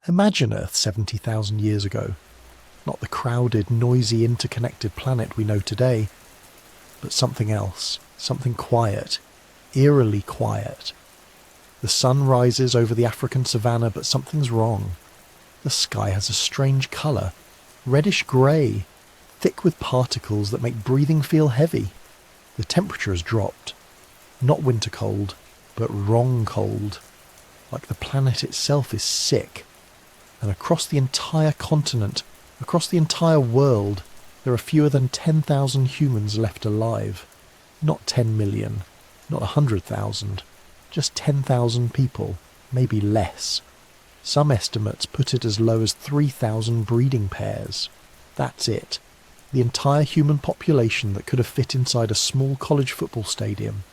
Imagine Earth 70,000 years ago. Not the crowded, noisy, interconnected planet we know today, but something else, something quiet, eerily quiet. The sun rises over the African savannah, but something's wrong. The sky has a strange colour, reddish-grey, thick with particles that make breathing feel heavy. The temperature has dropped. Not winter cold, but wrong cold. Like the planet itself is sick. And across the entire continent, across the entire world, there are fewer than 10,000 humans left alive. Not 10 million, not 100,000, just 10,000 people, maybe less. Some estimates put it as low as 3,000 breeding pairs. That's it. The entire human population that could have fit inside a small college football stadium.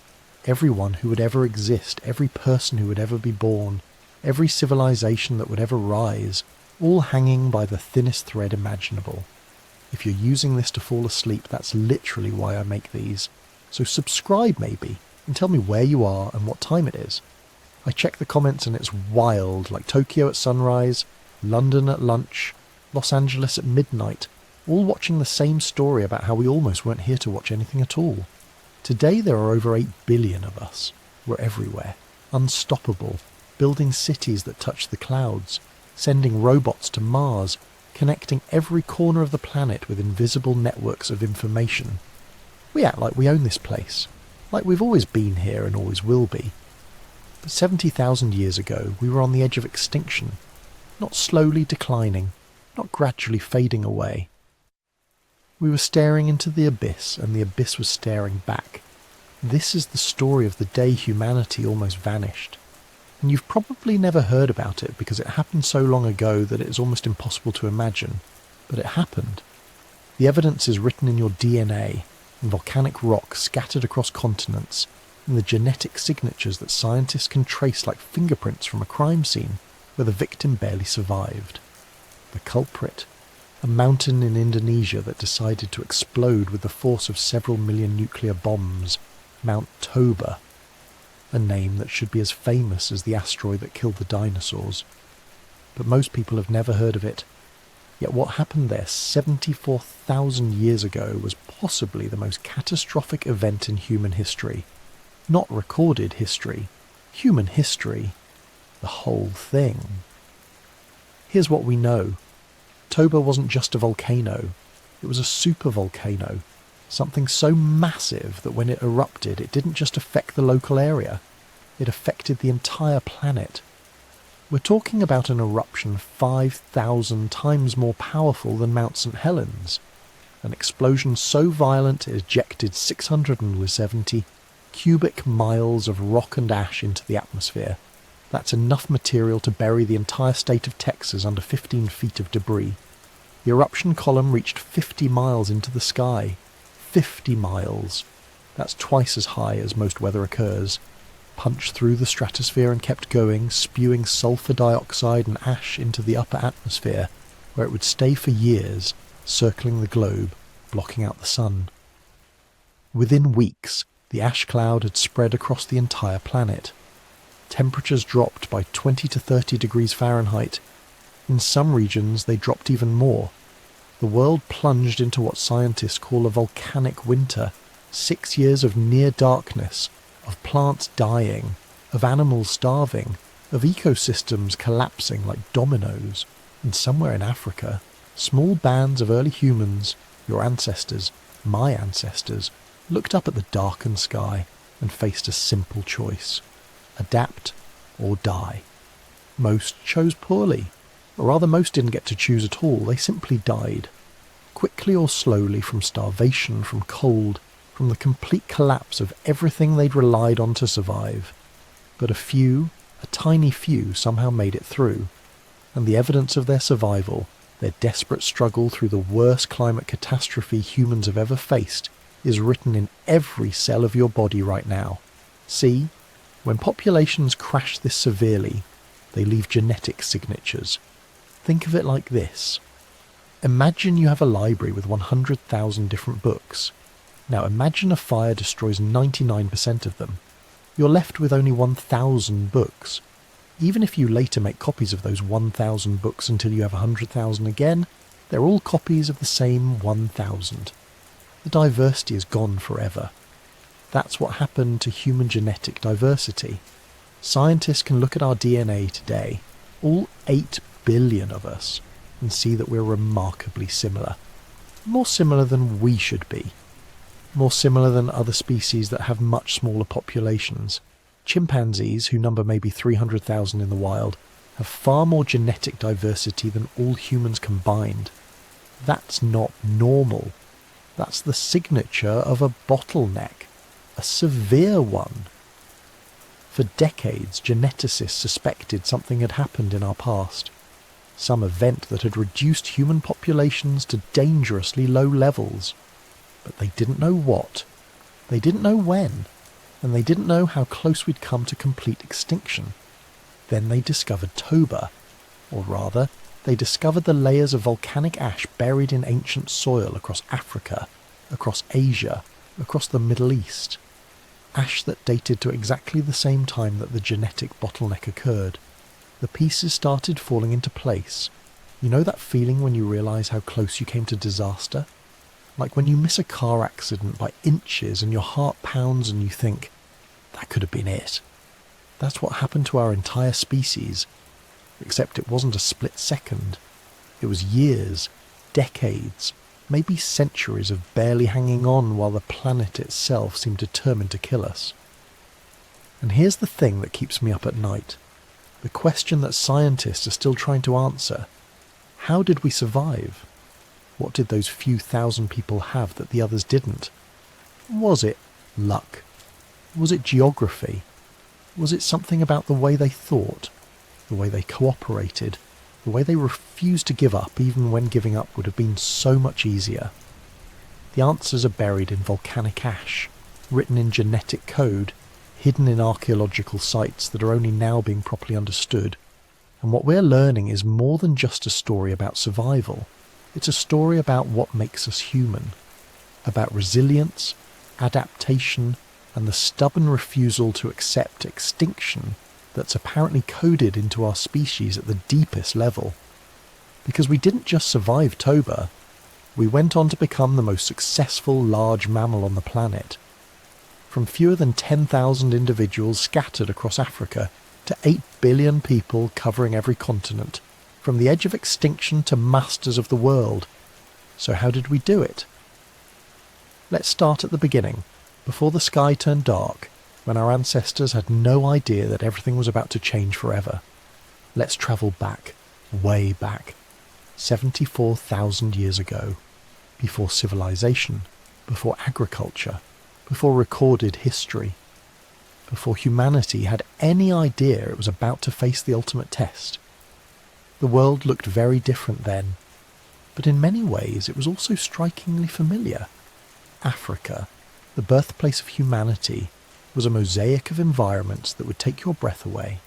Everyone who would ever exist, every person who would ever be born, every civilization that would ever rise, all hanging by the thinnest thread imaginable. If you're using this to fall asleep, that's literally why I make these. So subscribe maybe, and tell me where you are and what time it is. I check the comments and it's wild, like Tokyo at sunrise, London at lunch, Los Angeles at midnight, all watching the same story about how we almost weren't here to watch anything at all. Today there are over 8 billion of us. We're everywhere, unstoppable, building cities that touch the clouds, sending robots to Mars, connecting every corner of the planet with invisible networks of information. We act like we own this place, like we've always been here and always will be. But 70,000 years ago we were on the edge of extinction, not slowly declining, not gradually fading away. We were staring into the abyss, and the abyss was staring back. This is the story of the day humanity almost vanished. And you've probably never heard about it because it happened so long ago that it is almost impossible to imagine. But it happened. The evidence is written in your DNA, in volcanic rock scattered across continents, in the genetic signatures that scientists can trace like fingerprints from a crime scene where the victim barely survived. The culprit? A mountain in Indonesia that decided to explode with the force of several million nuclear bombs, Mount Toba, a name that should be as famous as the asteroid that killed the dinosaurs. But most people have never heard of it. Yet what happened there 74,000 years ago was possibly the most catastrophic event in human history. Not recorded history, human history, the whole thing. Here's what we know. Toba wasn't just a volcano, it was a supervolcano, something so massive that when it erupted it didn't just affect the local area, it affected the entire planet. We're talking about an eruption 5,000 times more powerful than Mount St. Helens, an explosion so violent it ejected 670 cubic miles of rock and ash into the atmosphere. That's enough material to bury the entire state of Texas under 15 feet of debris. The eruption column reached 50 miles into the sky. 50 miles. That's twice as high as most weather occurs. Punched through the stratosphere and kept going, spewing sulfur dioxide and ash into the upper atmosphere, where it would stay for years, circling the globe, blocking out the sun. Within weeks, the ash cloud had spread across the entire planet. Temperatures dropped by 20 to 30 degrees Fahrenheit. In some regions they dropped even more. The world plunged into what scientists call a volcanic winter, 6 years of near darkness, of plants dying, of animals starving, of ecosystems collapsing like dominoes. And somewhere in Africa, small bands of early humans, your ancestors, my ancestors, looked up at the darkened sky and faced a simple choice. Adapt or die. Most chose poorly. Or rather, most didn't get to choose at all, they simply died. Quickly or slowly, from starvation, from cold, from the complete collapse of everything they'd relied on to survive. But a few, a tiny few, somehow made it through. And the evidence of their survival, their desperate struggle through the worst climate catastrophe humans have ever faced, is written in every cell of your body right now. See, when populations crash this severely, they leave genetic signatures. Think of it like this. Imagine you have a library with 100,000 different books. Now imagine a fire destroys 99% of them. You're left with only 1,000 books. Even if you later make copies of those 1,000 books until you have 100,000 again, they're all copies of the same 1,000. The diversity is gone forever. That's what happened to human genetic diversity. Scientists can look at our DNA today, all 8 billion of us, and see that we're remarkably similar. More similar than we should be. More similar than other species that have much smaller populations. Chimpanzees, who number maybe 300,000 in the wild, have far more genetic diversity than all humans combined. That's not normal. That's the signature of a bottleneck. A severe one. For decades, geneticists suspected something had happened in our past. Some event that had reduced human populations to dangerously low levels. But they didn't know what. They didn't know when. And they didn't know how close we'd come to complete extinction. Then they discovered Toba. Or rather, they discovered the layers of volcanic ash buried in ancient soil across Africa, across Asia, across the Middle East. Ash that dated to exactly the same time that the genetic bottleneck occurred. The pieces started falling into place. You know that feeling when you realise how close you came to disaster? Like when you miss a car accident by inches and your heart pounds and you think, that could have been it. That's what happened to our entire species. Except it wasn't a split second. It was years, decades, maybe centuries of barely hanging on while the planet itself seemed determined to kill us. And here's the thing that keeps me up at night. The question that scientists are still trying to answer. How did we survive? What did those few thousand people have that the others didn't? Was it luck? Was it geography? Was it something about the way they thought? The way they cooperated? The way they refused to give up even when giving up would have been so much easier? The answers are buried in volcanic ash, written in genetic code, hidden in archaeological sites that are only now being properly understood. And what we're learning is more than just a story about survival. It's a story about what makes us human. About resilience, adaptation, and the stubborn refusal to accept extinction that's apparently coded into our species at the deepest level. Because we didn't just survive Toba, we went on to become the most successful large mammal on the planet. From fewer than 10,000 individuals scattered across Africa to 8 billion people covering every continent, from the edge of extinction to masters of the world. So how did we do it? Let's start at the beginning, before the sky turned dark, when our ancestors had no idea that everything was about to change forever. Let's travel back, way back, 74,000 years ago, before civilization, before agriculture, before recorded history, before humanity had any idea it was about to face the ultimate test. The world looked very different then, but in many ways it was also strikingly familiar. Africa, the birthplace of humanity, was a mosaic of environments that would take your breath away.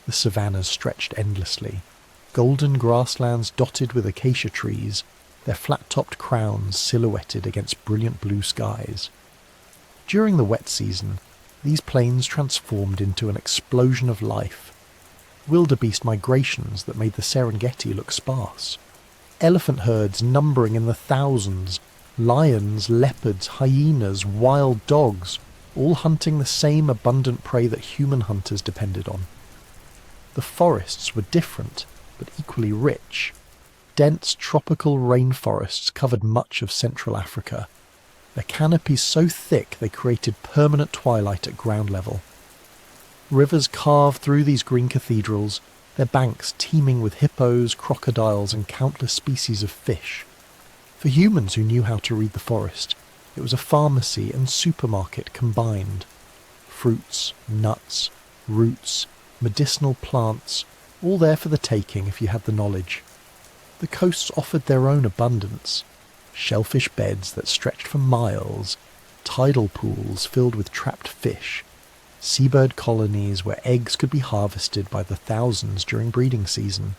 The savannas stretched endlessly, golden grasslands dotted with acacia trees, their flat-topped crowns silhouetted against brilliant blue skies. During the wet season, these plains transformed into an explosion of life. Wildebeest migrations that made the Serengeti look sparse. Elephant herds numbering in the thousands, lions, leopards, hyenas, wild dogs, all hunting the same abundant prey that human hunters depended on. The forests were different, but equally rich. Dense tropical rainforests covered much of Central Africa, their canopies so thick they created permanent twilight at ground level. Rivers carved through these green cathedrals, their banks teeming with hippos, crocodiles, and countless species of fish. For humans who knew how to read the forest, it was a pharmacy and supermarket combined. Fruits, nuts, roots, medicinal plants, all there for the taking if you had the knowledge. The coasts offered their own abundance. Shellfish beds that stretched for miles, tidal pools filled with trapped fish, seabird colonies where eggs could be harvested by the thousands during breeding season.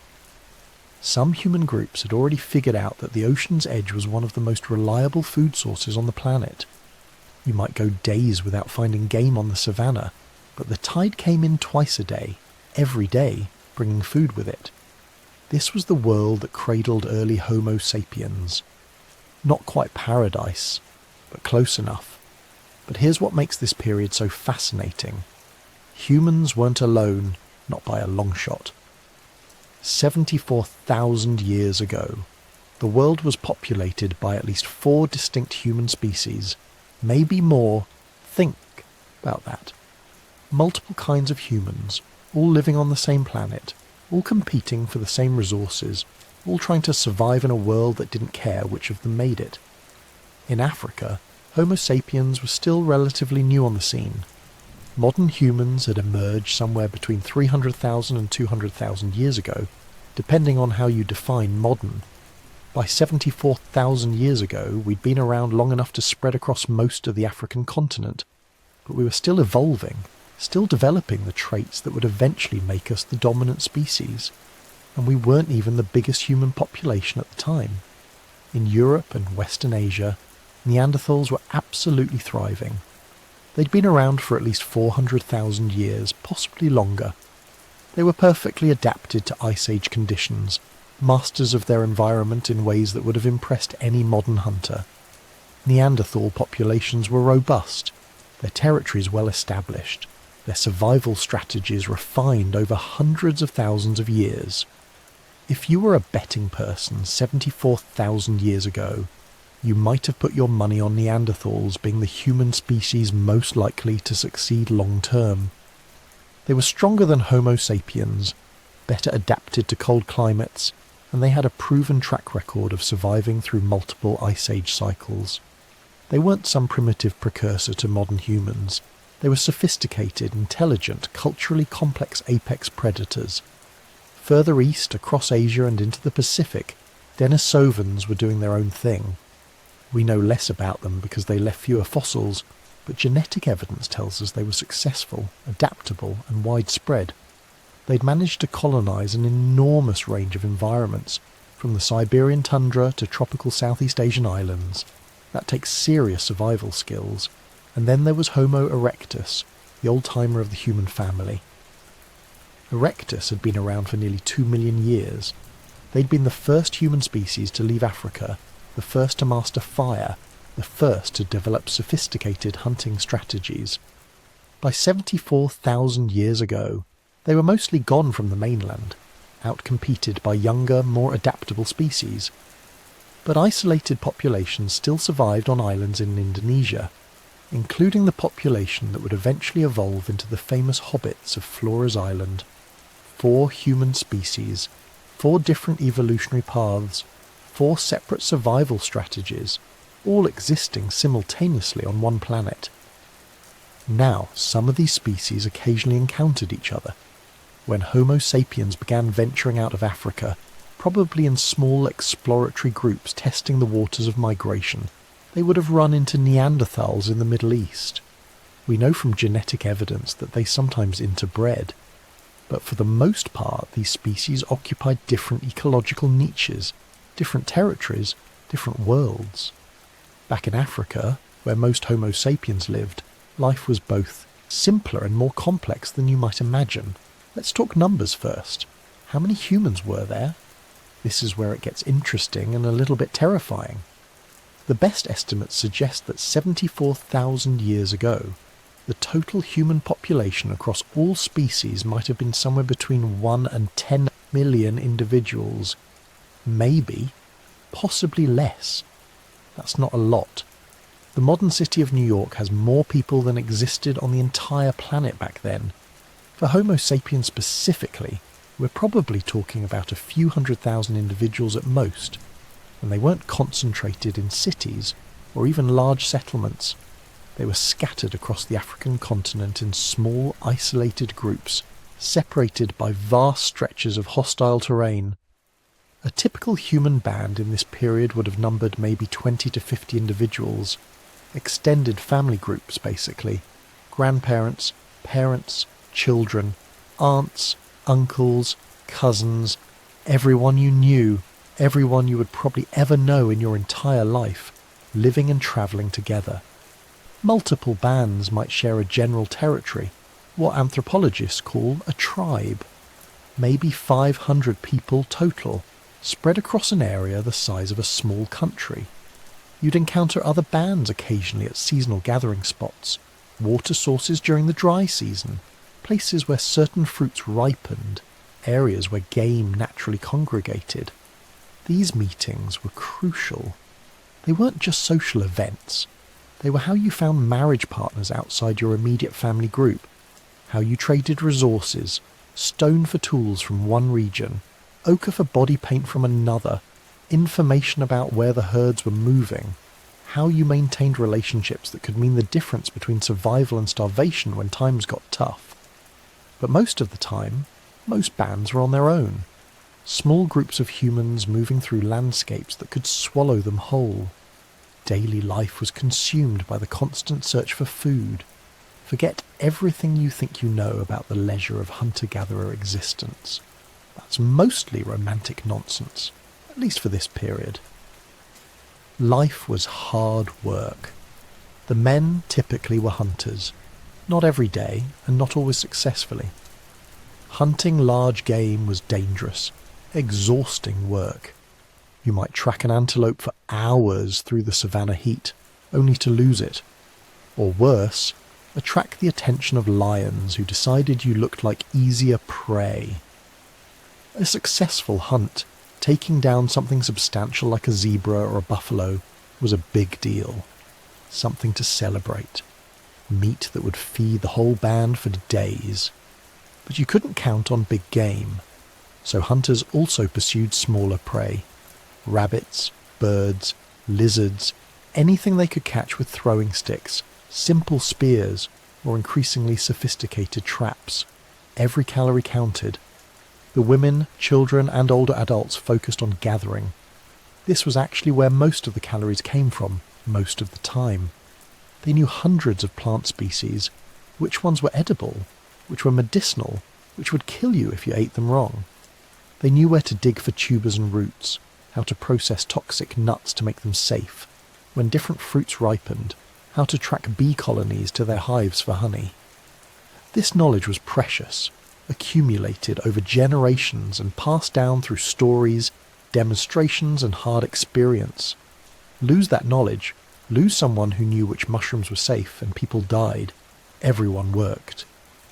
Some human groups had already figured out that the ocean's edge was one of the most reliable food sources on the planet. You might go days without finding game on the savannah, but the tide came in twice a day, every day, bringing food with it. This was the world that cradled early Homo sapiens. Not quite paradise, but close enough. But here's what makes this period so fascinating. Humans weren't alone, not by a long shot. 74,000 years ago, the world was populated by at least 4 distinct human species, maybe more. Think about that. Multiple kinds of humans, all living on the same planet, all competing for the same resources, all trying to survive in a world that didn't care which of them made it. In Africa, Homo sapiens was still relatively new on the scene. Modern humans had emerged somewhere between 300,000 and 200,000 years ago, depending on how you define modern. By 74,000 years ago, we'd been around long enough to spread across most of the African continent, but we were still evolving, still developing the traits that would eventually make us the dominant species. And we weren't even the biggest human population at the time. In Europe and Western Asia, Neanderthals were absolutely thriving. They'd been around for at least 400,000 years, possibly longer. They were perfectly adapted to Ice Age conditions, masters of their environment in ways that would have impressed any modern hunter. Neanderthal populations were robust, their territories well established, their survival strategies refined over hundreds of thousands of years. If you were a betting person 74,000 years ago, you might have put your money on Neanderthals being the human species most likely to succeed long term. They were stronger than Homo sapiens, better adapted to cold climates, and they had a proven track record of surviving through multiple Ice Age cycles. They weren't some primitive precursor to modern humans. They were sophisticated, intelligent, culturally complex apex predators. Further east, across Asia and into the Pacific, Denisovans were doing their own thing. We know less about them because they left fewer fossils, but genetic evidence tells us they were successful, adaptable, and widespread. They'd managed to colonize an enormous range of environments, from the Siberian tundra to tropical Southeast Asian islands. That takes serious survival skills. And then there was Homo erectus, the old-timer of the human family. Erectus had been around for nearly 2 million years. They'd been the first human species to leave Africa, the first to master fire, the first to develop sophisticated hunting strategies. By 74,000 years ago, they were mostly gone from the mainland, outcompeted by younger, more adaptable species. But isolated populations still survived on islands in Indonesia, including the population that would eventually evolve into the famous hobbits of Flora's Island. 4 human species, 4 different evolutionary paths, 4 separate survival strategies, all existing simultaneously on one planet. Now, some of these species occasionally encountered each other. When Homo sapiens began venturing out of Africa, probably in small exploratory groups testing the waters of migration, they would have run into Neanderthals in the Middle East. We know from genetic evidence that they sometimes interbred, but for the most part these species occupied different ecological niches, different territories, different worlds. Back in Africa, where most Homo sapiens lived, life was both simpler and more complex than you might imagine. Let's talk numbers first. How many humans were there? This is where it gets interesting and a little bit terrifying. The best estimates suggest that 74,000 years ago, the total human population across all species might have been somewhere between 1 and 10 million individuals. Maybe, possibly less. That's not a lot. The modern city of New York has more people than existed on the entire planet back then. For Homo sapiens specifically, we're probably talking about a few 100,000 individuals at most, and they weren't concentrated in cities or even large settlements. They were scattered across the African continent in small, isolated groups, separated by vast stretches of hostile terrain. A typical human band in this period would have numbered maybe 20 to 50 individuals, extended family groups basically, grandparents, parents, children, aunts, uncles, cousins, everyone you knew, everyone you would probably ever know in your entire life, living and travelling together. Multiple bands might share a general territory, what anthropologists call a tribe. Maybe 500 people total, spread across an area the size of a small country. You'd encounter other bands occasionally at seasonal gathering spots, water sources during the dry season, places where certain fruits ripened, areas where game naturally congregated. These meetings were crucial. They weren't just social events. They were how you found marriage partners outside your immediate family group, how you traded resources, stone for tools from one region, ochre for body paint from another, information about where the herds were moving, how you maintained relationships that could mean the difference between survival and starvation when times got tough. But most of the time, most bands were on their own. Small groups of humans moving through landscapes that could swallow them whole. Daily life was consumed by the constant search for food. Forget everything you think you know about the leisure of hunter-gatherer existence. That's mostly romantic nonsense, at least for this period. Life was hard work. The men typically were hunters, not every day and not always successfully. Hunting large game was dangerous, exhausting work. You might track an antelope for hours through the savannah heat, only to lose it. Or worse, attract the attention of lions who decided you looked like easier prey. A successful hunt, taking down something substantial like a zebra or a buffalo, was a big deal. Something to celebrate. Meat that would feed the whole band for days. But you couldn't count on big game, so hunters also pursued smaller prey. Rabbits, birds, lizards, anything they could catch with throwing sticks, simple spears, or increasingly sophisticated traps. Every calorie counted. The women, children, and older adults focused on gathering. This was actually where most of the calories came from, most of the time. They knew hundreds of plant species, which ones were edible, which were medicinal, which would kill you if you ate them wrong. They knew where to dig for tubers and roots, how to process toxic nuts to make them safe, when different fruits ripened, how to track bee colonies to their hives for honey. This knowledge was precious, accumulated over generations and passed down through stories, demonstrations, and hard experience. Lose that knowledge, lose someone who knew which mushrooms were safe, and people died. Everyone worked.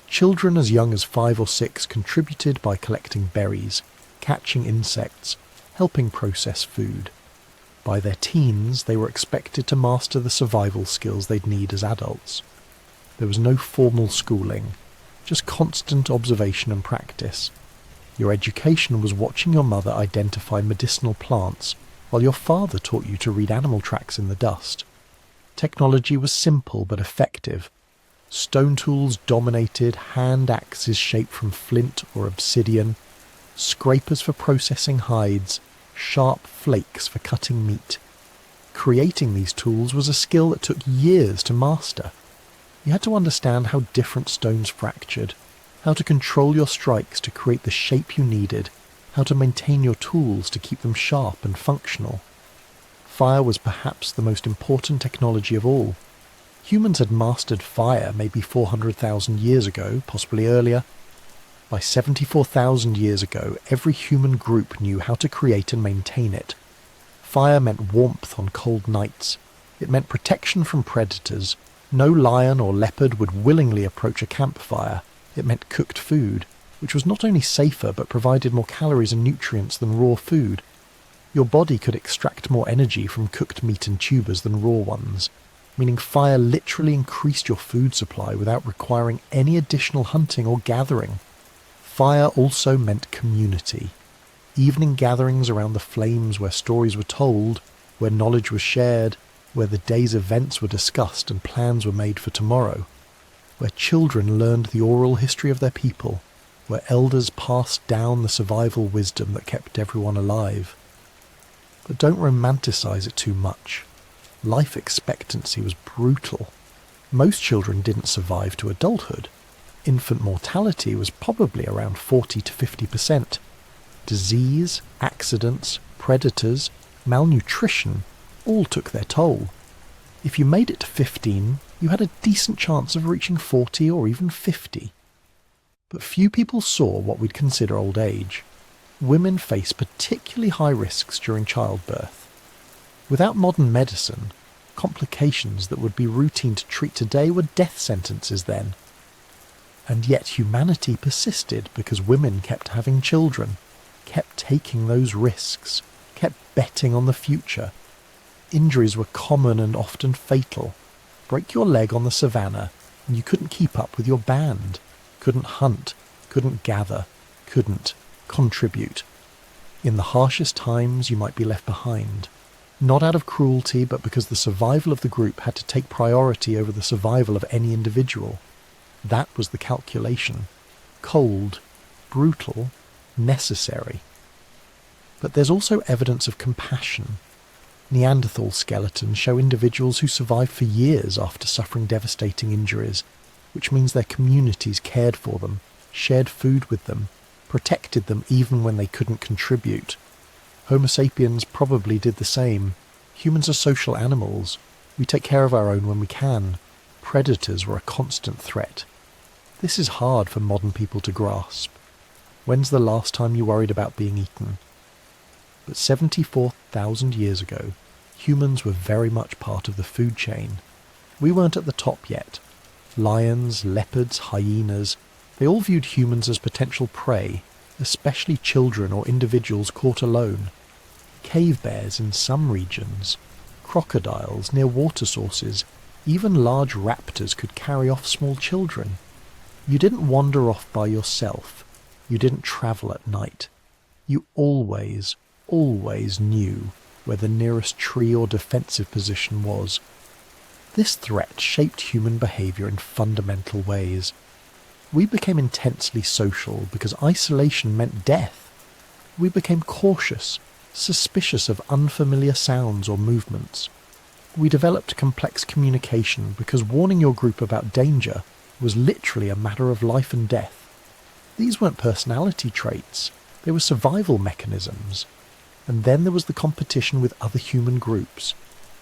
Children as young as 5 or 6 contributed by collecting berries, catching insects, helping process food. By their teens, they were expected to master the survival skills they'd need as adults. There was no formal schooling, just constant observation and practice. Your education was watching your mother identify medicinal plants, while your father taught you to read animal tracks in the dust. Technology was simple but effective. Stone tools dominated, hand axes shaped from flint or obsidian, scrapers for processing hides, sharp flakes for cutting meat. Creating these tools was a skill that took years to master. You had to understand how different stones fractured, how to control your strikes to create the shape you needed, how to maintain your tools to keep them sharp and functional. Fire was perhaps the most important technology of all. Humans had mastered fire maybe 400,000 years ago, possibly earlier. By 74,000 years ago, every human group knew how to create and maintain it. Fire meant warmth on cold nights. It meant protection from predators. No lion or leopard would willingly approach a campfire. It meant cooked food, which was not only safer but provided more calories and nutrients than raw food. Your body could extract more energy from cooked meat and tubers than raw ones, meaning fire literally increased your food supply without requiring any additional hunting or gathering. Fire also meant community. Evening gatherings around the flames where stories were told, where knowledge was shared, where the day's events were discussed and plans were made for tomorrow, where children learned the oral history of their people, where elders passed down the survival wisdom that kept everyone alive. But don't romanticize it too much. Life expectancy was brutal. Most children didn't survive to adulthood. Infant mortality was probably around 40 to 50%. Disease, accidents, predators, malnutrition all took their toll. If you made it to 15, you had a decent chance of reaching 40 or even 50. But few people saw what we'd consider old age. Women face particularly high risks during childbirth. Without modern medicine, complications that would be routine to treat today were death sentences then. And yet humanity persisted because women kept having children, kept taking those risks, kept betting on the future. Injuries were common and often fatal. Break your leg on the savannah and you couldn't keep up with your band, couldn't hunt, couldn't gather, couldn't contribute. In the harshest times you might be left behind, not out of cruelty but because the survival of the group had to take priority over the survival of any individual. That was the calculation. Cold, brutal, necessary. But there's also evidence of compassion. Neanderthal skeletons show individuals who survived for years after suffering devastating injuries, which means their communities cared for them, shared food with them, protected them even when they couldn't contribute. Homo sapiens probably did the same. Humans are social animals. We take care of our own when we can. Predators were a constant threat. This is hard for modern people to grasp. When's the last time you worried about being eaten? But 74,000 years ago, humans were very much part of the food chain. We weren't at the top yet. Lions, leopards, hyenas, they all viewed humans as potential prey, especially children or individuals caught alone. Cave bears in some regions, crocodiles near water sources, even large raptors could carry off small children. You didn't wander off by yourself. You didn't travel at night. You always knew where the nearest tree or defensive position was. This threat shaped human behaviour in fundamental ways. We became intensely social because isolation meant death. We became cautious, suspicious of unfamiliar sounds or movements. We developed complex communication because warning your group about danger was literally a matter of life and death. These weren't personality traits, they were survival mechanisms. And then there was the competition with other human groups.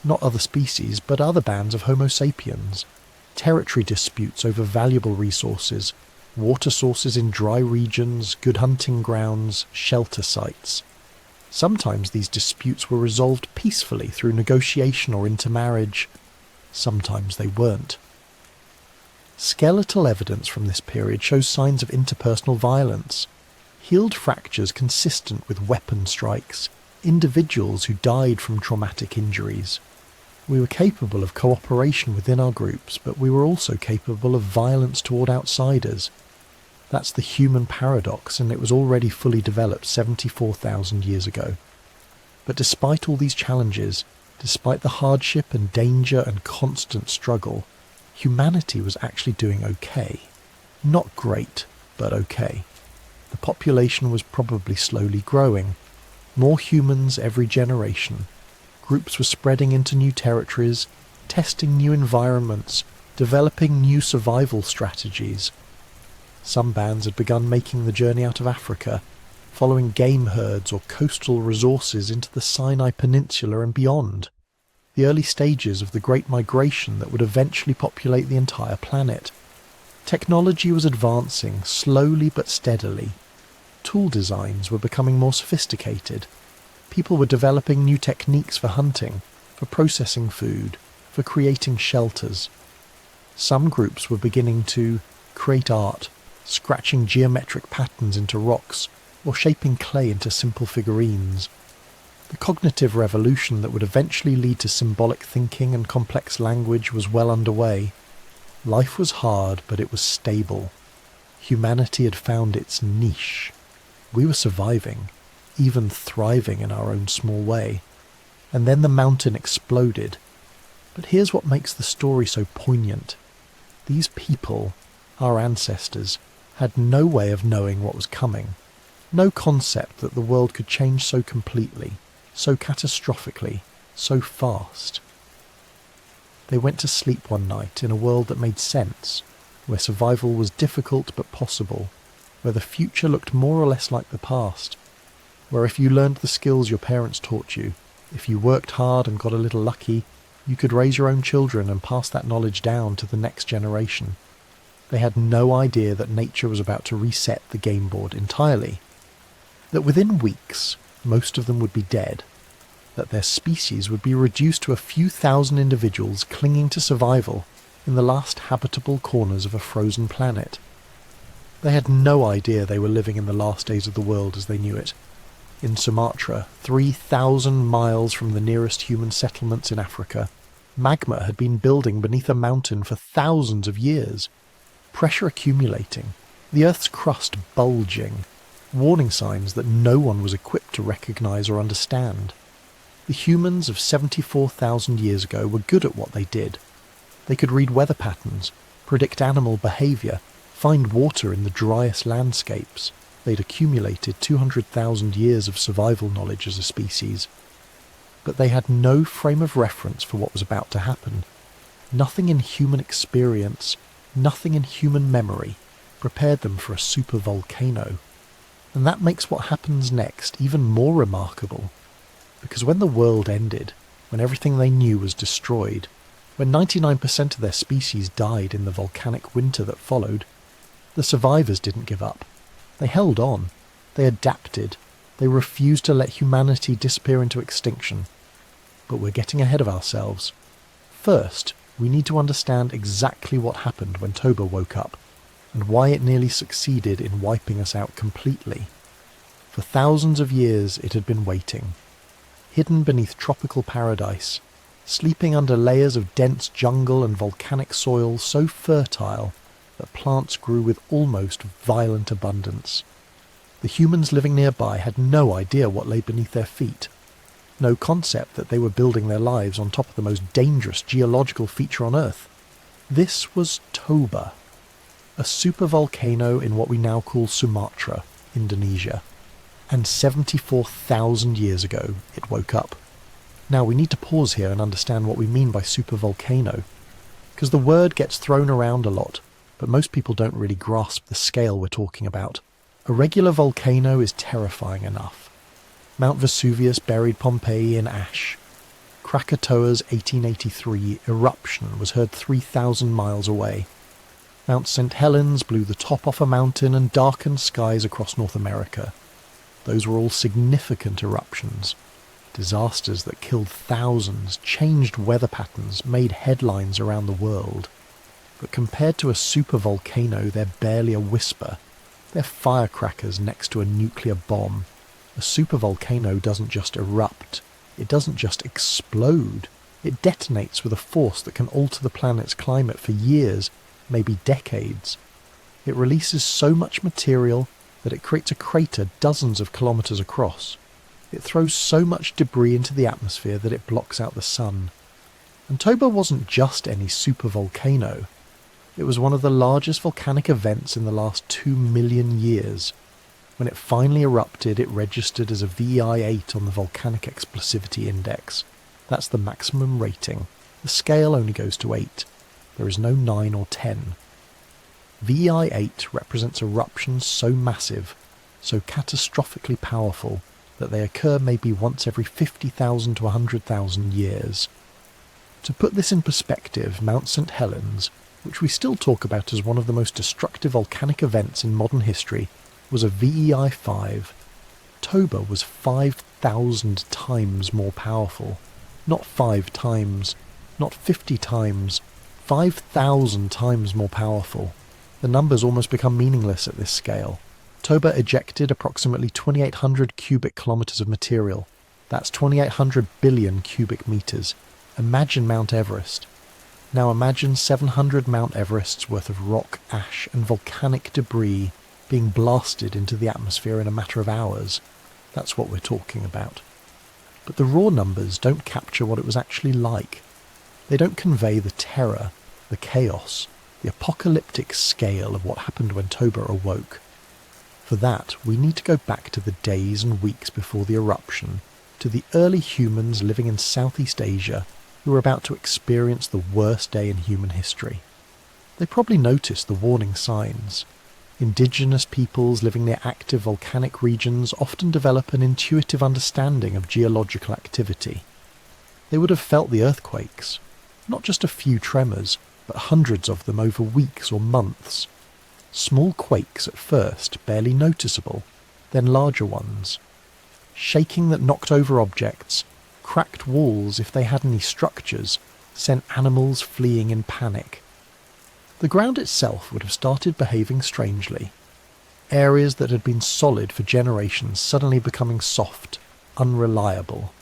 Not other species, but other bands of Homo sapiens. Territory disputes over valuable resources, water sources in dry regions, good hunting grounds, shelter sites. Sometimes these disputes were resolved peacefully through negotiation or intermarriage. Sometimes they weren't. Skeletal evidence from this period shows signs of interpersonal violence. Healed fractures consistent with weapon strikes, individuals who died from traumatic injuries. We were capable of cooperation within our groups, but we were also capable of violence toward outsiders. That's the human paradox, and it was already fully developed 74,000 years ago. But despite all these challenges, despite the hardship and danger and constant struggle, humanity was actually doing okay. Not great, but okay. The population was probably slowly growing. More humans every generation. Groups were spreading into new territories, testing new environments, developing new survival strategies. Some bands had begun making the journey out of Africa, following game herds or coastal resources into the Sinai Peninsula and beyond. The early stages of the Great Migration that would eventually populate the entire planet. Technology was advancing slowly but steadily. Tool designs were becoming more sophisticated. People were developing new techniques for hunting, for processing food, for creating shelters. Some groups were beginning to create art, scratching geometric patterns into rocks or shaping clay into simple figurines. The cognitive revolution that would eventually lead to symbolic thinking and complex language was well underway. Life was hard, but it was stable. Humanity had found its niche. We were surviving, even thriving in our own small way. And then the mountain exploded. But here's what makes the story so poignant. These people, our ancestors, had no way of knowing what was coming. No concept that the world could change so completely, so catastrophically, so fast. They went to sleep one night in a world that made sense, where survival was difficult but possible, where the future looked more or less like the past, where if you learned the skills your parents taught you, if you worked hard and got a little lucky, you could raise your own children and pass that knowledge down to the next generation. They had no idea that nature was about to reset the game board entirely. That within weeks, most of them would be dead. That their species would be reduced to a few thousand individuals clinging to survival in the last habitable corners of a frozen planet. They had no idea they were living in the last days of the world as they knew it. In Sumatra, 3,000 miles from the nearest human settlements in Africa, magma had been building beneath a mountain for thousands of years. Pressure accumulating, the Earth's crust bulging, warning signs that no one was equipped to recognise or understand. The humans of 74,000 years ago were good at what they did. They could read weather patterns, predict animal behaviour, find water in the driest landscapes. They'd accumulated 200,000 years of survival knowledge as a species. But they had no frame of reference for what was about to happen. Nothing in human experience, nothing in human memory prepared them for a supervolcano. And that makes what happens next even more remarkable. Because when the world ended, when everything they knew was destroyed, when 99% of their species died in the volcanic winter that followed, the survivors didn't give up. They held on. They adapted. They refused to let humanity disappear into extinction. But we're getting ahead of ourselves. First, we need to understand exactly what happened when Toba woke up, and why it nearly succeeded in wiping us out completely. For thousands of years it had been waiting, hidden beneath tropical paradise, sleeping under layers of dense jungle and volcanic soil so fertile that plants grew with almost violent abundance. The humans living nearby had no idea what lay beneath their feet, no concept that they were building their lives on top of the most dangerous geological feature on Earth. This was Toba, a supervolcano in what we now call Sumatra, Indonesia. And 74,000 years ago it woke up. Now we need to pause here and understand what we mean by supervolcano, because the word gets thrown around a lot, but most people don't really grasp the scale we're talking about. A regular volcano is terrifying enough. Mount Vesuvius buried Pompeii in ash. Krakatoa's 1883 eruption was heard 3,000 miles away. Mount St. Helens blew the top off a mountain and darkened skies across North America. Those were all significant eruptions. Disasters that killed thousands, changed weather patterns, made headlines around the world. But compared to a supervolcano, they're barely a whisper. They're firecrackers next to a nuclear bomb. A supervolcano doesn't just erupt. It doesn't just explode. It detonates with a force that can alter the planet's climate for years, maybe decades. It releases so much material that it creates a crater dozens of kilometres across. It throws so much debris into the atmosphere that it blocks out the sun. And Toba wasn't just any supervolcano. It was one of the largest volcanic events in the last 2 million years. When it finally erupted, it registered as a VEI 8 on the Volcanic Explosivity Index. That's the maximum rating. The scale only goes to 8. There is no 9 or 10. VEI 8 represents eruptions so massive, so catastrophically powerful, that they occur maybe once every 50,000 to 100,000 years. To put this in perspective, Mount St. Helens, which we still talk about as one of the most destructive volcanic events in modern history, was a VEI 5. Toba was 5,000 times more powerful. Not 5 times, not 50 times, 5,000 times more powerful. The numbers almost become meaningless at this scale. Toba ejected approximately 2,800 cubic kilometres of material. That's 2,800 billion cubic metres. Imagine Mount Everest. Now imagine 700 Mount Everests worth of rock, ash and volcanic debris being blasted into the atmosphere in a matter of hours. That's what we're talking about. But the raw numbers don't capture what it was actually like. They don't convey the terror, the chaos, the apocalyptic scale of what happened when Toba awoke. For that, we need to go back to the days and weeks before the eruption, to the early humans living in Southeast Asia who were about to experience the worst day in human history. They probably noticed the warning signs. Indigenous peoples living near active volcanic regions often develop an intuitive understanding of geological activity. They would have felt the earthquakes, not just a few tremors, but hundreds of them over weeks or months. Small quakes at first, barely noticeable, then larger ones. Shaking that knocked over objects, cracked walls if they had any structures, sent animals fleeing in panic. The ground itself would have started behaving strangely. Areas that had been solid for generations suddenly becoming soft, unreliable.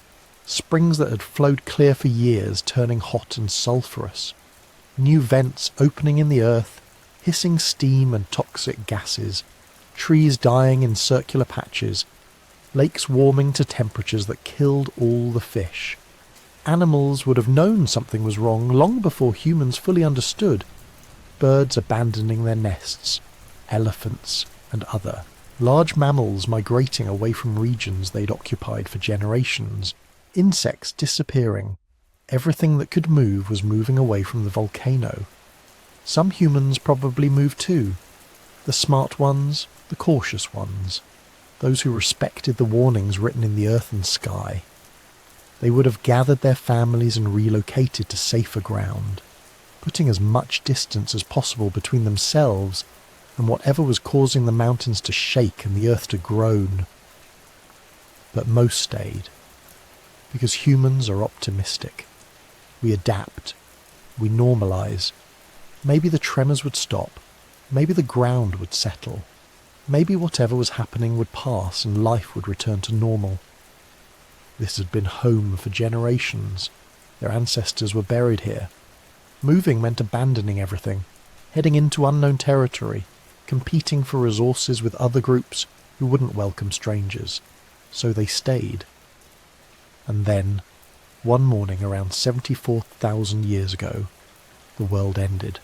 Springs that had flowed clear for years turning hot and sulphurous. New vents opening in the earth, hissing steam and toxic gases. Trees dying in circular patches. Lakes warming to temperatures that killed all the fish. Animals would have known something was wrong long before humans fully understood. Birds abandoning their nests. Elephants and other. Large mammals migrating away from regions they'd occupied for generations. Insects disappearing. Everything that could move was moving away from the volcano. Some humans probably moved too. The smart ones, the cautious ones. Those who respected the warnings written in the earth and sky. They would have gathered their families and relocated to safer ground, putting as much distance as possible between themselves and whatever was causing the mountains to shake and the earth to groan. But most stayed, because humans are optimistic. We adapt. We normalise. Maybe the tremors would stop. Maybe the ground would settle. Maybe whatever was happening would pass and life would return to normal. This had been home for generations. Their ancestors were buried here. Moving meant abandoning everything, heading into unknown territory, competing for resources with other groups who wouldn't welcome strangers. So they stayed. And then, one morning around 74,000 years ago, the world ended.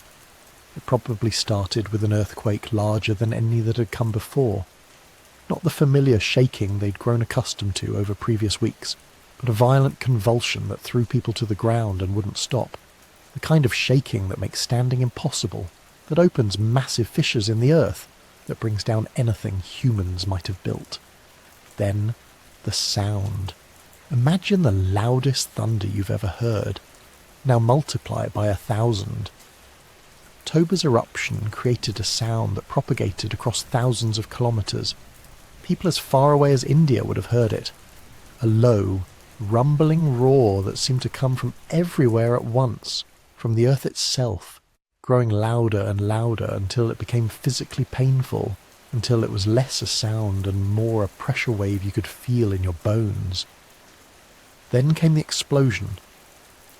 It probably started with an earthquake larger than any that had come before. Not the familiar shaking they'd grown accustomed to over previous weeks, but a violent convulsion that threw people to the ground and wouldn't stop. The kind of shaking that makes standing impossible, that opens massive fissures in the earth, that brings down anything humans might have built. Then, the sound. Imagine the loudest thunder you've ever heard. Now multiply it by 1,000. Toba's eruption created a sound that propagated across thousands of kilometres. People as far away as India would have heard it. A low, rumbling roar that seemed to come from everywhere at once, from the earth itself, growing louder and louder until it became physically painful, until it was less a sound and more a pressure wave you could feel in your bones. Then came the explosion.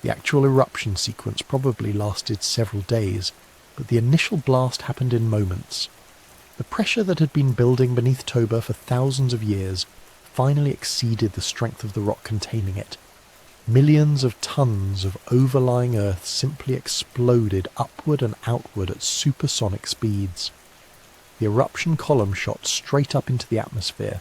The actual eruption sequence probably lasted several days, but the initial blast happened in moments. The pressure that had been building beneath Toba for thousands of years finally exceeded the strength of the rock containing it. Millions of tons of overlying earth simply exploded upward and outward at supersonic speeds. The eruption column shot straight up into the atmosphere.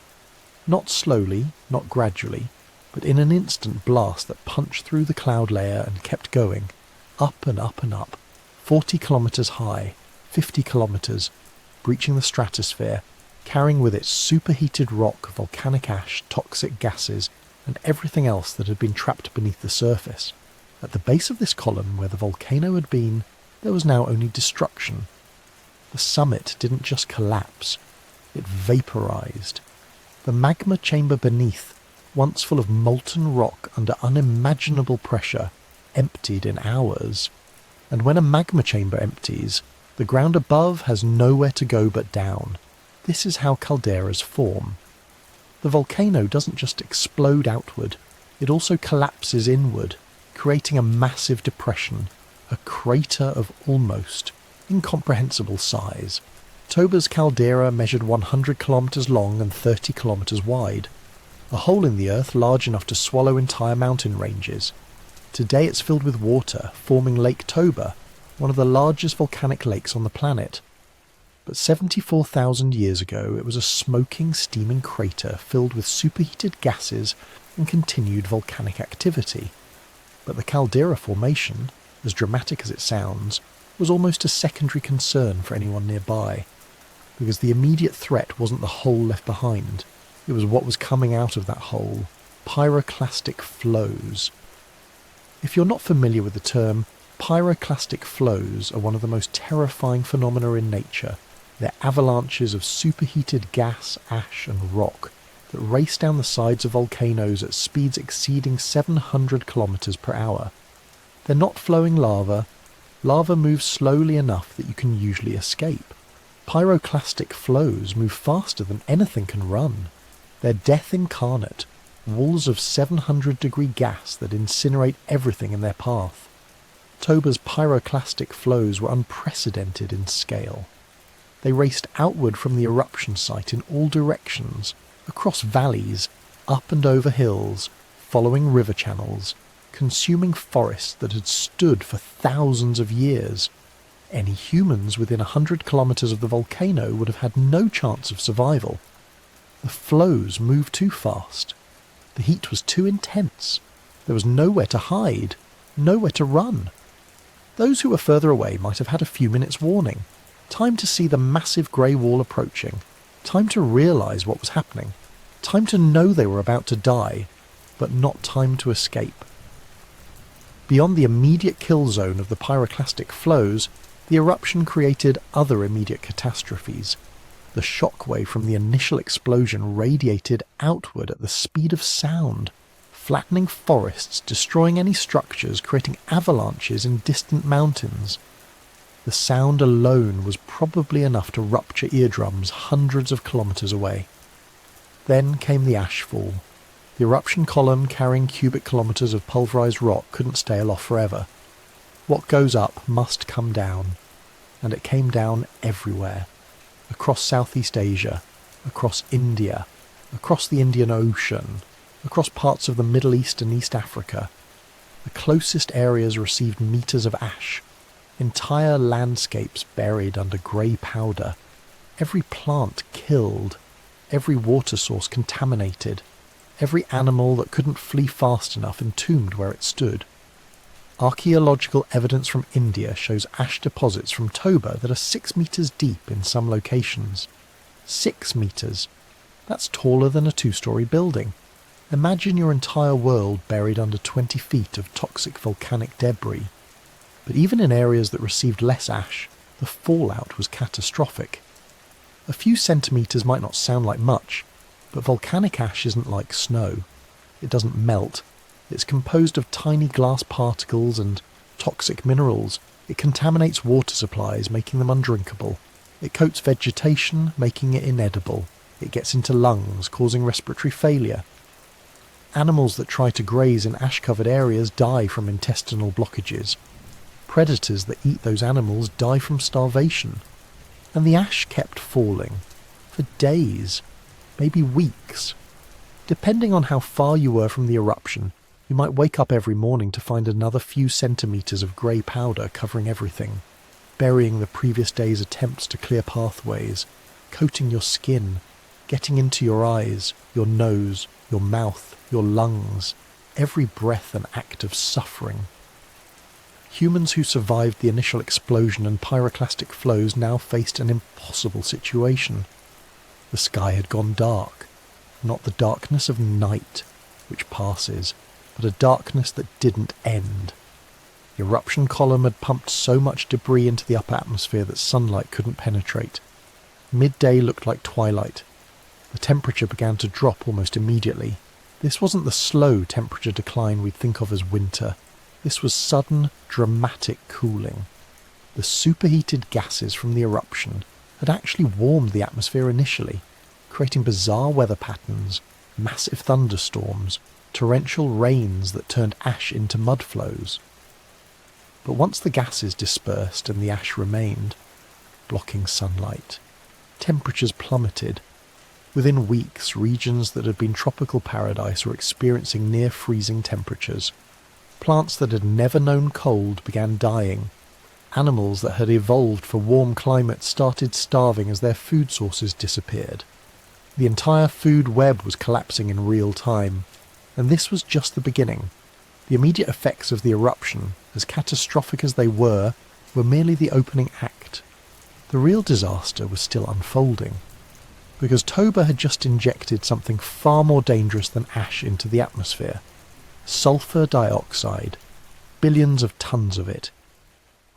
Not slowly, not gradually, but in an instant blast that punched through the cloud layer and kept going, up and up and up, 40 kilometres high, 50 kilometres, breaching the stratosphere, carrying with it superheated rock, volcanic ash, toxic gases, and everything else that had been trapped beneath the surface. At the base of this column, where the volcano had been, there was now only destruction. The summit didn't just collapse, it vaporized. The magma chamber beneath, once full of molten rock under unimaginable pressure, emptied in hours. And when a magma chamber empties, the ground above has nowhere to go but down. This is how calderas form. The volcano doesn't just explode outward, it also collapses inward, creating a massive depression, a crater of almost incomprehensible size. Toba's caldera measured 100 kilometres long and 30 kilometres wide, a hole in the earth large enough to swallow entire mountain ranges. Today it's filled with water, forming Lake Toba, one of the largest volcanic lakes on the planet. But 74,000 years ago it was a smoking, steaming crater filled with superheated gases and continued volcanic activity. But the caldera formation, as dramatic as it sounds, was almost a secondary concern for anyone nearby, because the immediate threat wasn't the hole left behind, it was what was coming out of that hole, pyroclastic flows. If you're not familiar with the term, Pyroclastic flows are one of the most terrifying phenomena in nature. They're avalanches of superheated gas, ash and rock that race down the sides of volcanoes at speeds exceeding 700 kilometers per hour. They're not flowing lava. Lava moves slowly enough that you can usually escape. Pyroclastic flows move faster than anything can run. They're death incarnate, walls of 700-degree gas that incinerate everything in their path. Toba's pyroclastic flows were unprecedented in scale. They raced outward from the eruption site in all directions, across valleys, up and over hills, following river channels, consuming forests that had stood for thousands of years. Any humans within 100 kilometers of the volcano would have had no chance of survival. The flows moved too fast. The heat was too intense. There was nowhere to hide, nowhere to run. Those who were further away might have had a few minutes' warning, time to see the massive grey wall approaching, time to realise what was happening, time to know they were about to die, but not time to escape. Beyond the immediate kill zone of the pyroclastic flows, the eruption created other immediate catastrophes. The shockwave from the initial explosion radiated outward at the speed of sound, flattening forests, destroying any structures, creating avalanches in distant mountains. The sound alone was probably enough to rupture eardrums hundreds of kilometres away. Then came the ashfall. The eruption column carrying cubic kilometres of pulverised rock couldn't stay aloft forever. What goes up must come down, and it came down everywhere. Across Southeast Asia, across India, across the Indian Ocean, across parts of the Middle East and East Africa. The closest areas received metres of ash, entire landscapes buried under grey powder, every plant killed, every water source contaminated, every animal that couldn't flee fast enough entombed where it stood. Archaeological evidence from India shows ash deposits from Toba that are 6 metres deep in some locations. 6 metres. That's taller than a 2-storey building. Imagine your entire world buried under 20 feet of toxic volcanic debris. But even in areas that received less ash, the fallout was catastrophic. A few centimetres might not sound like much, but volcanic ash isn't like snow. It doesn't melt. It's composed of tiny glass particles and toxic minerals. It contaminates water supplies, making them undrinkable. It coats vegetation, making it inedible. It gets into lungs, causing respiratory failure. Animals that try to graze in ash-covered areas die from intestinal blockages. Predators that eat those animals die from starvation. And the ash kept falling. For days. Maybe weeks. Depending on how far you were from the eruption, you might wake up every morning to find another few centimetres of grey powder covering everything, burying the previous day's attempts to clear pathways, coating your skin, getting into your eyes, your nose, your mouth, your lungs, every breath an act of suffering. Humans who survived the initial explosion and pyroclastic flows now faced an impossible situation. The sky had gone dark, not the darkness of night, which passes, but a darkness that didn't end. The eruption column had pumped so much debris into the upper atmosphere that sunlight couldn't penetrate. Midday looked like twilight. The temperature began to drop almost immediately. This wasn't the slow temperature decline we'd think of as winter. This was sudden, dramatic cooling. The superheated gases from the eruption had actually warmed the atmosphere initially, creating bizarre weather patterns, massive thunderstorms, torrential rains that turned ash into mud flows. But once the gases dispersed and the ash remained, blocking sunlight, temperatures plummeted. Within weeks, regions that had been tropical paradise were experiencing near-freezing temperatures. Plants that had never known cold began dying. Animals that had evolved for warm climates started starving as their food sources disappeared. The entire food web was collapsing in real time, and this was just the beginning. The immediate effects of the eruption, as catastrophic as they were merely the opening act. The real disaster was still unfolding, because Toba had just injected something far more dangerous than ash into the atmosphere. Sulfur dioxide, billions of tons of it,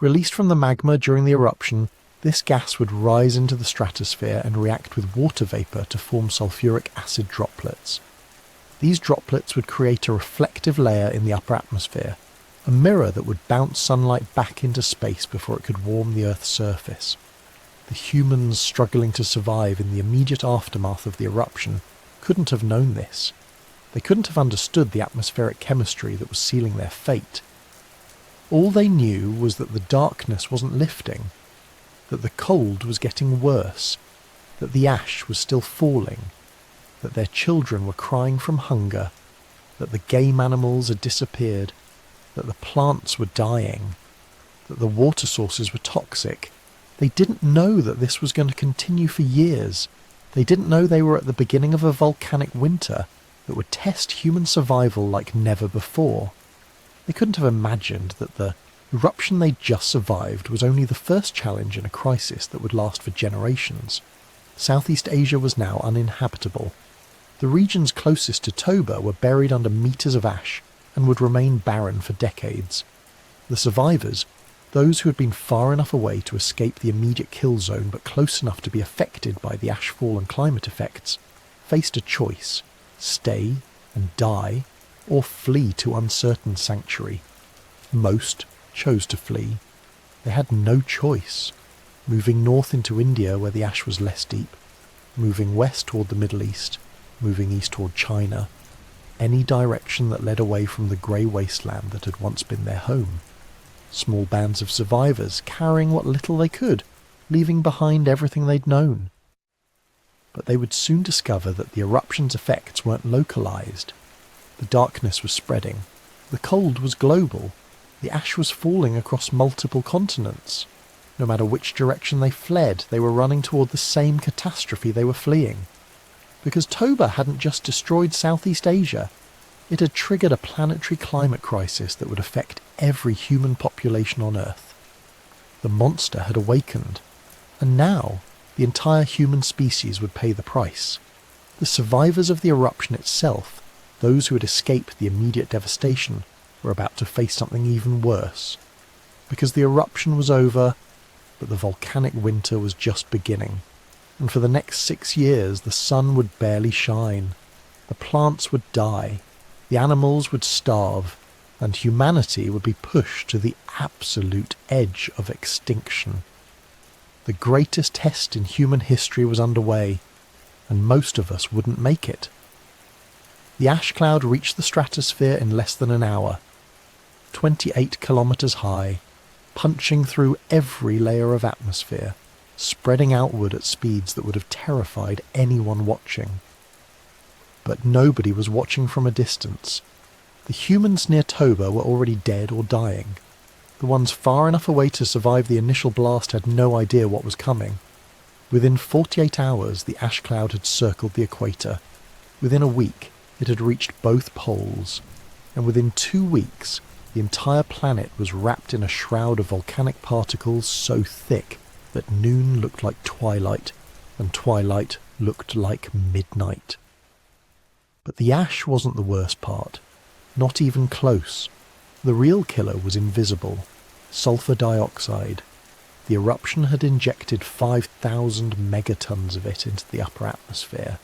Released from the magma during the eruption, this gas would rise into the stratosphere and react with water vapour to form sulfuric acid droplets. These droplets would create a reflective layer in the upper atmosphere, a mirror that would bounce sunlight back into space before it could warm the Earth's surface. The humans struggling to survive in the immediate aftermath of the eruption couldn't have known this. They couldn't have understood the atmospheric chemistry that was sealing their fate. All they knew was that the darkness wasn't lifting, that the cold was getting worse, that the ash was still falling, that their children were crying from hunger, that the game animals had disappeared, that the plants were dying, that the water sources were toxic. They didn't know that this was going to continue for years. They didn't know they were at the beginning of a volcanic winter that would test human survival like never before. They couldn't have imagined that the eruption they'd just survived was only the first challenge in a crisis that would last for generations. Southeast Asia was now uninhabitable. The regions closest to Toba were buried under meters of ash and would remain barren for decades. The survivors, those who had been far enough away to escape the immediate kill zone but close enough to be affected by the ashfall and climate effects, faced a choice: stay and die, or flee to uncertain sanctuary. Most chose to flee. They had no choice. Moving north into India where the ash was less deep, moving west toward the Middle East, moving east toward China, any direction that led away from the grey wasteland that had once been their home. Small bands of survivors carrying what little they could, leaving behind everything they'd known. But they would soon discover that the eruption's effects weren't localised. The darkness was spreading. The cold was global. The ash was falling across multiple continents. No matter which direction they fled, they were running toward the same catastrophe they were fleeing. Because Toba hadn't just destroyed Southeast Asia, it had triggered a planetary climate crisis that would affect every human population on Earth. The monster had awakened, and now the entire human species would pay the price. The survivors of the eruption itself, those who had escaped the immediate devastation, were about to face something even worse. Because the eruption was over, but the volcanic winter was just beginning. And for the next 6 years the sun would barely shine. The plants would die. The animals would starve. And humanity would be pushed to the absolute edge of extinction. The greatest test in human history was underway, and most of us wouldn't make it. The ash cloud reached the stratosphere in less than an hour, 28 kilometres high, punching through every layer of atmosphere, spreading outward at speeds that would have terrified anyone watching. But nobody was watching from a distance. The humans near Toba were already dead or dying. The ones far enough away to survive the initial blast had no idea what was coming. Within 48 hours, the ash cloud had circled the equator. Within a week, it had reached both poles. And within 2 weeks, the entire planet was wrapped in a shroud of volcanic particles so thick that noon looked like twilight, and twilight looked like midnight. But the ash wasn't the worst part. Not even close. The real killer was invisible. Sulfur dioxide. The eruption had injected 5,000 megatons of it into the upper atmosphere.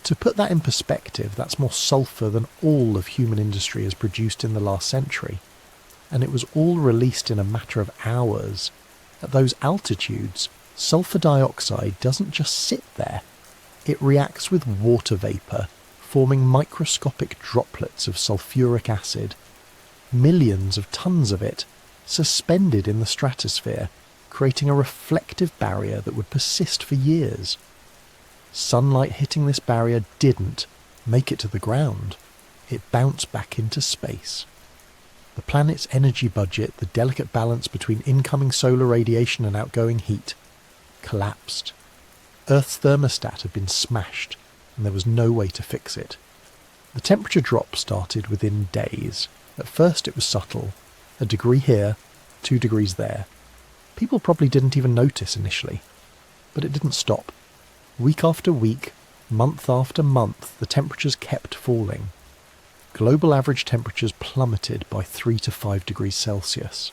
To put that in perspective, that's more sulfur than all of human industry has produced in the last century. And it was all released in a matter of hours. At those altitudes, sulfur dioxide doesn't just sit there. It reacts with water vapour, forming microscopic droplets of sulfuric acid. Millions of tons of it, suspended in the stratosphere, creating a reflective barrier that would persist for years. Sunlight hitting this barrier didn't make it to the ground. It bounced back into space. The planet's energy budget, the delicate balance between incoming solar radiation and outgoing heat, collapsed. Earth's thermostat had been smashed, and there was no way to fix it. The temperature drop started within days. At first it was subtle. 1 degree here, 2 degrees there. People probably didn't even notice initially. But it didn't stop. Week after week, month after month, the temperatures kept falling. Global average temperatures plummeted by 3 to 5 degrees Celsius.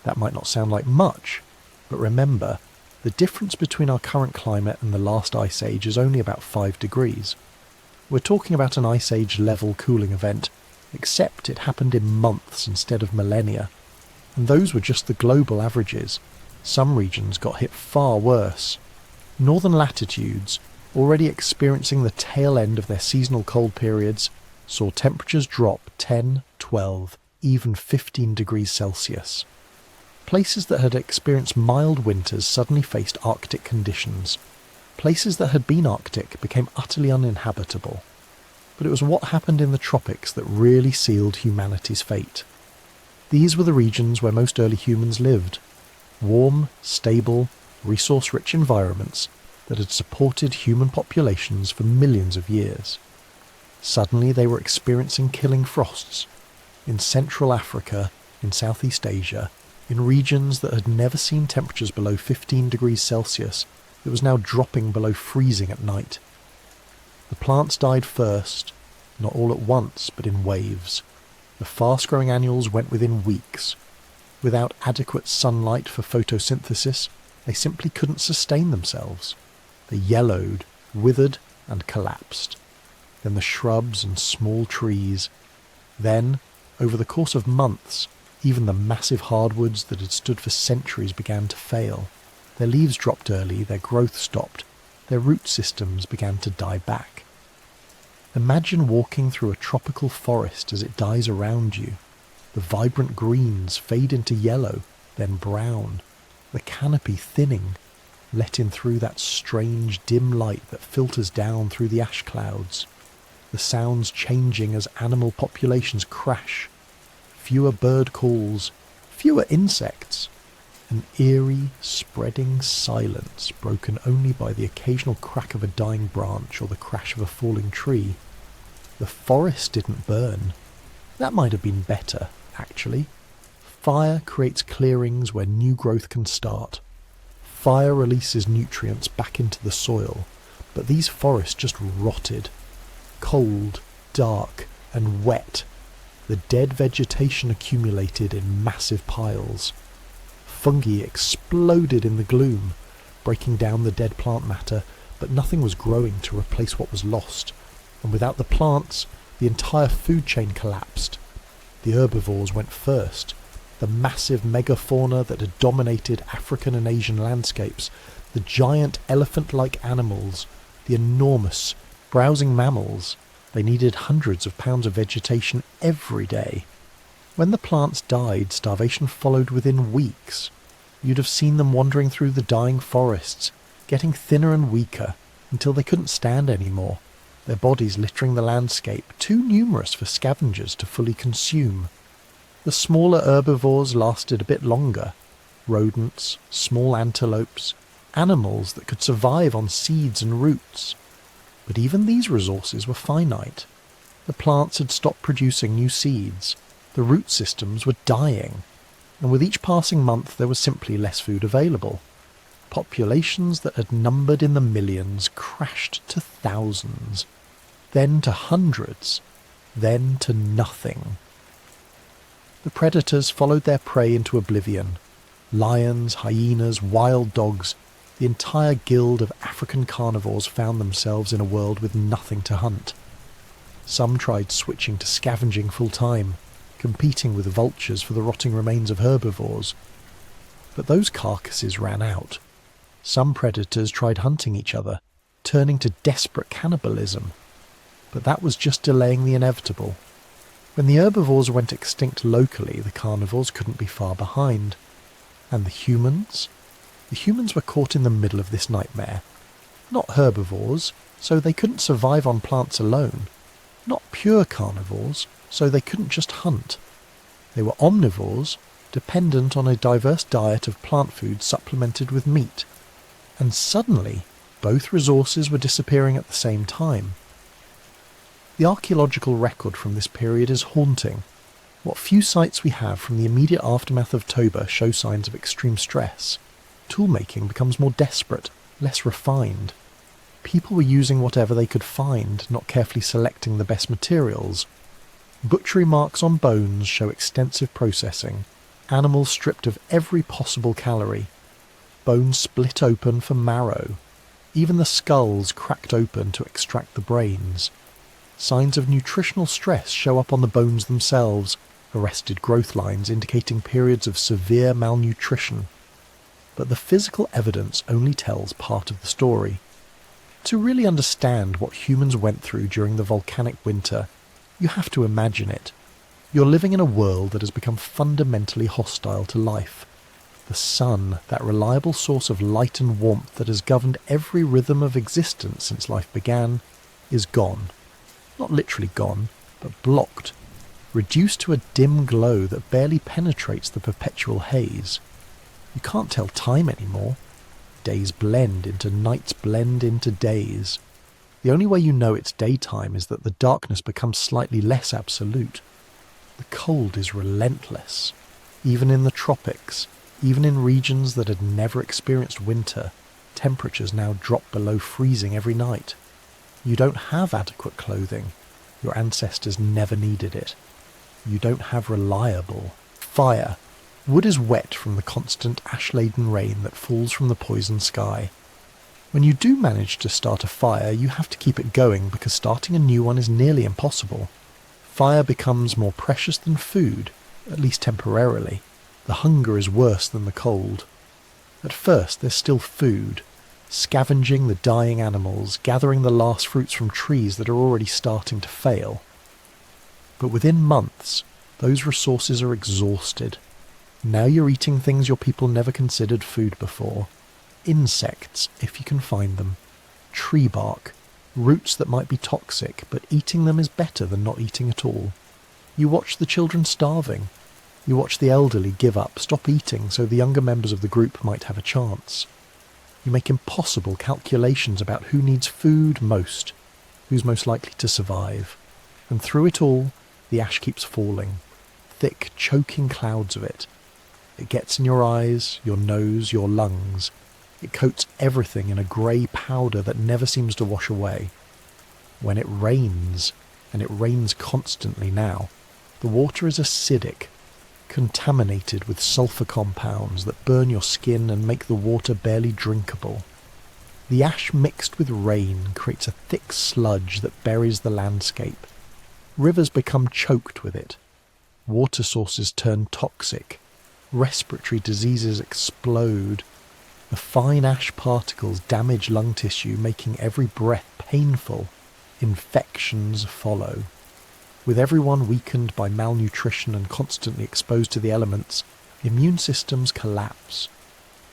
That might not sound like much, but remember, the difference between our current climate and the last ice age is only about 5 degrees. We're talking about an ice age level cooling event, except it happened in months instead of millennia. And those were just the global averages. Some regions got hit far worse. Northern latitudes, already experiencing the tail end of their seasonal cold periods, saw temperatures drop 10, 12, even 15 degrees Celsius. Places that had experienced mild winters suddenly faced Arctic conditions. Places that had been Arctic became utterly uninhabitable. But it was what happened in the tropics that really sealed humanity's fate. These were the regions where most early humans lived. Warm, stable, resource-rich environments that had supported human populations for millions of years. Suddenly they were experiencing killing frosts. In Central Africa, in Southeast Asia, in regions that had never seen temperatures below 15 degrees Celsius, it was now dropping below freezing at night. The plants died first, not all at once, but in waves. The fast-growing annuals went within weeks. Without adequate sunlight for photosynthesis, they simply couldn't sustain themselves. They yellowed, withered, and collapsed. Then the shrubs and small trees. Then, over the course of months, even the massive hardwoods that had stood for centuries began to fail. Their leaves dropped early, their growth stopped, their root systems began to die back. Imagine walking through a tropical forest as it dies around you. The vibrant greens fade into yellow, then brown, the canopy thinning, let in through that strange dim light that filters down through the ash clouds. The sounds changing as animal populations crash. Fewer bird calls, fewer insects. An eerie, spreading silence broken only by the occasional crack of a dying branch or the crash of a falling tree. The forest didn't burn. That might have been better, actually. Fire creates clearings where new growth can start. Fire releases nutrients back into the soil, but these forests just rotted. Cold, dark, and wet. The dead vegetation accumulated in massive piles. Fungi exploded in the gloom, breaking down the dead plant matter, but nothing was growing to replace what was lost. And without the plants, the entire food chain collapsed. The herbivores went first. The massive megafauna that had dominated African and Asian landscapes, the giant elephant-like animals, the enormous, browsing mammals. They needed hundreds of pounds of vegetation every day. When the plants died, starvation followed within weeks. You'd have seen them wandering through the dying forests, getting thinner and weaker, until they couldn't stand anymore, their bodies littering the landscape, too numerous for scavengers to fully consume. The smaller herbivores lasted a bit longer. Rodents, small antelopes, animals that could survive on seeds and roots. But even these resources were finite. The plants had stopped producing new seeds. The root systems were dying. And with each passing month there was simply less food available. Populations that had numbered in the millions crashed to thousands. Then to hundreds. Then to nothing. The predators followed their prey into oblivion. Lions, hyenas, wild dogs, the entire guild of African carnivores found themselves in a world with nothing to hunt. Some tried switching to scavenging full-time, competing with vultures for the rotting remains of herbivores. But those carcasses ran out. Some predators tried hunting each other, turning to desperate cannibalism. But that was just delaying the inevitable. When the herbivores went extinct locally, the carnivores couldn't be far behind. And the humans? The humans were caught in the middle of this nightmare. Not herbivores, so they couldn't survive on plants alone. Not pure carnivores, so they couldn't just hunt. They were omnivores, dependent on a diverse diet of plant food supplemented with meat. And suddenly, both resources were disappearing at the same time. The archaeological record from this period is haunting. What few sites we have from the immediate aftermath of Toba show signs of extreme stress. Toolmaking becomes more desperate, less refined. People were using whatever they could find, not carefully selecting the best materials. Butchery marks on bones show extensive processing. Animals stripped of every possible calorie. Bones split open for marrow. Even the skulls cracked open to extract the brains. Signs of nutritional stress show up on the bones themselves, arrested growth lines indicating periods of severe malnutrition. But the physical evidence only tells part of the story. To really understand what humans went through during the volcanic winter, you have to imagine it. You're living in a world that has become fundamentally hostile to life. The sun, that reliable source of light and warmth that has governed every rhythm of existence since life began, is gone. Not literally gone, but blocked, reduced to a dim glow that barely penetrates the perpetual haze. You can't tell time anymore. Days blend into nights blend into days. The only way you know it's daytime is that the darkness becomes slightly less absolute. The cold is relentless. Even in the tropics, even in regions that had never experienced winter, temperatures now drop below freezing every night. You don't have adequate clothing. Your ancestors never needed it. You don't have reliable fire. Wood is wet from the constant ash-laden rain that falls from the poison sky. When you do manage to start a fire, you have to keep it going because starting a new one is nearly impossible. Fire becomes more precious than food, at least temporarily. The hunger is worse than the cold. At first there's still food, scavenging the dying animals, gathering the last fruits from trees that are already starting to fail. But within months, those resources are exhausted. Now you're eating things your people never considered food before. Insects, if you can find them. Tree bark. Roots that might be toxic, but eating them is better than not eating at all. You watch the children starving. You watch the elderly give up, stop eating so the younger members of the group might have a chance. You make impossible calculations about who needs food most, who's most likely to survive. And through it all, the ash keeps falling. Thick, choking clouds of it. It gets in your eyes, your nose, your lungs. It coats everything in a grey powder that never seems to wash away. When it rains, and it rains constantly now, the water is acidic, contaminated with sulfur compounds that burn your skin and make the water barely drinkable. The ash mixed with rain creates a thick sludge that buries the landscape. Rivers become choked with it. Water sources turn toxic. Respiratory diseases explode. The fine ash particles damage lung tissue, making every breath painful. Infections follow. With everyone weakened by malnutrition and constantly exposed to the elements, immune systems collapse.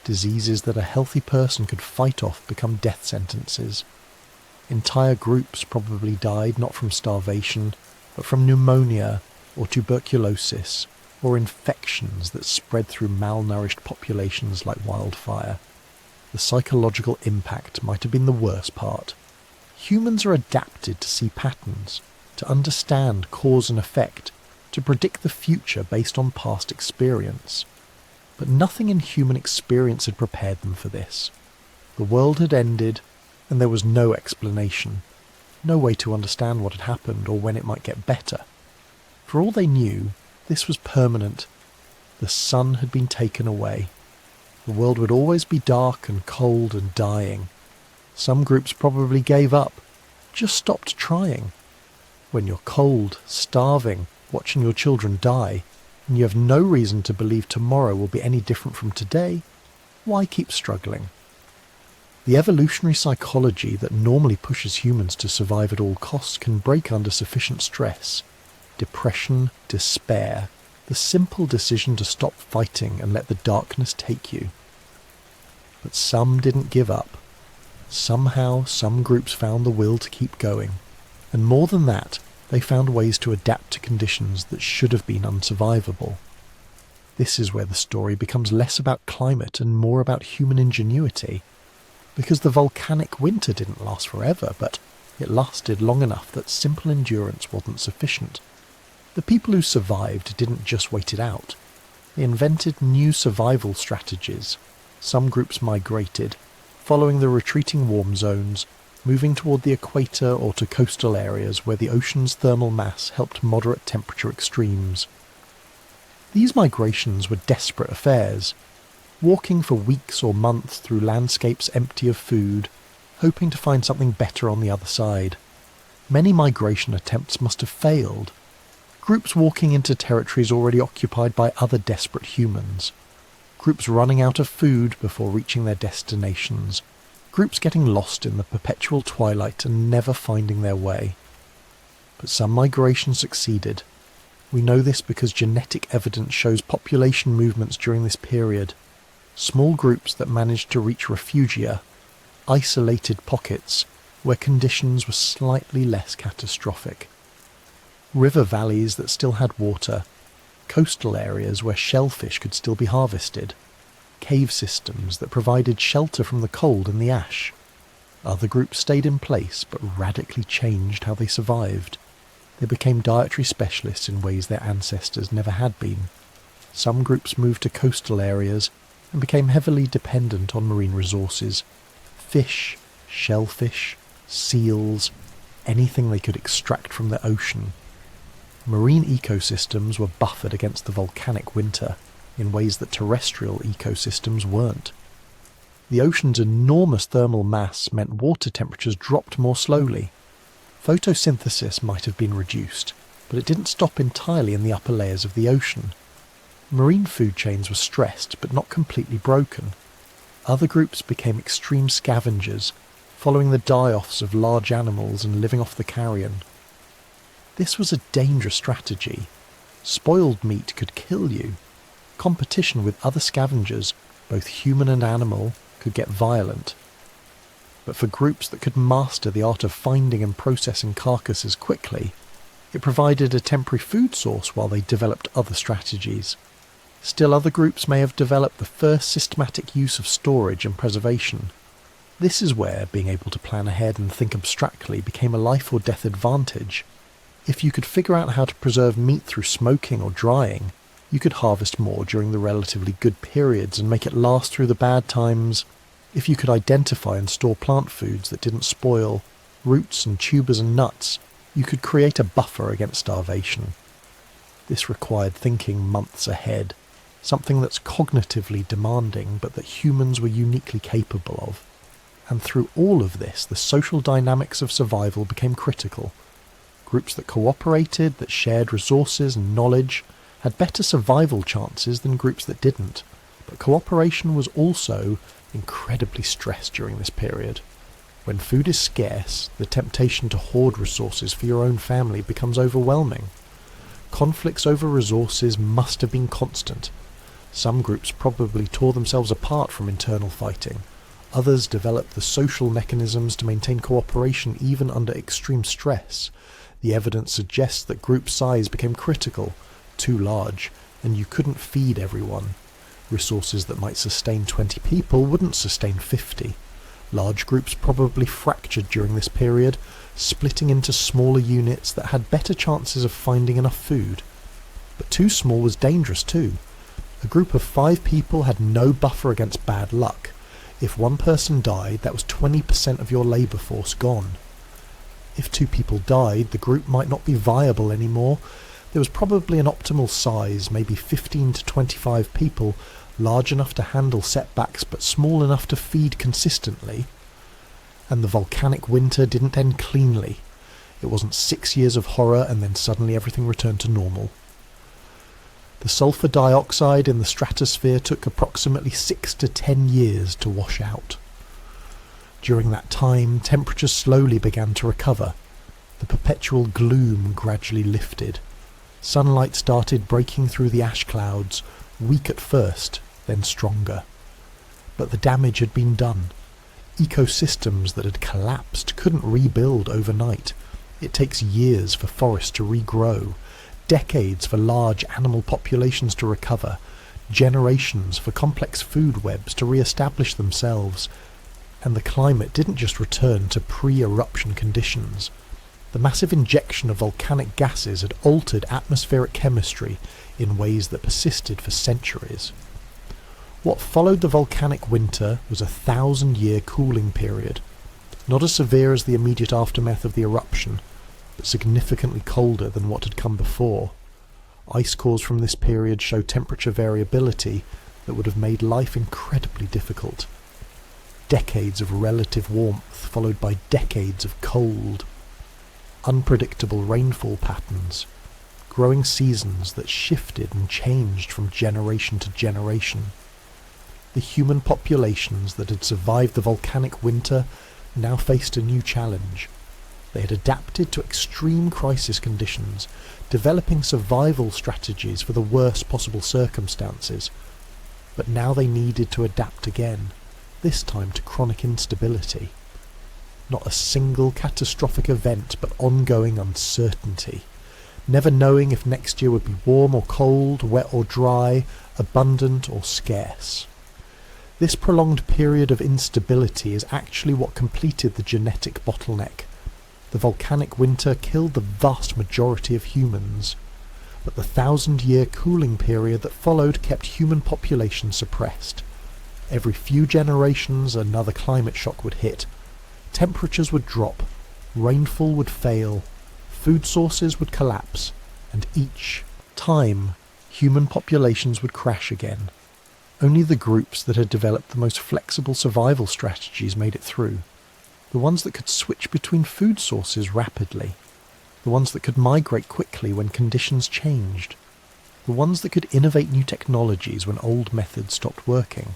Diseases that a healthy person could fight off become death sentences. Entire groups probably died not from starvation, but from pneumonia or tuberculosis, or infections that spread through malnourished populations like wildfire. The psychological impact might have been the worst part. Humans are adapted to see patterns, to understand cause and effect, to predict the future based on past experience. But nothing in human experience had prepared them for this. The world had ended, and there was no explanation, no way to understand what had happened or when it might get better. For all they knew, this was permanent. The sun had been taken away. The world would always be dark and cold and dying. Some groups probably gave up, just stopped trying. When you're cold, starving, watching your children die, and you have no reason to believe tomorrow will be any different from today, why keep struggling? The evolutionary psychology that normally pushes humans to survive at all costs can break under sufficient stress. Depression, despair, the simple decision to stop fighting and let the darkness take you. But some didn't give up. Somehow, some groups found the will to keep going. And more than that, they found ways to adapt to conditions that should have been unsurvivable. This is where the story becomes less about climate and more about human ingenuity. Because the volcanic winter didn't last forever, but it lasted long enough that simple endurance wasn't sufficient. The people who survived didn't just wait it out. They invented new survival strategies. Some groups migrated, following the retreating warm zones, moving toward the equator or to coastal areas where the ocean's thermal mass helped moderate temperature extremes. These migrations were desperate affairs, walking for weeks or months through landscapes empty of food, hoping to find something better on the other side. Many migration attempts must have failed. Groups walking into territories already occupied by other desperate humans. Groups running out of food before reaching their destinations. Groups getting lost in the perpetual twilight and never finding their way. But some migration succeeded. We know this because genetic evidence shows population movements during this period. Small groups that managed to reach refugia, isolated pockets where conditions were slightly less catastrophic. River valleys that still had water, coastal areas where shellfish could still be harvested, cave systems that provided shelter from the cold and the ash. Other groups stayed in place but radically changed how they survived. They became dietary specialists in ways their ancestors never had been. Some groups moved to coastal areas and became heavily dependent on marine resources. Fish, shellfish, seals, anything they could extract from the ocean. Marine ecosystems were buffered against the volcanic winter in ways that terrestrial ecosystems weren't. The ocean's enormous thermal mass meant water temperatures dropped more slowly. Photosynthesis might have been reduced, but it didn't stop entirely in the upper layers of the ocean. Marine food chains were stressed, but not completely broken. Other groups became extreme scavengers, following the die-offs of large animals and living off the carrion. This was a dangerous strategy. Spoiled meat could kill you. Competition with other scavengers, both human and animal, could get violent. But for groups that could master the art of finding and processing carcasses quickly, it provided a temporary food source while they developed other strategies. Still, other groups may have developed the first systematic use of storage and preservation. This is where being able to plan ahead and think abstractly became a life or death advantage. If you could figure out how to preserve meat through smoking or drying, you could harvest more during the relatively good periods and make it last through the bad times. If you could identify and store plant foods that didn't spoil, roots and tubers and nuts, you could create a buffer against starvation. This required thinking months ahead, something that's cognitively demanding but that humans were uniquely capable of. And through all of this, the social dynamics of survival became critical. Groups that cooperated, that shared resources and knowledge, had better survival chances than groups that didn't. But cooperation was also incredibly stressed during this period. When food is scarce, the temptation to hoard resources for your own family becomes overwhelming. Conflicts over resources must have been constant. Some groups probably tore themselves apart from internal fighting. Others developed the social mechanisms to maintain cooperation even under extreme stress. The evidence suggests that group size became critical, too large, and you couldn't feed everyone. Resources that might sustain 20 people wouldn't sustain 50. Large groups probably fractured during this period, splitting into smaller units that had better chances of finding enough food. But too small was dangerous too. A group of 5 people had no buffer against bad luck. If one person died, that was 20% of your labour force gone. If 2 people died, the group might not be viable anymore. There was probably an optimal size, maybe 15 to 25 people, large enough to handle setbacks but small enough to feed consistently. And the volcanic winter didn't end cleanly. It wasn't 6 years of horror and then suddenly everything returned to normal. The sulfur dioxide in the stratosphere took approximately 6 to 10 years to wash out. During that time, temperatures slowly began to recover. The perpetual gloom gradually lifted. Sunlight started breaking through the ash clouds, weak at first, then stronger. But the damage had been done. Ecosystems that had collapsed couldn't rebuild overnight. It takes years for forests to regrow, decades for large animal populations to recover, generations for complex food webs to re-establish themselves. And the climate didn't just return to pre-eruption conditions. The massive injection of volcanic gases had altered atmospheric chemistry in ways that persisted for centuries. What followed the volcanic winter was a 1,000-year cooling period, not as severe as the immediate aftermath of the eruption, but significantly colder than what had come before. Ice cores from this period show temperature variability that would have made life incredibly difficult. Decades of relative warmth followed by decades of cold. Unpredictable rainfall patterns. Growing seasons that shifted and changed from generation to generation. The human populations that had survived the volcanic winter now faced a new challenge. They had adapted to extreme crisis conditions, developing survival strategies for the worst possible circumstances. But now they needed to adapt again, this time to chronic instability. Not a single catastrophic event, but ongoing uncertainty. Never knowing if next year would be warm or cold, wet or dry, abundant or scarce. This prolonged period of instability is actually what completed the genetic bottleneck. The volcanic winter killed the vast majority of humans, but the 1,000-year cooling period that followed kept human population suppressed. Every few generations another climate shock would hit. Temperatures would drop, rainfall would fail, food sources would collapse, and each time human populations would crash again. Only the groups that had developed the most flexible survival strategies made it through. The ones that could switch between food sources rapidly. The ones that could migrate quickly when conditions changed. The ones that could innovate new technologies when old methods stopped working.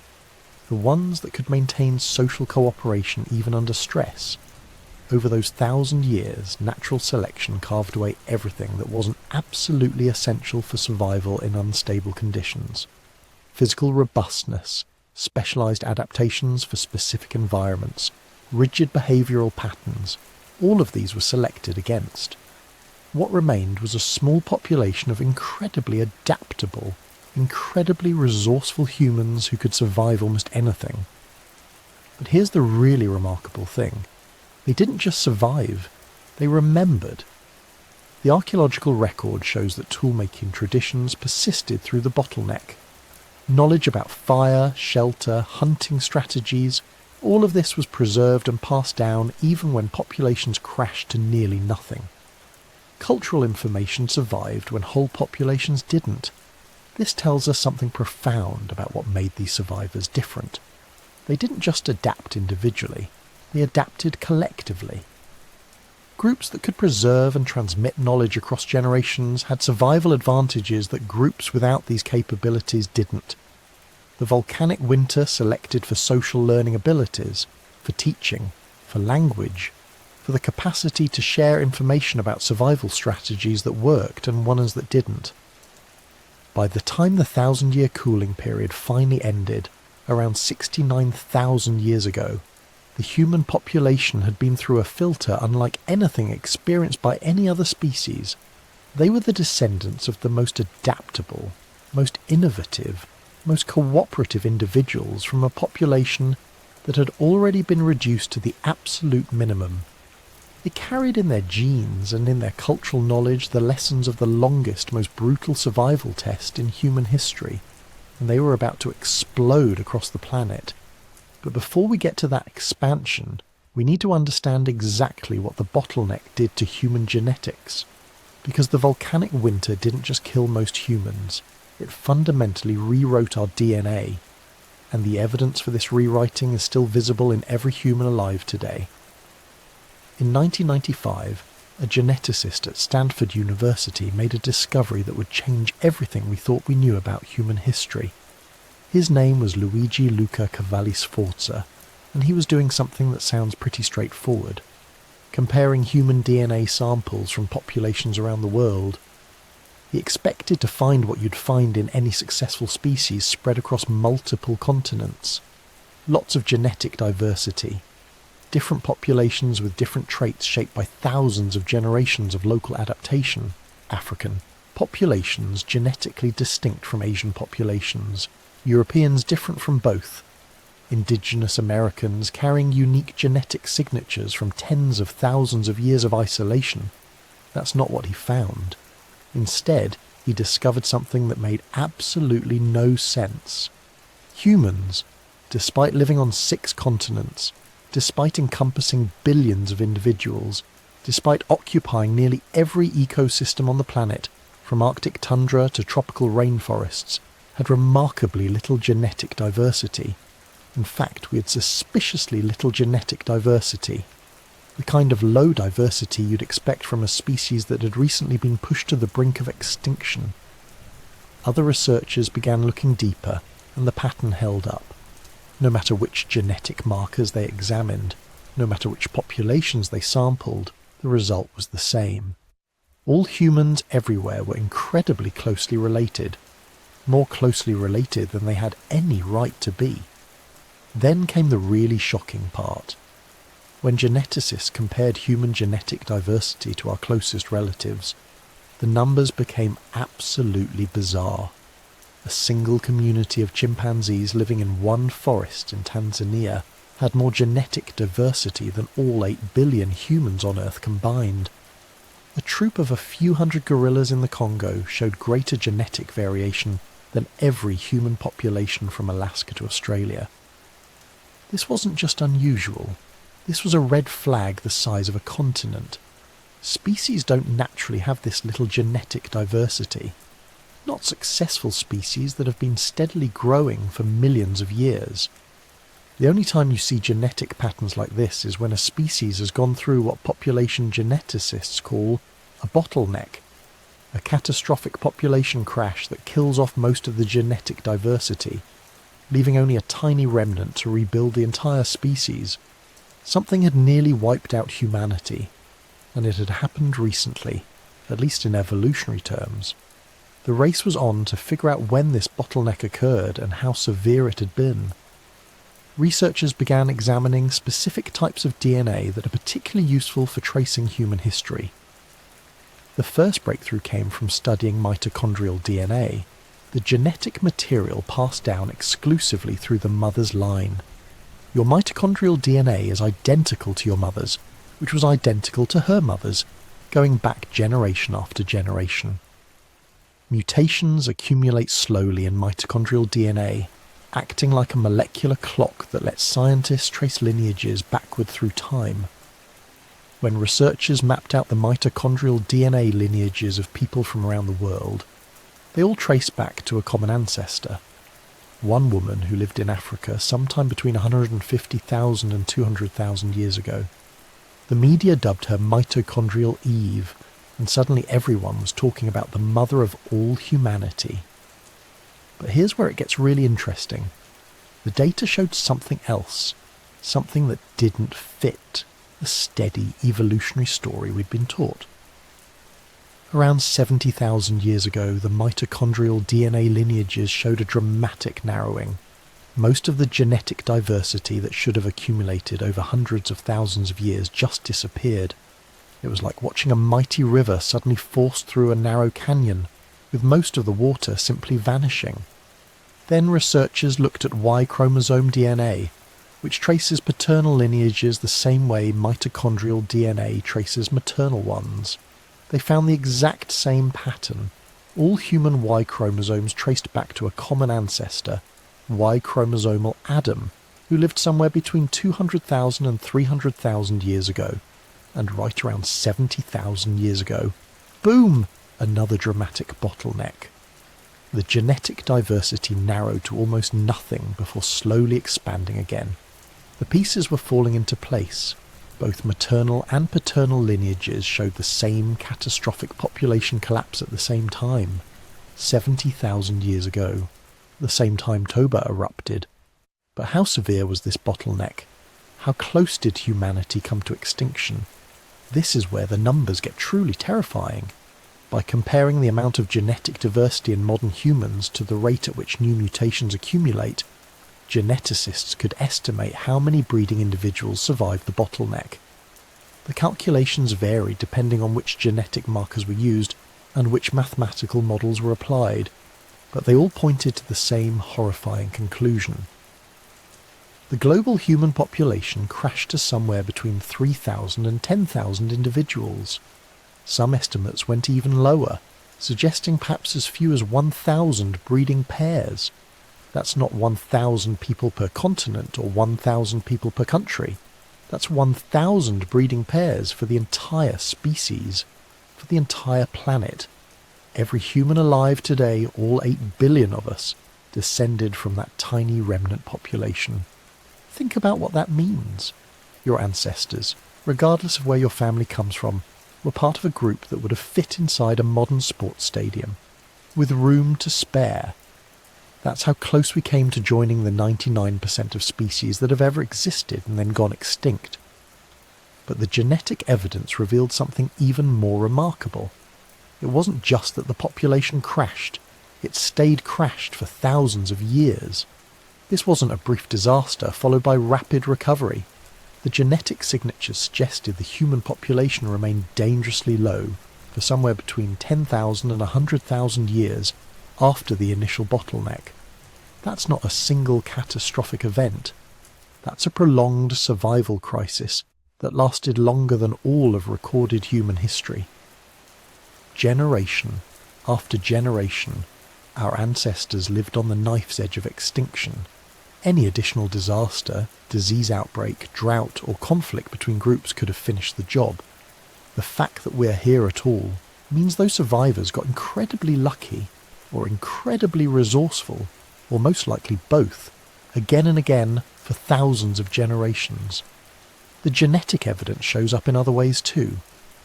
The ones that could maintain social cooperation even under stress. Over those 1,000 years, natural selection carved away everything that wasn't absolutely essential for survival in unstable conditions. Physical robustness, specialized adaptations for specific environments, rigid behavioral patterns, all of these were selected against. What remained was a small population of incredibly adaptable, incredibly resourceful humans who could survive almost anything. But here's the really remarkable thing. They didn't just survive, they remembered. The archaeological record shows that tool-making traditions persisted through the Bottleneck. Knowledge about fire, shelter, hunting strategies, all of this was preserved and passed down even when populations crashed to nearly nothing. Cultural information survived when whole populations didn't. This tells us something profound about what made these survivors different. They didn't just adapt individually, they adapted collectively. Groups that could preserve and transmit knowledge across generations had survival advantages that groups without these capabilities didn't. The volcanic winter selected for social learning abilities, for teaching, for language, for the capacity to share information about survival strategies that worked and ones that didn't. By the time the 1,000-year cooling period finally ended, around 69,000 years ago, the human population had been through a filter unlike anything experienced by any other species. They were the descendants of the most adaptable, most innovative, most cooperative individuals from a population that had already been reduced to the absolute minimum. They carried in their genes and in their cultural knowledge the lessons of the longest, most brutal survival test in human history, and they were about to explode across the planet. But before we get to that expansion, we need to understand exactly what the bottleneck did to human genetics. Because the volcanic winter didn't just kill most humans, it fundamentally rewrote our DNA, and the evidence for this rewriting is still visible in every human alive today. In 1995, a geneticist at Stanford University made a discovery that would change everything we thought we knew about human history. His name was Luigi Luca Cavalli-Sforza, and he was doing something that sounds pretty straightforward. Comparing human DNA samples from populations around the world. He expected to find what you'd find in any successful species spread across multiple continents. Lots of genetic diversity. Different populations with different traits shaped by thousands of generations of local adaptation. African. Populations genetically distinct from Asian populations. Europeans different from both. Indigenous Americans carrying unique genetic signatures from tens of thousands of years of isolation. That's not what he found. Instead, he discovered something that made absolutely no sense. Humans, despite living on 6 continents, despite encompassing billions of individuals, despite occupying nearly every ecosystem on the planet, from Arctic tundra to tropical rainforests, had remarkably little genetic diversity. In fact, we had suspiciously little genetic diversity, the kind of low diversity you'd expect from a species that had recently been pushed to the brink of extinction. Other researchers began looking deeper, and the pattern held up. No matter which genetic markers they examined, no matter which populations they sampled, the result was the same. All humans everywhere were incredibly closely related, more closely related than they had any right to be. Then came the really shocking part. When geneticists compared human genetic diversity to our closest relatives, the numbers became absolutely bizarre. A single community of chimpanzees living in one forest in Tanzania had more genetic diversity than all 8 billion humans on Earth combined. A troop of a few hundred gorillas in the Congo showed greater genetic variation than every human population from Alaska to Australia. This wasn't just unusual. This was a red flag the size of a continent. Species don't naturally have this little genetic diversity. Not successful species that have been steadily growing for millions of years. The only time you see genetic patterns like this is when a species has gone through what population geneticists call a bottleneck, a catastrophic population crash that kills off most of the genetic diversity, leaving only a tiny remnant to rebuild the entire species. Something had nearly wiped out humanity, and it had happened recently, at least in evolutionary terms. The race was on to figure out when this bottleneck occurred and how severe it had been. Researchers began examining specific types of DNA that are particularly useful for tracing human history. The first breakthrough came from studying mitochondrial DNA, the genetic material passed down exclusively through the mother's line. Your mitochondrial DNA is identical to your mother's, which was identical to her mother's, going back generation after generation. Mutations accumulate slowly in mitochondrial DNA, acting like a molecular clock that lets scientists trace lineages backward through time. When researchers mapped out the mitochondrial DNA lineages of people from around the world, they all trace back to a common ancestor. One woman who lived in Africa sometime between 150,000 and 200,000 years ago. The media dubbed her Mitochondrial Eve, and suddenly everyone was talking about the mother of all humanity. But here's where it gets really interesting. The data showed something else, something that didn't fit the steady evolutionary story we'd been taught. Around 70,000 years ago, the mitochondrial DNA lineages showed a dramatic narrowing. Most of the genetic diversity that should have accumulated over hundreds of thousands of years just disappeared. It was like watching a mighty river suddenly forced through a narrow canyon, with most of the water simply vanishing. Then researchers looked at Y chromosome DNA, which traces paternal lineages the same way mitochondrial DNA traces maternal ones. They found the exact same pattern. All human Y chromosomes traced back to a common ancestor, Y chromosomal Adam, who lived somewhere between 200,000 and 300,000 years ago. And right around 70,000 years ago, boom! Another dramatic bottleneck. The genetic diversity narrowed to almost nothing before slowly expanding again. The pieces were falling into place. Both maternal and paternal lineages showed the same catastrophic population collapse at the same time, 70,000 years ago, the same time Toba erupted. But how severe was this bottleneck? How close did humanity come to extinction? This is where the numbers get truly terrifying. By comparing the amount of genetic diversity in modern humans to the rate at which new mutations accumulate, geneticists could estimate how many breeding individuals survived the bottleneck. The calculations varied depending on which genetic markers were used and which mathematical models were applied, but they all pointed to the same horrifying conclusion. The global human population crashed to somewhere between 3,000 and 10,000 individuals. Some estimates went even lower, suggesting perhaps as few as 1,000 breeding pairs. That's not 1,000 people per continent or 1,000 people per country. That's 1,000 breeding pairs for the entire species, for the entire planet. Every human alive today, all 8 billion of us, descended from that tiny remnant population. Think about what that means. Your ancestors, regardless of where your family comes from, were part of a group that would have fit inside a modern sports stadium, with room to spare. That's how close we came to joining the 99% of species that have ever existed and then gone extinct. But the genetic evidence revealed something even more remarkable. It wasn't just that the population crashed, it stayed crashed for thousands of years. This wasn't a brief disaster followed by rapid recovery. The genetic signatures suggested the human population remained dangerously low for somewhere between 10,000 and 100,000 years after the initial bottleneck. That's not a single catastrophic event. That's a prolonged survival crisis that lasted longer than all of recorded human history. Generation after generation, our ancestors lived on the knife's edge of extinction. Any additional disaster, disease outbreak, drought, or conflict between groups could have finished the job. The fact that we're here at all means those survivors got incredibly lucky, or incredibly resourceful, or most likely both, again and again for thousands of generations. The genetic evidence shows up in other ways too.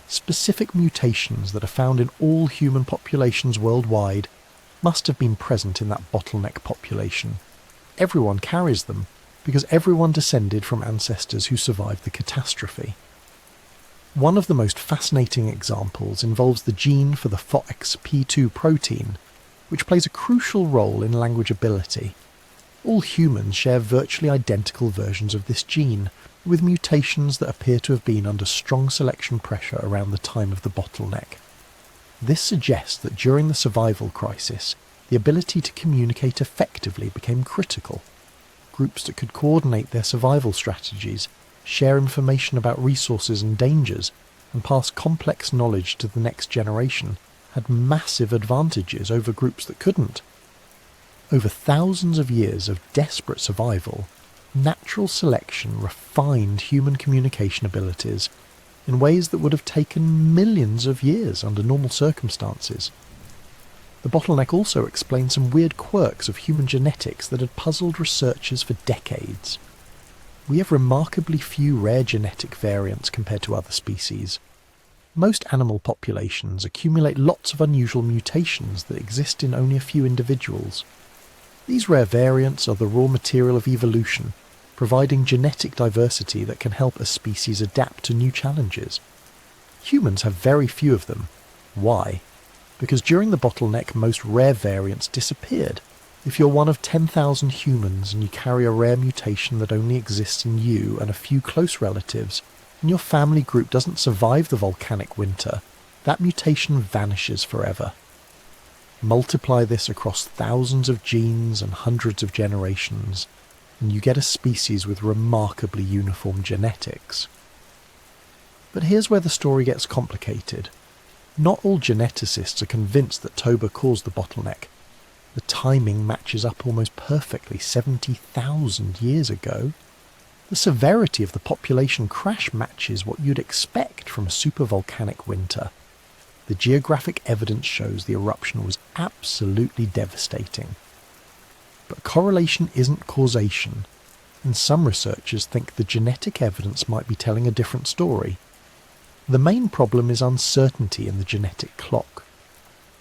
Specific mutations that are found in all human populations worldwide must have been present in that bottleneck population. Everyone carries them, because everyone descended from ancestors who survived the catastrophe. One of the most fascinating examples involves the gene for the FOXP2 protein, which plays a crucial role in language ability. All humans share virtually identical versions of this gene, with mutations that appear to have been under strong selection pressure around the time of the bottleneck. This suggests that during the survival crisis, the ability to communicate effectively became critical. Groups that could coordinate their survival strategies, share information about resources and dangers, and pass complex knowledge to the next generation had massive advantages over groups that couldn't. Over thousands of years of desperate survival, natural selection refined human communication abilities in ways that would have taken millions of years under normal circumstances. The bottleneck also explains some weird quirks of human genetics that had puzzled researchers for decades. We have remarkably few rare genetic variants compared to other species. Most animal populations accumulate lots of unusual mutations that exist in only a few individuals. These rare variants are the raw material of evolution, providing genetic diversity that can help a species adapt to new challenges. Humans have very few of them. Why? Because during the bottleneck most rare variants disappeared. If you're one of 10,000 humans and you carry a rare mutation that only exists in you and a few close relatives, and your family group doesn't survive the volcanic winter, that mutation vanishes forever. Multiply this across thousands of genes and hundreds of generations, and you get a species with remarkably uniform genetics. But here's where the story gets complicated. Not all geneticists are convinced that Toba caused the bottleneck. The timing matches up almost perfectly 70,000 years ago. The severity of the population crash matches what you'd expect from a supervolcanic winter. The geographic evidence shows the eruption was absolutely devastating. But correlation isn't causation, and some researchers think the genetic evidence might be telling a different story. The main problem is uncertainty in the genetic clock.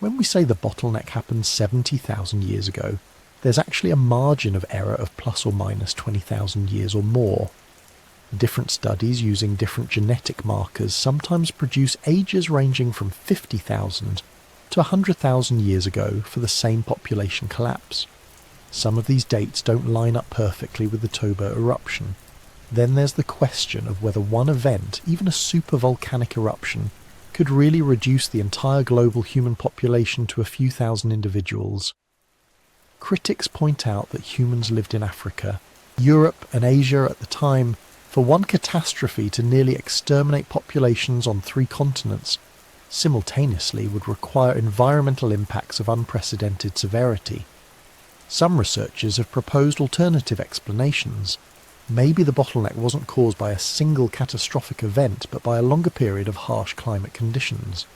When we say the bottleneck happened 70,000 years ago, there's actually a margin of error of plus or minus 20,000 years or more. Different studies using different genetic markers sometimes produce ages ranging from 50,000 to 100,000 years ago for the same population collapse. Some of these dates don't line up perfectly with the Toba eruption. Then there's the question of whether one event, even a supervolcanic eruption, could really reduce the entire global human population to a few thousand individuals. Critics point out that humans lived in Africa, Europe and Asia at the time. For one catastrophe to nearly exterminate populations on 3 continents simultaneously would require environmental impacts of unprecedented severity. Some researchers have proposed alternative explanations. Maybe the bottleneck wasn't caused by a single catastrophic event, but by a longer period of harsh climate conditions.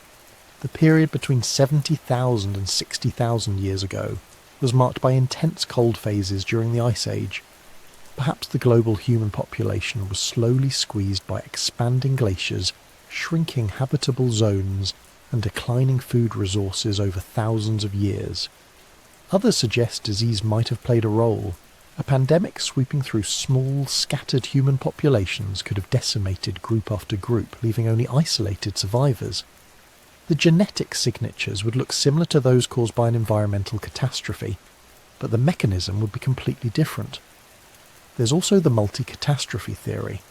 The period between 70,000 and 60,000 years ago was marked by intense cold phases during the Ice Age. Perhaps the global human population was slowly squeezed by expanding glaciers, shrinking habitable zones, and declining food resources over thousands of years. Others suggest disease might have played a role. A pandemic sweeping through small, scattered human populations could have decimated group after group, leaving only isolated survivors. The genetic signatures would look similar to those caused by an environmental catastrophe, but the mechanism would be completely different. There's also the multi-catastrophe theory.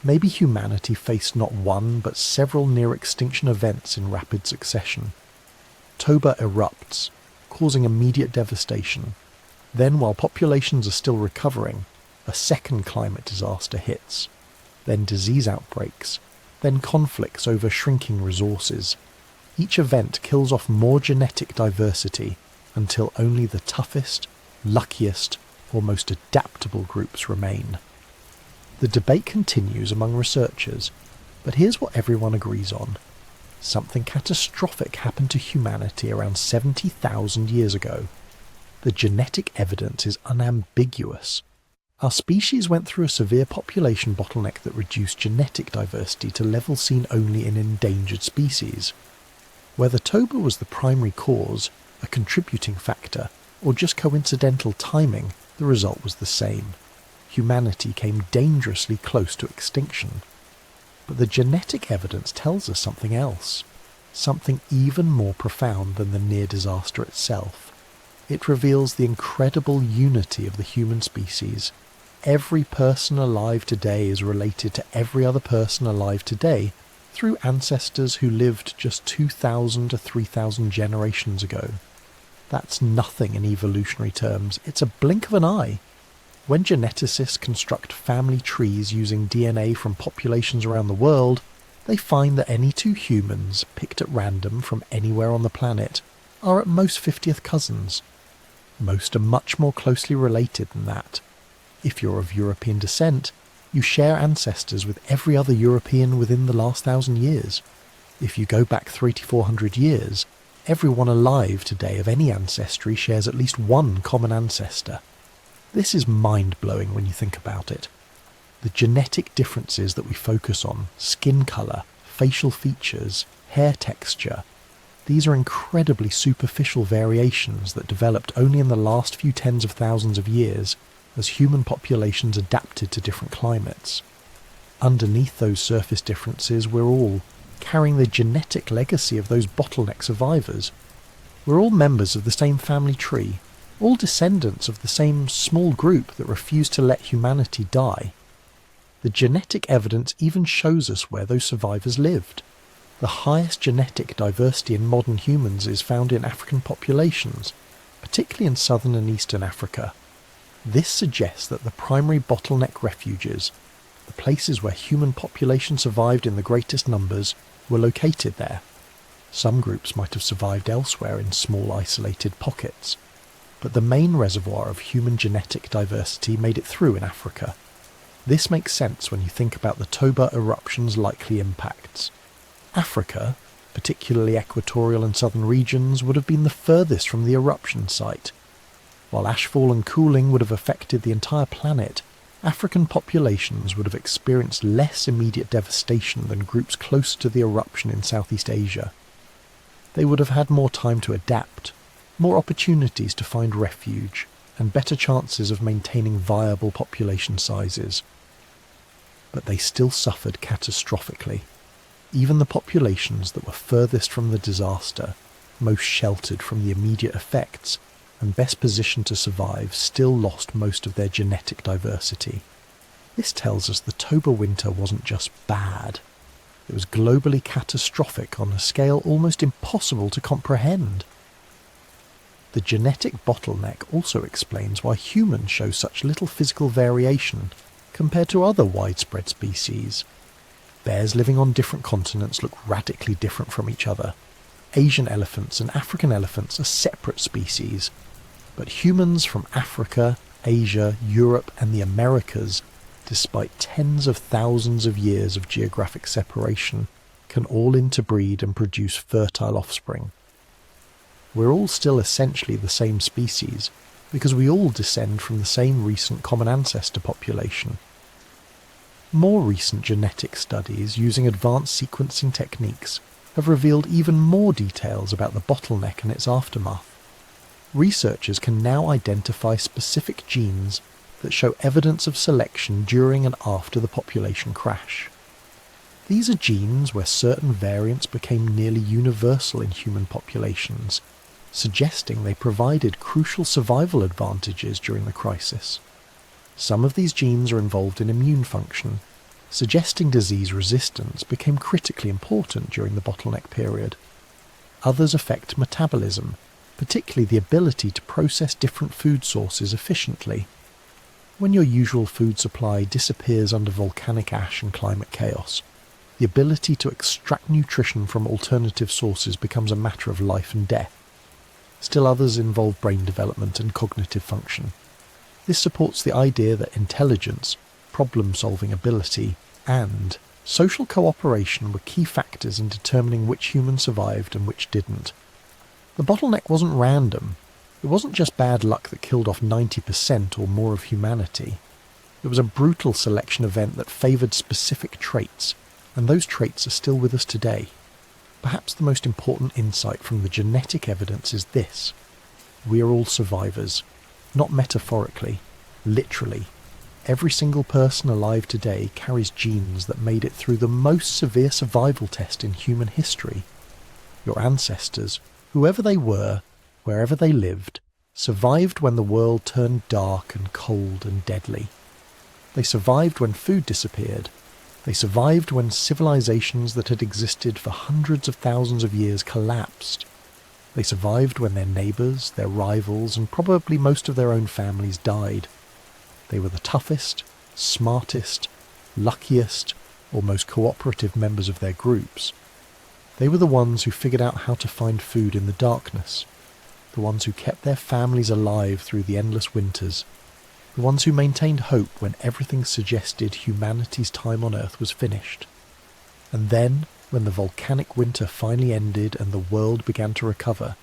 Maybe humanity faced not one, but several near-extinction events in rapid succession. Toba erupts, causing immediate devastation. Then, while populations are still recovering, a second climate disaster hits. Then disease outbreaks. Then conflicts over shrinking resources. Each event kills off more genetic diversity until only the toughest, luckiest, or most adaptable groups remain. The debate continues among researchers, but here's what everyone agrees on. Something catastrophic happened to humanity around 70,000 years ago. The genetic evidence is unambiguous. Our species went through a severe population bottleneck that reduced genetic diversity to levels seen only in endangered species. Whether Toba was the primary cause, a contributing factor, or just coincidental timing, the result was the same. Humanity came dangerously close to extinction. But the genetic evidence tells us something else, something even more profound than the near disaster itself. It reveals the incredible unity of the human species. Every person alive today is related to every other person alive today through ancestors who lived just 2,000 to 3,000 generations ago. That's nothing in evolutionary terms, it's a blink of an eye. When geneticists construct family trees using DNA from populations around the world, they find that any two humans, picked at random from anywhere on the planet, are at most 50th cousins. Most are much more closely related than that. If you're of European descent, you share ancestors with every other European within the last 1,000 years. If you go back 300 to 400 years, everyone alive today of any ancestry shares at least one common ancestor. This is mind-blowing when you think about it. The genetic differences that we focus on, skin colour, facial features, hair texture, these are incredibly superficial variations that developed only in the last few tens of thousands of years as human populations adapted to different climates. Underneath those surface differences, we're all carrying the genetic legacy of those bottleneck survivors. We're all members of the same family tree, all descendants of the same small group that refused to let humanity die. The genetic evidence even shows us where those survivors lived. The highest genetic diversity in modern humans is found in African populations, particularly in southern and eastern Africa. This suggests that the primary bottleneck refuges, the places where human population survived in the greatest numbers, were located there. Some groups might have survived elsewhere in small isolated pockets, but the main reservoir of human genetic diversity made it through in Africa. This makes sense when you think about the Toba eruption's likely impacts. Africa, particularly equatorial and southern regions, would have been the furthest from the eruption site. While ashfall and cooling would have affected the entire planet, African populations would have experienced less immediate devastation than groups close to the eruption in Southeast Asia. They would have had more time to adapt, more opportunities to find refuge, and better chances of maintaining viable population sizes. But they still suffered catastrophically. Even the populations that were furthest from the disaster, most sheltered from the immediate effects, and best positioned to survive, still lost most of their genetic diversity. This tells us the Toba winter wasn't just bad. It was globally catastrophic on a scale almost impossible to comprehend. The genetic bottleneck also explains why humans show such little physical variation compared to other widespread species. Bears living on different continents look radically different from each other. Asian elephants and African elephants are separate species, but humans from Africa, Asia, Europe and the Americas, despite tens of thousands of years of geographic separation, can all interbreed and produce fertile offspring. We're all still essentially the same species, because we all descend from the same recent common ancestor population. More recent genetic studies using advanced sequencing techniques have revealed even more details about the bottleneck and its aftermath. Researchers can now identify specific genes that show evidence of selection during and after the population crash. These are genes where certain variants became nearly universal in human populations, suggesting they provided crucial survival advantages during the crisis. Some of these genes are involved in immune function, suggesting disease resistance became critically important during the bottleneck period. Others affect metabolism, particularly the ability to process different food sources efficiently. When your usual food supply disappears under volcanic ash and climate chaos, the ability to extract nutrition from alternative sources becomes a matter of life and death. Still others involve brain development and cognitive function. This supports the idea that intelligence, problem-solving ability, and social cooperation were key factors in determining which humans survived and which didn't. The bottleneck wasn't random. It wasn't just bad luck that killed off 90% or more of humanity. It was a brutal selection event that favoured specific traits, and those traits are still with us today. Perhaps the most important insight from the genetic evidence is this: we are all survivors, not metaphorically, literally. Every single person alive today carries genes that made it through the most severe survival test in human history. Your ancestors, whoever they were, wherever they lived, survived when the world turned dark and cold and deadly. They survived when food disappeared. They survived when civilizations that had existed for hundreds of thousands of years collapsed. They survived when their neighbours, their rivals, and probably most of their own families died. They were the toughest, smartest, luckiest, or most cooperative members of their groups. They were the ones who figured out how to find food in the darkness, the ones who kept their families alive through the endless winters, the ones who maintained hope when everything suggested humanity's time on Earth was finished. And then, when the volcanic winter finally ended and the world began to recover,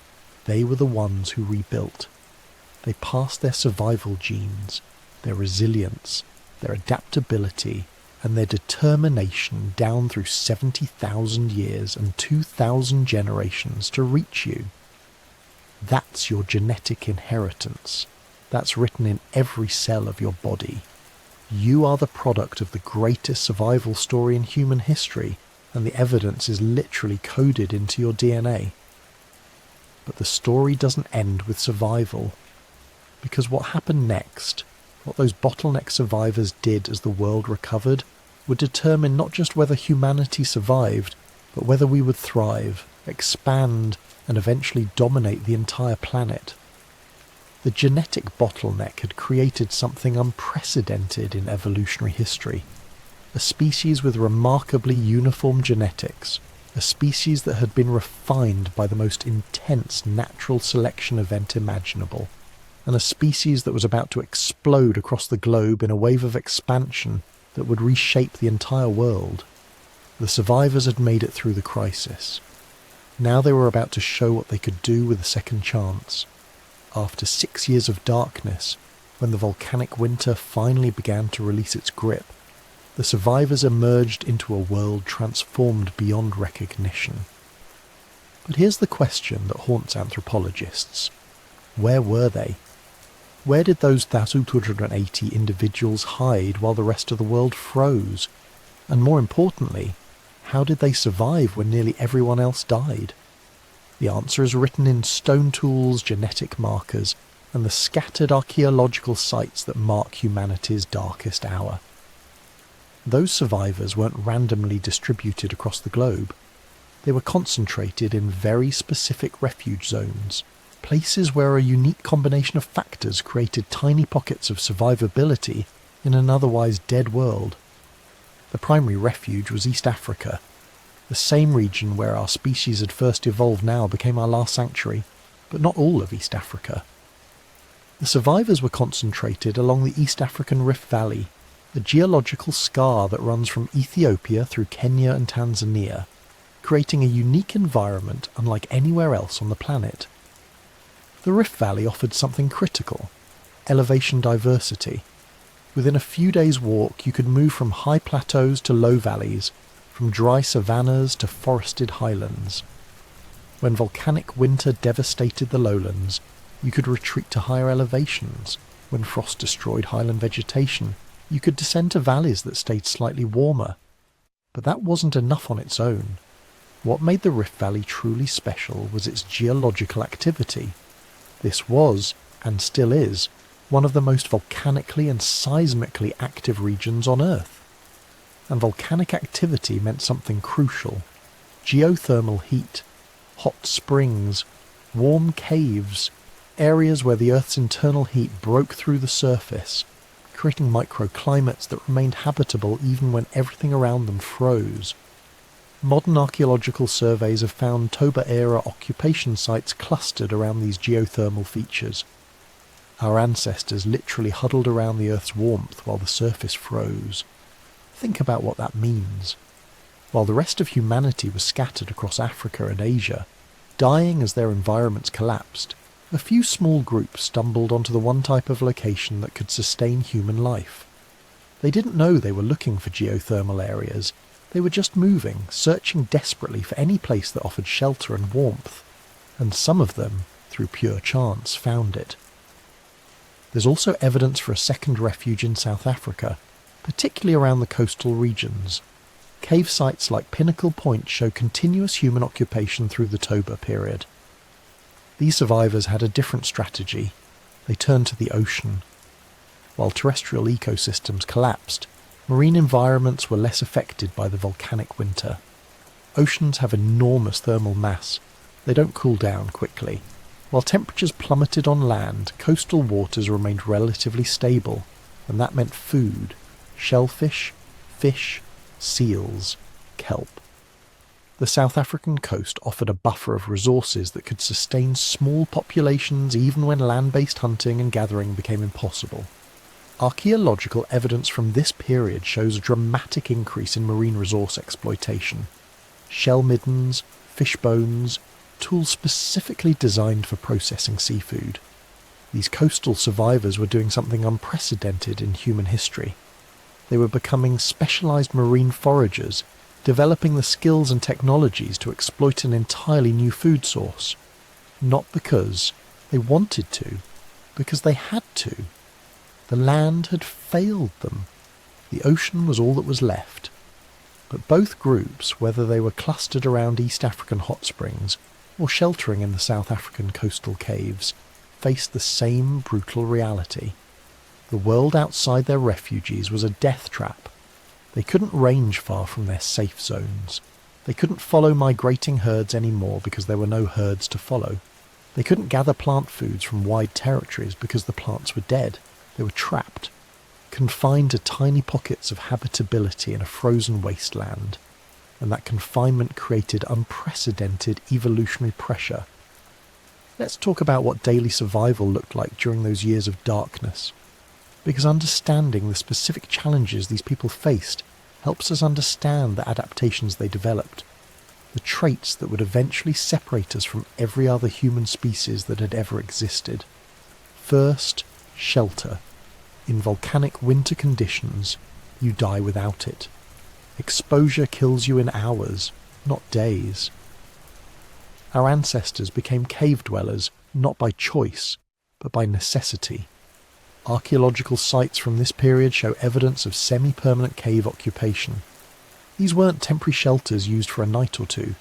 they were the ones who rebuilt. They passed their survival genes, their resilience, their adaptability, and their determination down through 70,000 years and 2,000 generations to reach you. That's your genetic inheritance. That's written in every cell of your body. You are the product of the greatest survival story in human history, and the evidence is literally coded into your DNA. But the story doesn't end with survival, because what happened next, what those bottleneck survivors did as the world recovered, would determine not just whether humanity survived, but whether we would thrive, expand, and eventually dominate the entire planet. The genetic bottleneck had created something unprecedented in evolutionary history. A species with remarkably uniform genetics, a species that had been refined by the most intense natural selection event imaginable, and a species that was about to explode across the globe in a wave of expansion that would reshape the entire world. The survivors had made it through the crisis. Now they were about to show what they could do with a second chance. After 6 years of darkness, when the volcanic winter finally began to release its grip, the survivors emerged into a world transformed beyond recognition. But here's the question that haunts anthropologists. Where were they? Where did those 1,280 individuals hide while the rest of the world froze? And more importantly, how did they survive when nearly everyone else died? The answer is written in stone tools, genetic markers, and the scattered archaeological sites that mark humanity's darkest hour. Those survivors weren't randomly distributed across the globe. They were concentrated in very specific refuge zones, places where a unique combination of factors created tiny pockets of survivability in an otherwise dead world. The primary refuge was East Africa, the same region where our species had first evolved now became our last sanctuary, but not all of East Africa. The survivors were concentrated along the East African Rift Valley, a geological scar that runs from Ethiopia through Kenya and Tanzania. creating a unique environment unlike anywhere else on the planet. The Rift Valley offered something critical: elevation diversity. Within a few days' walk, you could move from high plateaus to low valleys, from dry savannas to forested highlands. When volcanic winter devastated the lowlands, you could retreat to higher elevations. When frost destroyed highland vegetation, you could descend to valleys that stayed slightly warmer. But that wasn't enough on its own. What made the Rift Valley truly special was its geological activity. This was, and still is, one of the most volcanically and seismically active regions on Earth. And volcanic activity meant something crucial: geothermal heat, hot springs, warm caves, areas where the Earth's internal heat broke through the surface, creating microclimates that remained habitable even when everything around them froze. Modern archaeological surveys have found Toba-era occupation sites clustered around these geothermal features. Our ancestors literally huddled around the Earth's warmth while the surface froze. Think about what that means. While the rest of humanity was scattered across Africa and Asia, dying as their environments collapsed, a few small groups stumbled onto the one type of location that could sustain human life. They didn't know they were looking for geothermal areas. They were just moving, searching desperately for any place that offered shelter and warmth. And some of them, through pure chance, found it. There's also evidence for a second refuge in South Africa, particularly around the coastal regions. Cave sites like Pinnacle Point show continuous human occupation through the Toba period. These survivors had a different strategy. They turned to the ocean. While terrestrial ecosystems collapsed, marine environments were less affected by the volcanic winter. Oceans have enormous thermal mass. They don't cool down quickly. While temperatures plummeted on land, coastal waters remained relatively stable, and that meant food: shellfish, fish, seals, kelp. The South African coast offered a buffer of resources that could sustain small populations even when land-based hunting and gathering became impossible. Archaeological evidence from this period shows a dramatic increase in marine resource exploitation. Shell middens, fish bones, tools specifically designed for processing seafood. These coastal survivors were doing something unprecedented in human history. They were becoming specialized marine foragers, developing the skills and technologies to exploit an entirely new food source. Not because they wanted to, because they had to. The land had failed them. The ocean was all that was left. But both groups, whether they were clustered around East African hot springs or sheltering in the South African coastal caves, faced the same brutal reality. The world outside their refuges was a death trap. They couldn't range far from their safe zones. They couldn't follow migrating herds anymore because there were no herds to follow. They couldn't gather plant foods from wide territories because the plants were dead. They were trapped, confined to tiny pockets of habitability in a frozen wasteland. And that confinement created unprecedented evolutionary pressure. Let's talk about what daily survival looked like during those years of darkness. Because understanding the specific challenges these people faced helps us understand the adaptations they developed, the traits that would eventually separate us from every other human species that had ever existed. First, shelter. In volcanic winter conditions, you die without it. Exposure kills you in hours, not days. Our ancestors became cave dwellers not by choice, but by necessity. Archaeological sites from this period show evidence of semi-permanent cave occupation. These weren't temporary shelters used for a night or two.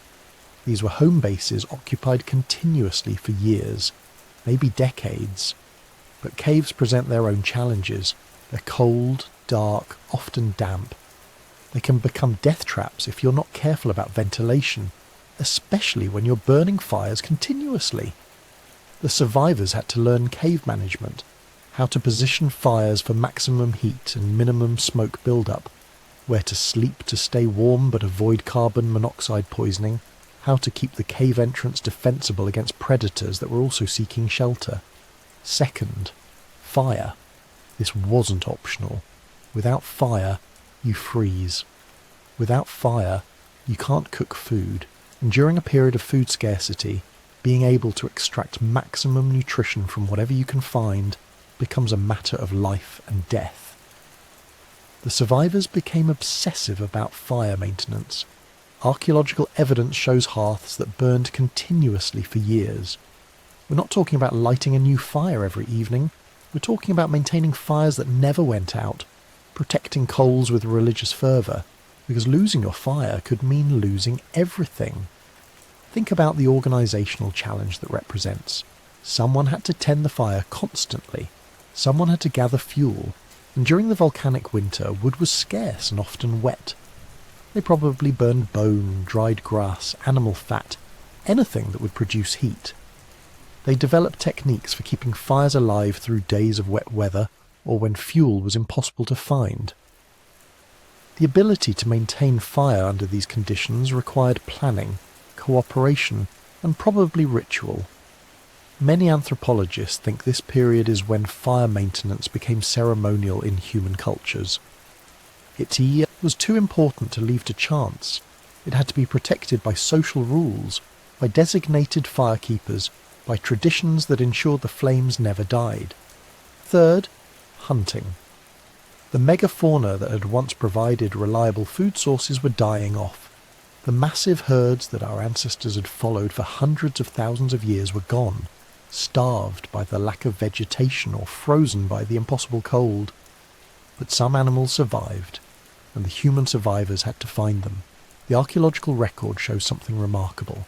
These were home bases occupied continuously for years, maybe decades. But caves present their own challenges. They're cold, dark, often damp. They can become death traps if you're not careful about ventilation, especially when you're burning fires continuously. The survivors had to learn cave management, how to position fires for maximum heat and minimum smoke buildup, where to sleep to stay warm but avoid carbon monoxide poisoning, how to keep the cave entrance defensible against predators that were also seeking shelter. Second, fire. This wasn't optional. Without fire, you freeze. Without fire, you can't cook food. And during a period of food scarcity, being able to extract maximum nutrition from whatever you can find becomes a matter of life and death. The survivors became obsessive about fire maintenance. Archaeological evidence shows hearths that burned continuously for years. We're not talking about lighting a new fire every evening. We're talking about maintaining fires that never went out, protecting coals with religious fervour, because losing your fire could mean losing everything. Think about the organisational challenge that represents. Someone had to tend the fire constantly. Someone had to gather fuel. And during the volcanic winter, wood was scarce and often wet. They probably burned bone, dried grass, animal fat, anything that would produce heat. They developed techniques for keeping fires alive through days of wet weather or when fuel was impossible to find. The ability to maintain fire under these conditions required planning, cooperation, and probably ritual. Many anthropologists think this period is when fire maintenance became ceremonial in human cultures. Its year was too important to leave to chance. It had to be protected by social rules, by designated firekeepers, by traditions that ensured the flames never died. Third, hunting. The megafauna that had once provided reliable food sources were dying off. The massive herds that our ancestors had followed for hundreds of thousands of years were gone, starved by the lack of vegetation or frozen by the impossible cold. But some animals survived, and the human survivors had to find them. The archaeological record shows something remarkable.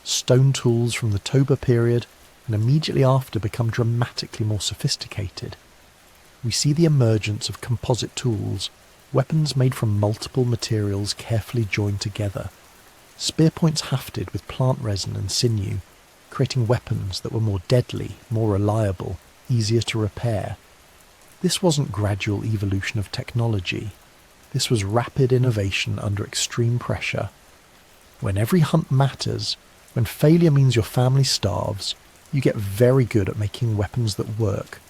Stone tools from the Toba period and immediately after become dramatically more sophisticated. We see the emergence of composite tools, weapons made from multiple materials carefully joined together. Spear points hafted with plant resin and sinew, creating weapons that were more deadly, more reliable, easier to repair. This wasn't gradual evolution of technology. This was rapid innovation under extreme pressure. When every hunt matters, when failure means your family starves, you get very good at making weapons that work.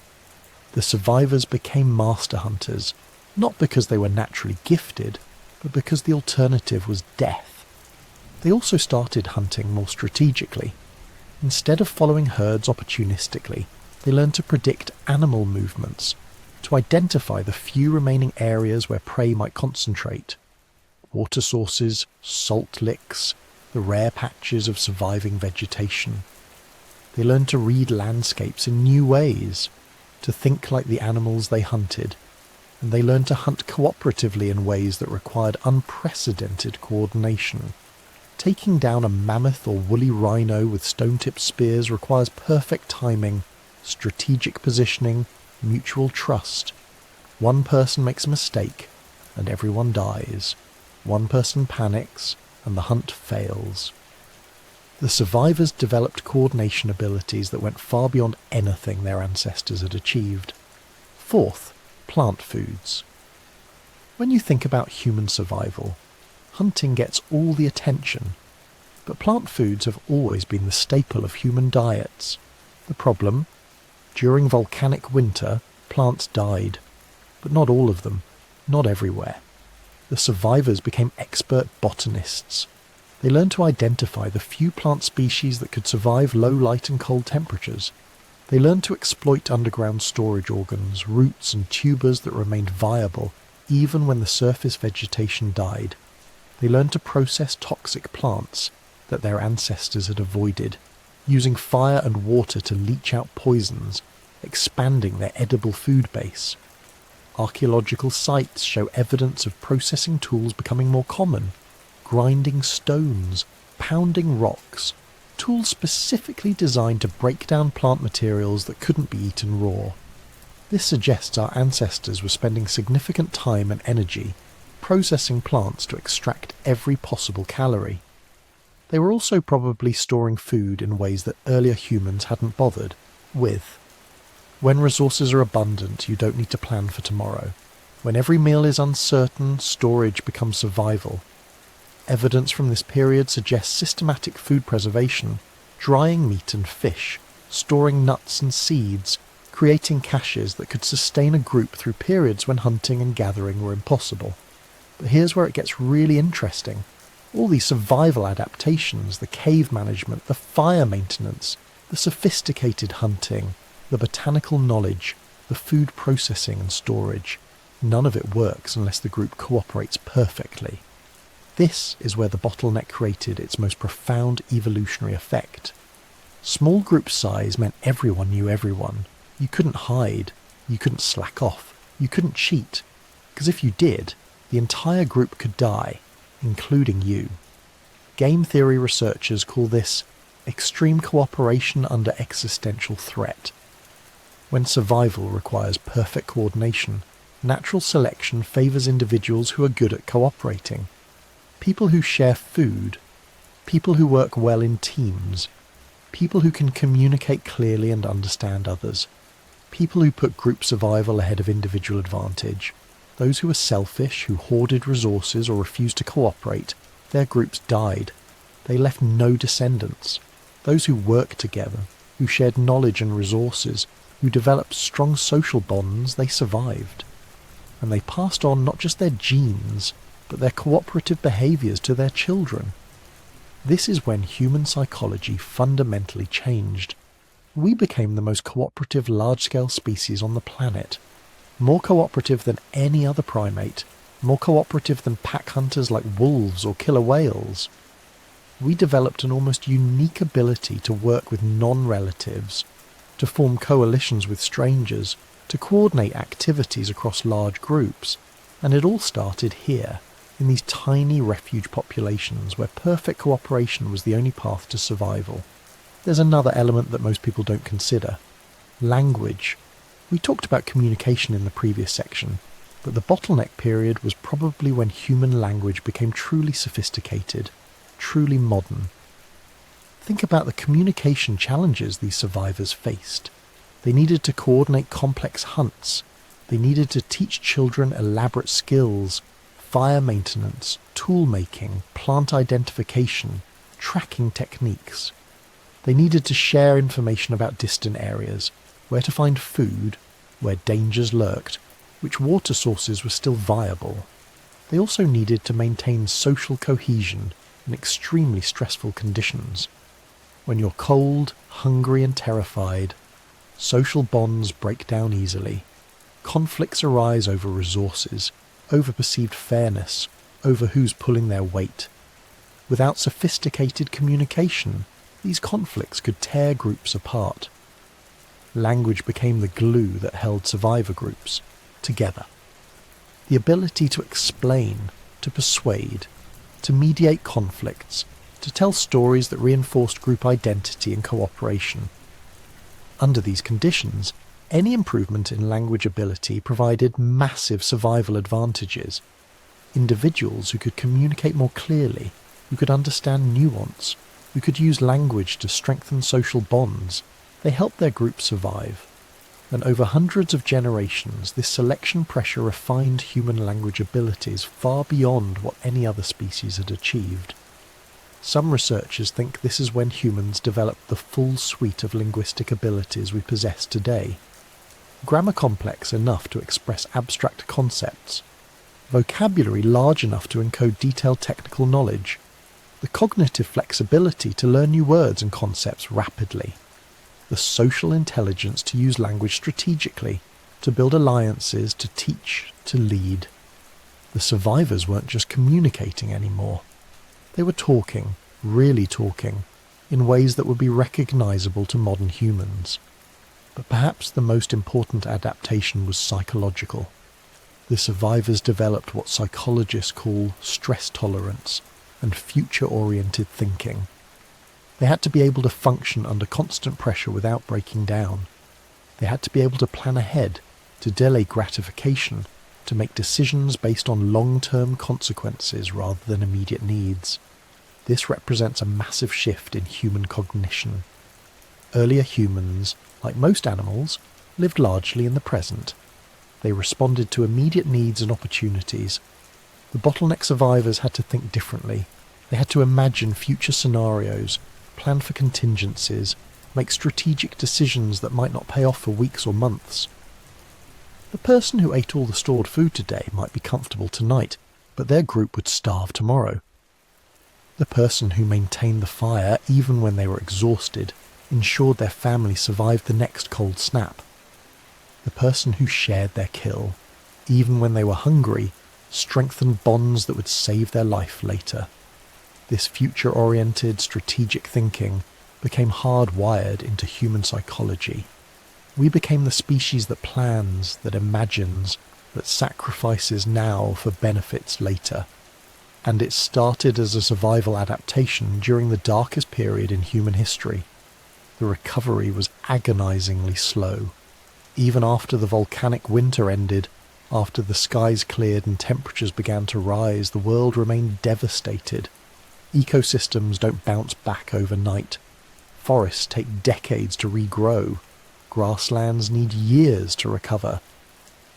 The survivors became master hunters, not because they were naturally gifted, but because the alternative was death. They also started hunting more strategically. Instead of following herds opportunistically, they learned to predict animal movements, to identify the few remaining areas where prey might concentrate. Water sources, salt licks, the rare patches of surviving vegetation. They learned to read landscapes in new ways, to think like the animals they hunted, and they learned to hunt cooperatively in ways that required unprecedented coordination. Taking down a mammoth or woolly rhino with stone-tipped spears requires perfect timing, strategic positioning, mutual trust. One person makes a mistake, and everyone dies. One person panics, and the hunt fails. The survivors developed coordination abilities that went far beyond anything their ancestors had achieved. Fourth, plant foods. When you think about human survival, hunting gets all the attention, but plant foods have always been the staple of human diets. The problem? During volcanic winter, plants died, but not all of them, not everywhere. The survivors became expert botanists. They learned to identify the few plant species that could survive low light and cold temperatures. They learned to exploit underground storage organs, roots and tubers that remained viable even when the surface vegetation died. They learned to process toxic plants that their ancestors had avoided, using fire and water to leach out poisons, expanding their edible food base. Archaeological sites show evidence of processing tools becoming more common, grinding stones, pounding rocks, tools specifically designed to break down plant materials that couldn't be eaten raw. This suggests our ancestors were spending significant time and energy processing plants to extract every possible calorie. They were also probably storing food in ways that earlier humans hadn't bothered with. When resources are abundant, you don't need to plan for tomorrow. When every meal is uncertain, storage becomes survival. Evidence from this period suggests systematic food preservation, drying meat and fish, storing nuts and seeds, creating caches that could sustain a group through periods when hunting and gathering were impossible. But here's where it gets really interesting. All these survival adaptations, the cave management, the fire maintenance, the sophisticated hunting, the botanical knowledge, the food processing and storage, none of it works unless the group cooperates perfectly. This is where the bottleneck created its most profound evolutionary effect. Small group size meant everyone knew everyone. You couldn't hide, you couldn't slack off, you couldn't cheat, because if you did, the entire group could die, including you. Game theory researchers call this extreme cooperation under existential threat. When survival requires perfect coordination, natural selection favours individuals who are good at cooperating. People who share food, people who work well in teams, people who can communicate clearly and understand others, people who put group survival ahead of individual advantage. Those who were selfish, who hoarded resources or refused to cooperate, their groups died. They left no descendants. Those who worked together, who shared knowledge and resources, who developed strong social bonds, they survived. And they passed on not just their genes, but their cooperative behaviours to their children. This is when human psychology fundamentally changed. We became the most cooperative large-scale species on the planet. More cooperative than any other primate, more cooperative than pack hunters like wolves or killer whales. We developed an almost unique ability to work with non-relatives, to form coalitions with strangers, to coordinate activities across large groups. And it all started here, in these tiny refuge populations where perfect cooperation was the only path to survival. There's another element that most people don't consider: language. We talked about communication in the previous section, but the bottleneck period was probably when human language became truly sophisticated, truly modern. Think about the communication challenges these survivors faced. They needed to coordinate complex hunts. They needed to teach children elaborate skills: fire maintenance, tool making, plant identification, tracking techniques. They needed to share information about distant areas, where to find food, where dangers lurked, which water sources were still viable. They also needed to maintain social cohesion in extremely stressful conditions. When you're cold, hungry and terrified, social bonds break down easily. Conflicts arise over resources, over perceived fairness, over who's pulling their weight. Without sophisticated communication, these conflicts could tear groups apart. Language became the glue that held survivor groups together. The ability to explain, to persuade, to mediate conflicts, to tell stories that reinforced group identity and cooperation. Under these conditions, any improvement in language ability provided massive survival advantages. Individuals who could communicate more clearly, who could understand nuance, who could use language to strengthen social bonds, they helped their group survive. And over hundreds of generations, this selection pressure refined human language abilities far beyond what any other species had achieved. Some researchers think this is when humans developed the full suite of linguistic abilities we possess today. Grammar complex enough to express abstract concepts, vocabulary large enough to encode detailed technical knowledge, the cognitive flexibility to learn new words and concepts rapidly, the social intelligence to use language strategically, to build alliances, to teach, to lead. The survivors weren't just communicating anymore. They were talking, really talking, in ways that would be recognizable to modern humans. But perhaps the most important adaptation was psychological. The survivors developed what psychologists call stress tolerance and future-oriented thinking. They had to be able to function under constant pressure without breaking down. They had to be able to plan ahead, to delay gratification, to make decisions based on long-term consequences rather than immediate needs. This represents a massive shift in human cognition. Earlier humans, like most animals, lived largely in the present. They responded to immediate needs and opportunities. The bottleneck survivors had to think differently. They had to imagine future scenarios, plan for contingencies, make strategic decisions that might not pay off for weeks or months. The person who ate all the stored food today might be comfortable tonight, but their group would starve tomorrow. The person who maintained the fire even when they were exhausted ensured their family survived the next cold snap. The person who shared their kill, even when they were hungry, strengthened bonds that would save their life later. This future-oriented, strategic thinking became hardwired into human psychology. We became the species that plans, that imagines, that sacrifices now for benefits later. And it started as a survival adaptation during the darkest period in human history. The recovery was agonizingly slow. Even after the volcanic winter ended, after the skies cleared and temperatures began to rise, the world remained devastated. Ecosystems don't bounce back overnight. Forests take decades to regrow. Grasslands need years to recover.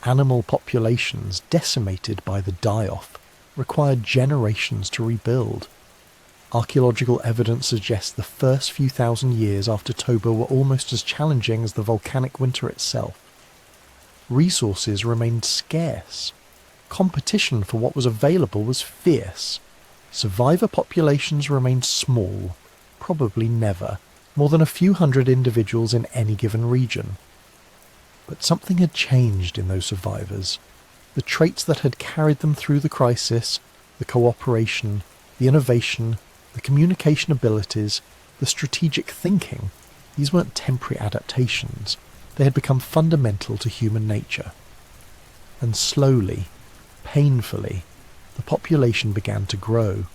Animal populations, decimated by the die-off, required generations to rebuild. Archaeological evidence suggests the first few thousand years after Toba were almost as challenging as the volcanic winter itself. Resources remained scarce. Competition for what was available was fierce. Survivor populations remained small, probably never, more than a few hundred individuals in any given region. But something had changed in those survivors. The traits that had carried them through the crisis, the cooperation, the innovation, the communication abilities, the strategic thinking, these weren't temporary adaptations. They had become fundamental to human nature. And slowly, painfully, the population began to grow.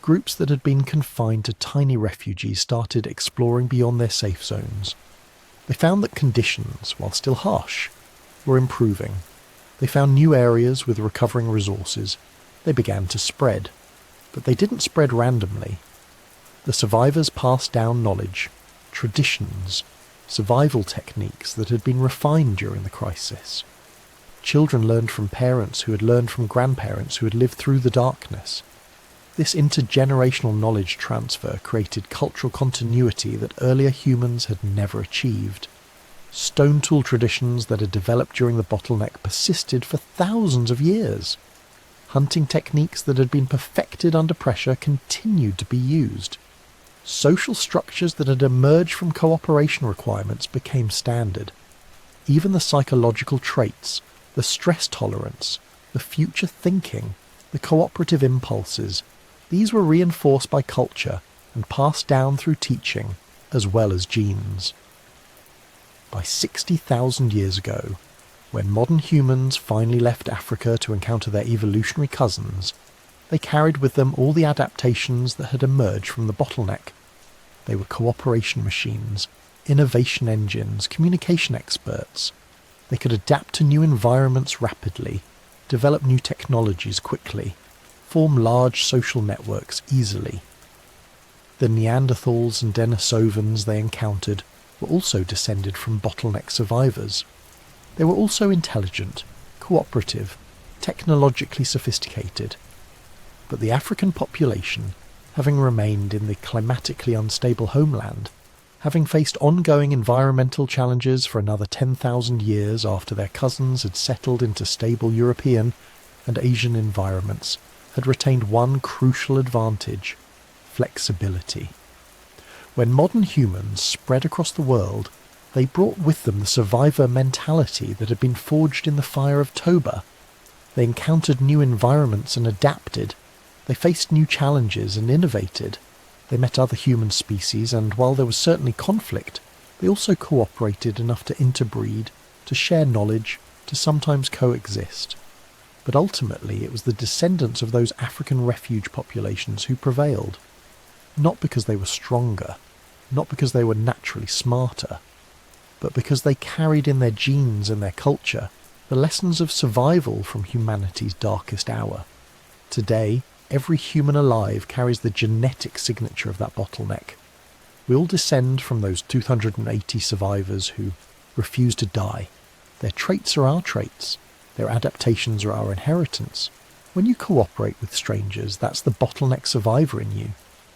Groups that had been confined to tiny refuges started exploring beyond their safe zones. They found that conditions, while still harsh, were improving. They found new areas with recovering resources. They began to spread. But they didn't spread randomly. The survivors passed down knowledge, traditions, survival techniques that had been refined during the crisis. Children learned from parents who had learned from grandparents who had lived through the darkness. This intergenerational knowledge transfer created cultural continuity that earlier humans had never achieved. Stone tool traditions that had developed during the Bottleneck persisted for thousands of years. Hunting techniques that had been perfected under pressure continued to be used. Social structures that had emerged from cooperation requirements became standard. Even the psychological traits, the stress tolerance, the future thinking, the cooperative impulses, these were reinforced by culture and passed down through teaching as well as genes. By 60,000 years ago, when modern humans finally left Africa to encounter their evolutionary cousins, they carried with them all the adaptations that had emerged from the Bottleneck. They were cooperation machines, innovation engines, communication experts. They could adapt to new environments rapidly, develop new technologies quickly, form large social networks easily. The Neanderthals and Denisovans they encountered were also descended from Bottleneck survivors. They were also intelligent, cooperative, technologically sophisticated. But the African population, having remained in the climatically unstable homeland, having faced ongoing environmental challenges for another 10,000 years after their cousins had settled into stable European and Asian environments, had retained one crucial advantage: flexibility. When modern humans spread across the world, they brought with them the survivor mentality that had been forged in the fire of Toba. They encountered new environments and adapted. They faced new challenges and innovated. They met other human species, and while there was certainly conflict, they also cooperated enough to interbreed, to share knowledge, to sometimes coexist. But ultimately it was the descendants of those African refuge populations who prevailed. Not because they were stronger, not because they were naturally smarter, but because they carried in their genes and their culture the lessons of survival from humanity's darkest hour. Today, every human alive carries the genetic signature of that Bottleneck. We all descend from those 280 survivors who refuse to die. Their traits are our traits. Their adaptations are our inheritance. When you cooperate with strangers, that's the Bottleneck survivor in you.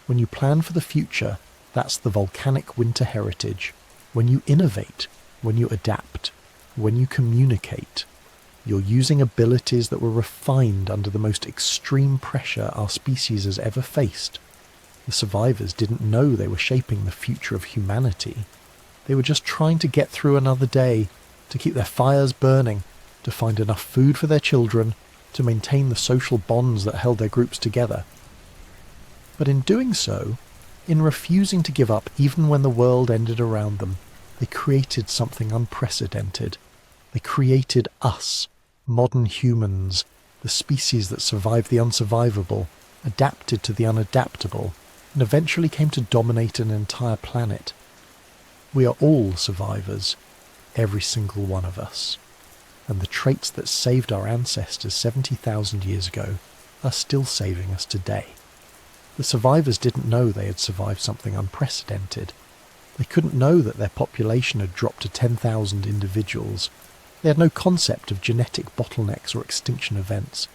When you plan for the future, that's the volcanic winter heritage. When you innovate, when you adapt, when you communicate, You're using abilities that were refined under the most extreme pressure our species has ever faced. The survivors didn't know they were shaping the future of humanity. They were just trying to get through another day, to keep their fires burning, to find enough food for their children, to maintain the social bonds that held their groups together. But in doing so, in refusing to give up even when the world ended around them, they created something unprecedented. They created us, modern humans, the species that survived the unsurvivable, adapted to the unadaptable, and eventually came to dominate an entire planet. We are all survivors, every single one of us. And the traits that saved our ancestors 70,000 years ago are still saving us today. The survivors didn't know they had survived something unprecedented. They couldn't know that their population had dropped to 10,000 individuals. They had no concept of genetic bottlenecks or extinction events.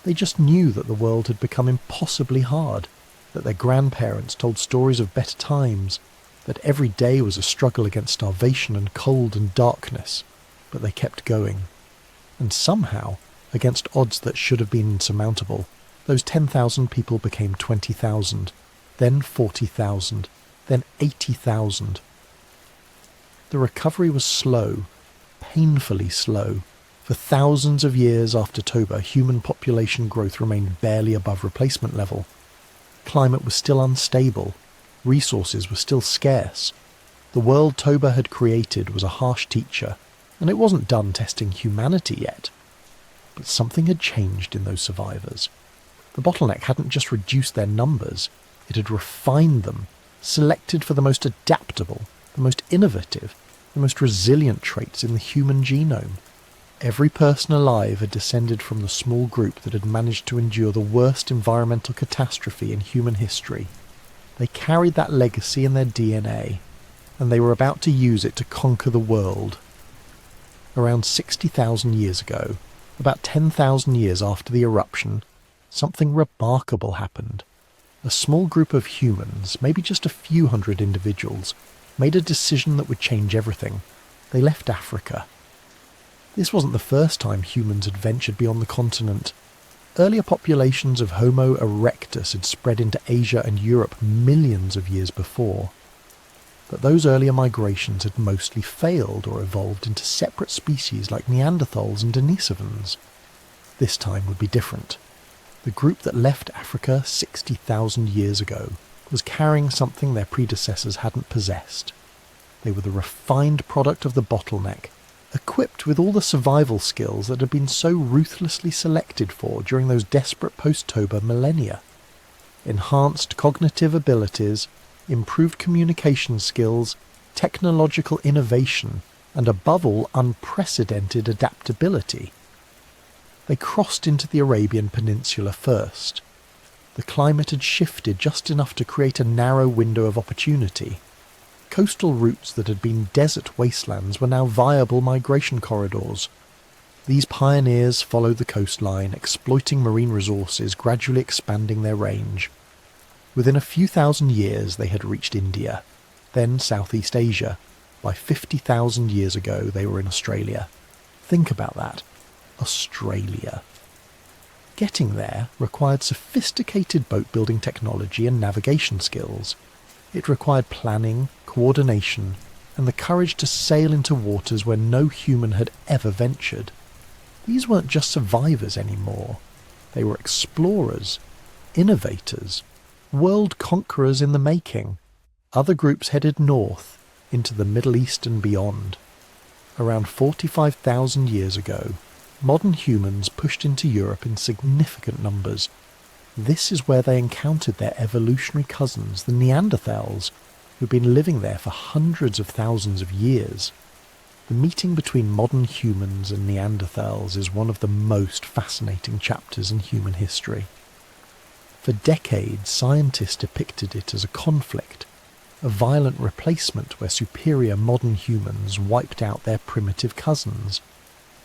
They just knew that the world had become impossibly hard, that their grandparents told stories of better times, that every day was a struggle against starvation and cold and darkness, but they kept going. And somehow, against odds that should have been insurmountable, those 10,000 people became 20,000, then 40,000, then 80,000. The recovery was slow, painfully slow. For thousands of years after Toba, human population growth remained barely above replacement level. Climate was still unstable. Resources were still scarce. The world Toba had created was a harsh teacher, and it wasn't done testing humanity yet. But something had changed in those survivors. The bottleneck hadn't just reduced their numbers, it had refined them, selected for the most adaptable, the most innovative, the most resilient traits in the human genome. Every person alive had descended from the small group that had managed to endure the worst environmental catastrophe in human history. They carried that legacy in their DNA, and they were about to use it to conquer the world. Around 60,000 years ago, about 10,000 years after the eruption, something remarkable happened. A small group of humans, maybe just a few hundred individuals, made a decision that would change everything. They left Africa. This wasn't the first time humans had ventured beyond the continent. Earlier populations of Homo erectus had spread into Asia and Europe millions of years before. But those earlier migrations had mostly failed or evolved into separate species like Neanderthals and Denisovans. This time would be different. The group that left Africa 60,000 years ago was carrying something their predecessors hadn't possessed. They were the refined product of the bottleneck, equipped with all the survival skills that had been so ruthlessly selected for during those desperate post-Toba millennia. Enhanced cognitive abilities, improved communication skills, technological innovation, and above all, unprecedented adaptability. They crossed into the Arabian Peninsula first. The climate had shifted just enough to create a narrow window of opportunity. Coastal routes that had been desert wastelands were now viable migration corridors. These pioneers followed the coastline, exploiting marine resources, gradually expanding their range. Within a few thousand years they had reached India, then Southeast Asia. By 50,000 years ago they were in Australia. Think about that. Australia. Getting there required sophisticated boat-building technology and navigation skills. It required planning, coordination, and the courage to sail into waters where no human had ever ventured. These weren't just survivors anymore. They were explorers, innovators, world conquerors in the making. Other groups headed north, into the Middle East and beyond. Around 45,000 years ago, modern humans pushed into Europe in significant numbers. This is where they encountered their evolutionary cousins, the Neanderthals, who'd been living there for hundreds of thousands of years. The meeting between modern humans and Neanderthals is one of the most fascinating chapters in human history. For decades, scientists depicted it as a conflict, a violent replacement where superior modern humans wiped out their primitive cousins.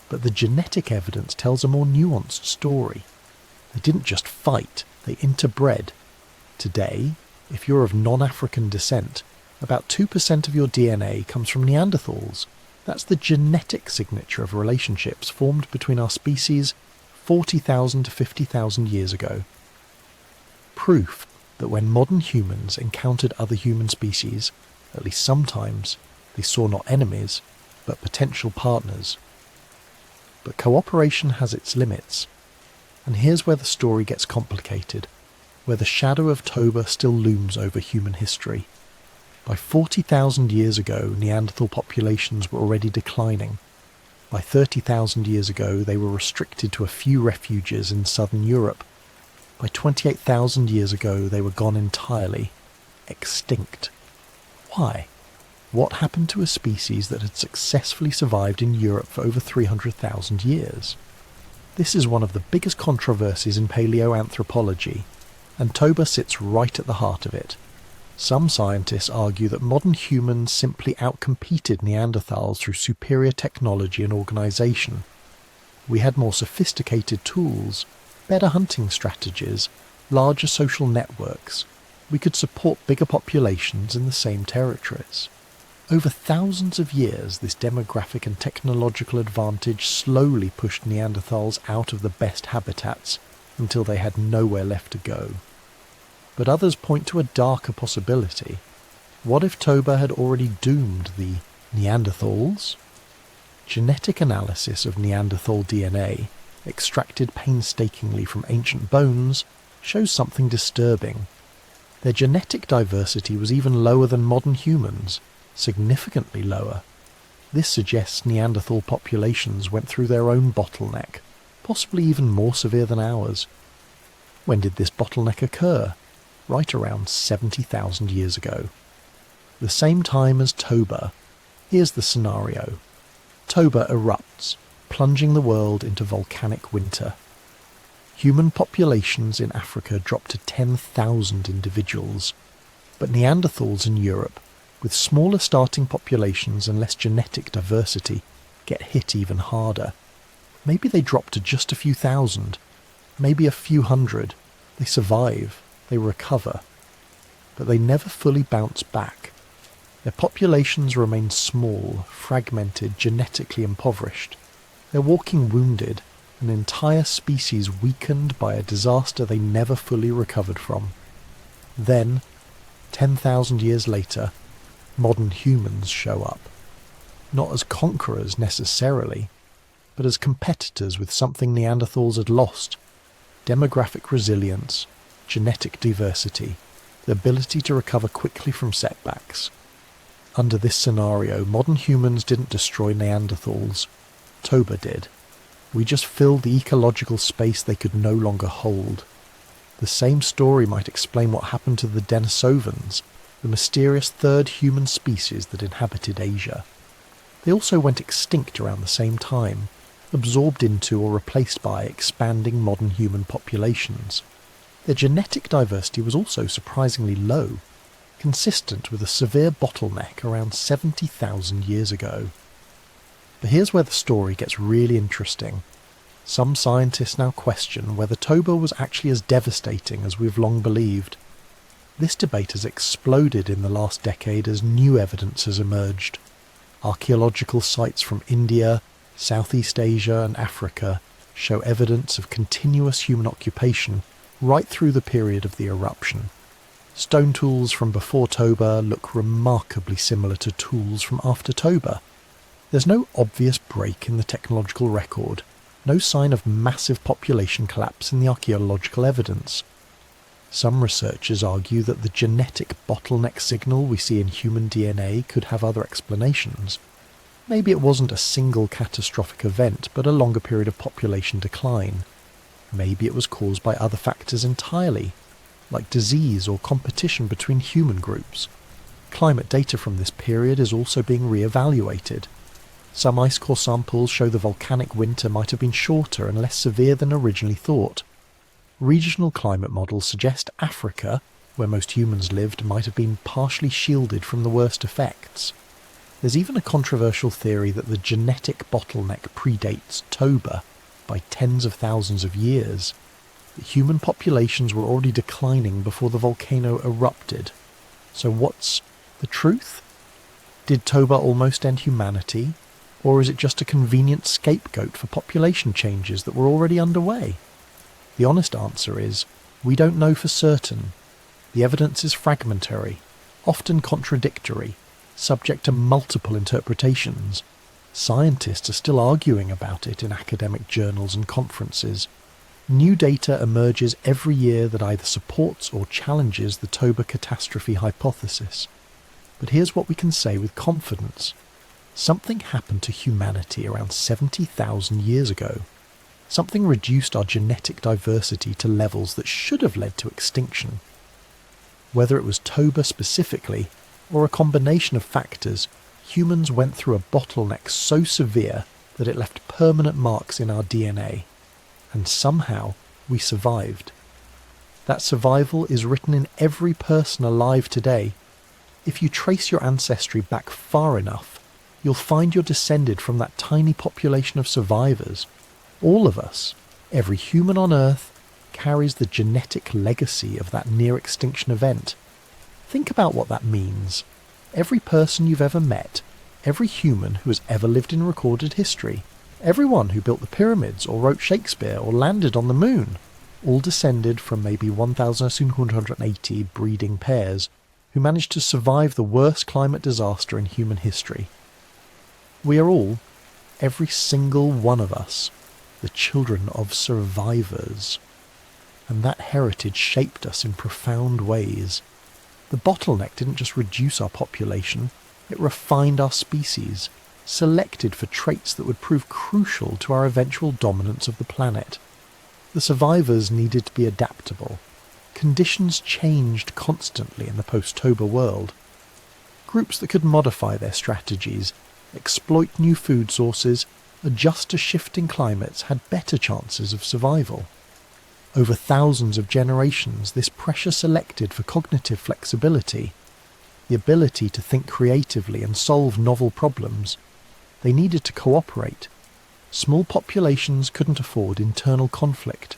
But the genetic evidence tells a more nuanced story. They didn't just fight, they interbred. Today, if you're of non-African descent, about 2% of your DNA comes from Neanderthals. That's the genetic signature of relationships formed between our species 40,000 to 50,000 years ago. Proof that when modern humans encountered other human species, at least sometimes, they saw not enemies, but potential partners. But cooperation has its limits, and here's where the story gets complicated, where the shadow of Toba still looms over human history. By 40,000 years ago, Neanderthal populations were already declining. By 30,000 years ago, they were restricted to a few refuges in southern Europe. By 28,000 years ago, they were gone entirely, extinct. Why? What happened to a species that had successfully survived in Europe for over 300,000 years? This is one of the biggest controversies in paleoanthropology, and Toba sits right at the heart of it. Some scientists argue that modern humans simply outcompeted Neanderthals through superior technology and organisation. We had more sophisticated tools, better hunting strategies, larger social networks. We could support bigger populations in the same territories. Over thousands of years, this demographic and technological advantage slowly pushed Neanderthals out of the best habitats until they had nowhere left to go. But others point to a darker possibility. What if Toba had already doomed the Neanderthals? Genetic analysis of Neanderthal DNA, extracted painstakingly from ancient bones, shows something disturbing. Their genetic diversity was even lower than modern humans, significantly lower. This suggests Neanderthal populations went through their own bottleneck, possibly even more severe than ours. When did this bottleneck occur? Right around 70,000 years ago. The same time as Toba. Here's the scenario. Toba erupts, plunging the world into volcanic winter. Human populations in Africa drop to 10,000 individuals, but Neanderthals in Europe, with smaller starting populations and less genetic diversity, get hit even harder. Maybe they drop to just a few thousand, maybe a few hundred. They survive, they recover, but they never fully bounce back. Their populations remain small, fragmented, genetically impoverished. They're walking wounded, an entire species weakened by a disaster they never fully recovered from. Then, 10,000 years later, modern humans show up. Not as conquerors necessarily, but as competitors with something Neanderthals had lost: demographic resilience, genetic diversity, the ability to recover quickly from setbacks. Under this scenario, modern humans didn't destroy Neanderthals. Toba did. We just filled the ecological space they could no longer hold. The same story might explain what happened to the Denisovans, the mysterious third human species that inhabited Asia. They also went extinct around the same time, absorbed into or replaced by expanding modern human populations. Their genetic diversity was also surprisingly low, consistent with a severe bottleneck around 70,000 years ago. But here's where the story gets really interesting. Some scientists now question whether Toba was actually as devastating as we've long believed. This debate has exploded in the last decade as new evidence has emerged. Archaeological sites from India, Southeast Asia and Africa show evidence of continuous human occupation right through the period of the eruption. Stone tools from before Toba look remarkably similar to tools from after Toba. There's no obvious break in the technological record, no sign of massive population collapse in the archaeological evidence. Some researchers argue that the genetic bottleneck signal we see in human DNA could have other explanations. Maybe it wasn't a single catastrophic event, but a longer period of population decline. Maybe it was caused by other factors entirely, like disease or competition between human groups. Climate data from this period is also being re-evaluated. Some ice core samples show the volcanic winter might have been shorter and less severe than originally thought. Regional climate models suggest Africa, where most humans lived, might have been partially shielded from the worst effects. There's even a controversial theory that the genetic bottleneck predates Toba by tens of thousands of years. That human populations were already declining before the volcano erupted. So what's the truth? Did Toba almost end humanity? Or is it just a convenient scapegoat for population changes that were already underway? The honest answer is, we don't know for certain. The evidence is fragmentary, often contradictory, subject to multiple interpretations. Scientists are still arguing about it in academic journals and conferences. New data emerges every year that either supports or challenges the Toba catastrophe hypothesis. But here's what we can say with confidence. Something happened to humanity around 70,000 years ago. Something reduced our genetic diversity to levels that should have led to extinction. Whether it was Toba specifically, or a combination of factors, humans went through a bottleneck so severe that it left permanent marks in our DNA. And somehow we survived. That survival is written in every person alive today. If you trace your ancestry back far enough, you'll find you're descended from that tiny population of survivors. All of us, every human on Earth, carries the genetic legacy of that near-extinction event. Think about what that means. Every person you've ever met, every human who has ever lived in recorded history, everyone who built the pyramids or wrote Shakespeare or landed on the moon, all descended from maybe 1,780 breeding pairs who managed to survive the worst climate disaster in human history. We are all, every single one of us, the children of survivors. And that heritage shaped us in profound ways. The bottleneck didn't just reduce our population, it refined our species, selected for traits that would prove crucial to our eventual dominance of the planet. The survivors needed to be adaptable. Conditions changed constantly in the post-Toba world. Groups that could modify their strategies, exploit new food sources, adjust to shifting climates had better chances of survival. Over thousands of generations, this pressure selected for cognitive flexibility, the ability to think creatively and solve novel problems. They needed to cooperate. Small populations couldn't afford internal conflict.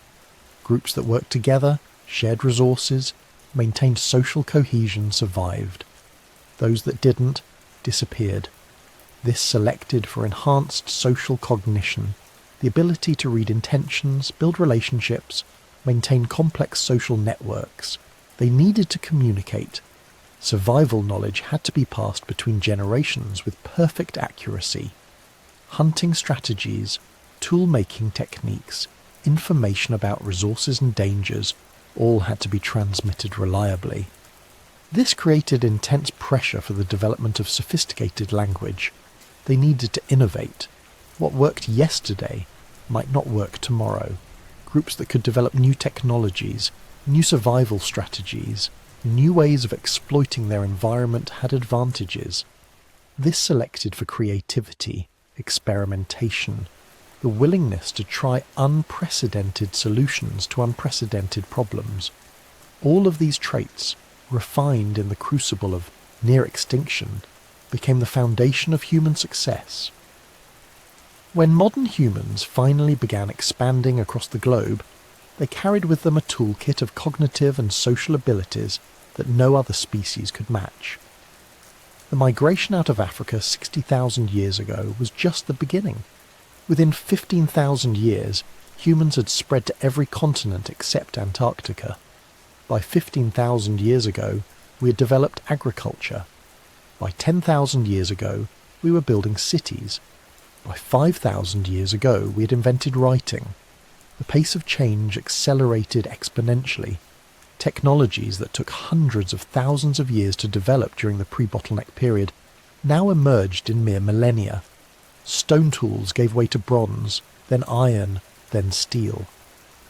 Groups that worked together, shared resources, maintained social cohesion survived. Those that didn't disappeared. This selected for enhanced social cognition, the ability to read intentions, build relationships, maintain complex social networks. They needed to communicate. Survival knowledge had to be passed between generations with perfect accuracy. Hunting strategies, tool-making techniques, information about resources and dangers all had to be transmitted reliably. This created intense pressure for the development of sophisticated language. They needed to innovate. What worked yesterday might not work tomorrow. Groups that could develop new technologies, new survival strategies, new ways of exploiting their environment had advantages. This selected for creativity, experimentation, the willingness to try unprecedented solutions to unprecedented problems. All of these traits, refined in the crucible of near extinction, became the foundation of human success. When modern humans finally began expanding across the globe, they carried with them a toolkit of cognitive and social abilities that no other species could match. The migration out of Africa 60,000 years ago was just the beginning. Within 15,000 years, humans had spread to every continent except Antarctica. By 15,000 years ago, we had developed agriculture. By 10,000 years ago, we were building cities. By 5,000 years ago, we had invented writing. The pace of change accelerated exponentially. Technologies that took hundreds of thousands of years to develop during the pre-bottleneck period now emerged in mere millennia. Stone tools gave way to bronze, then iron, then steel.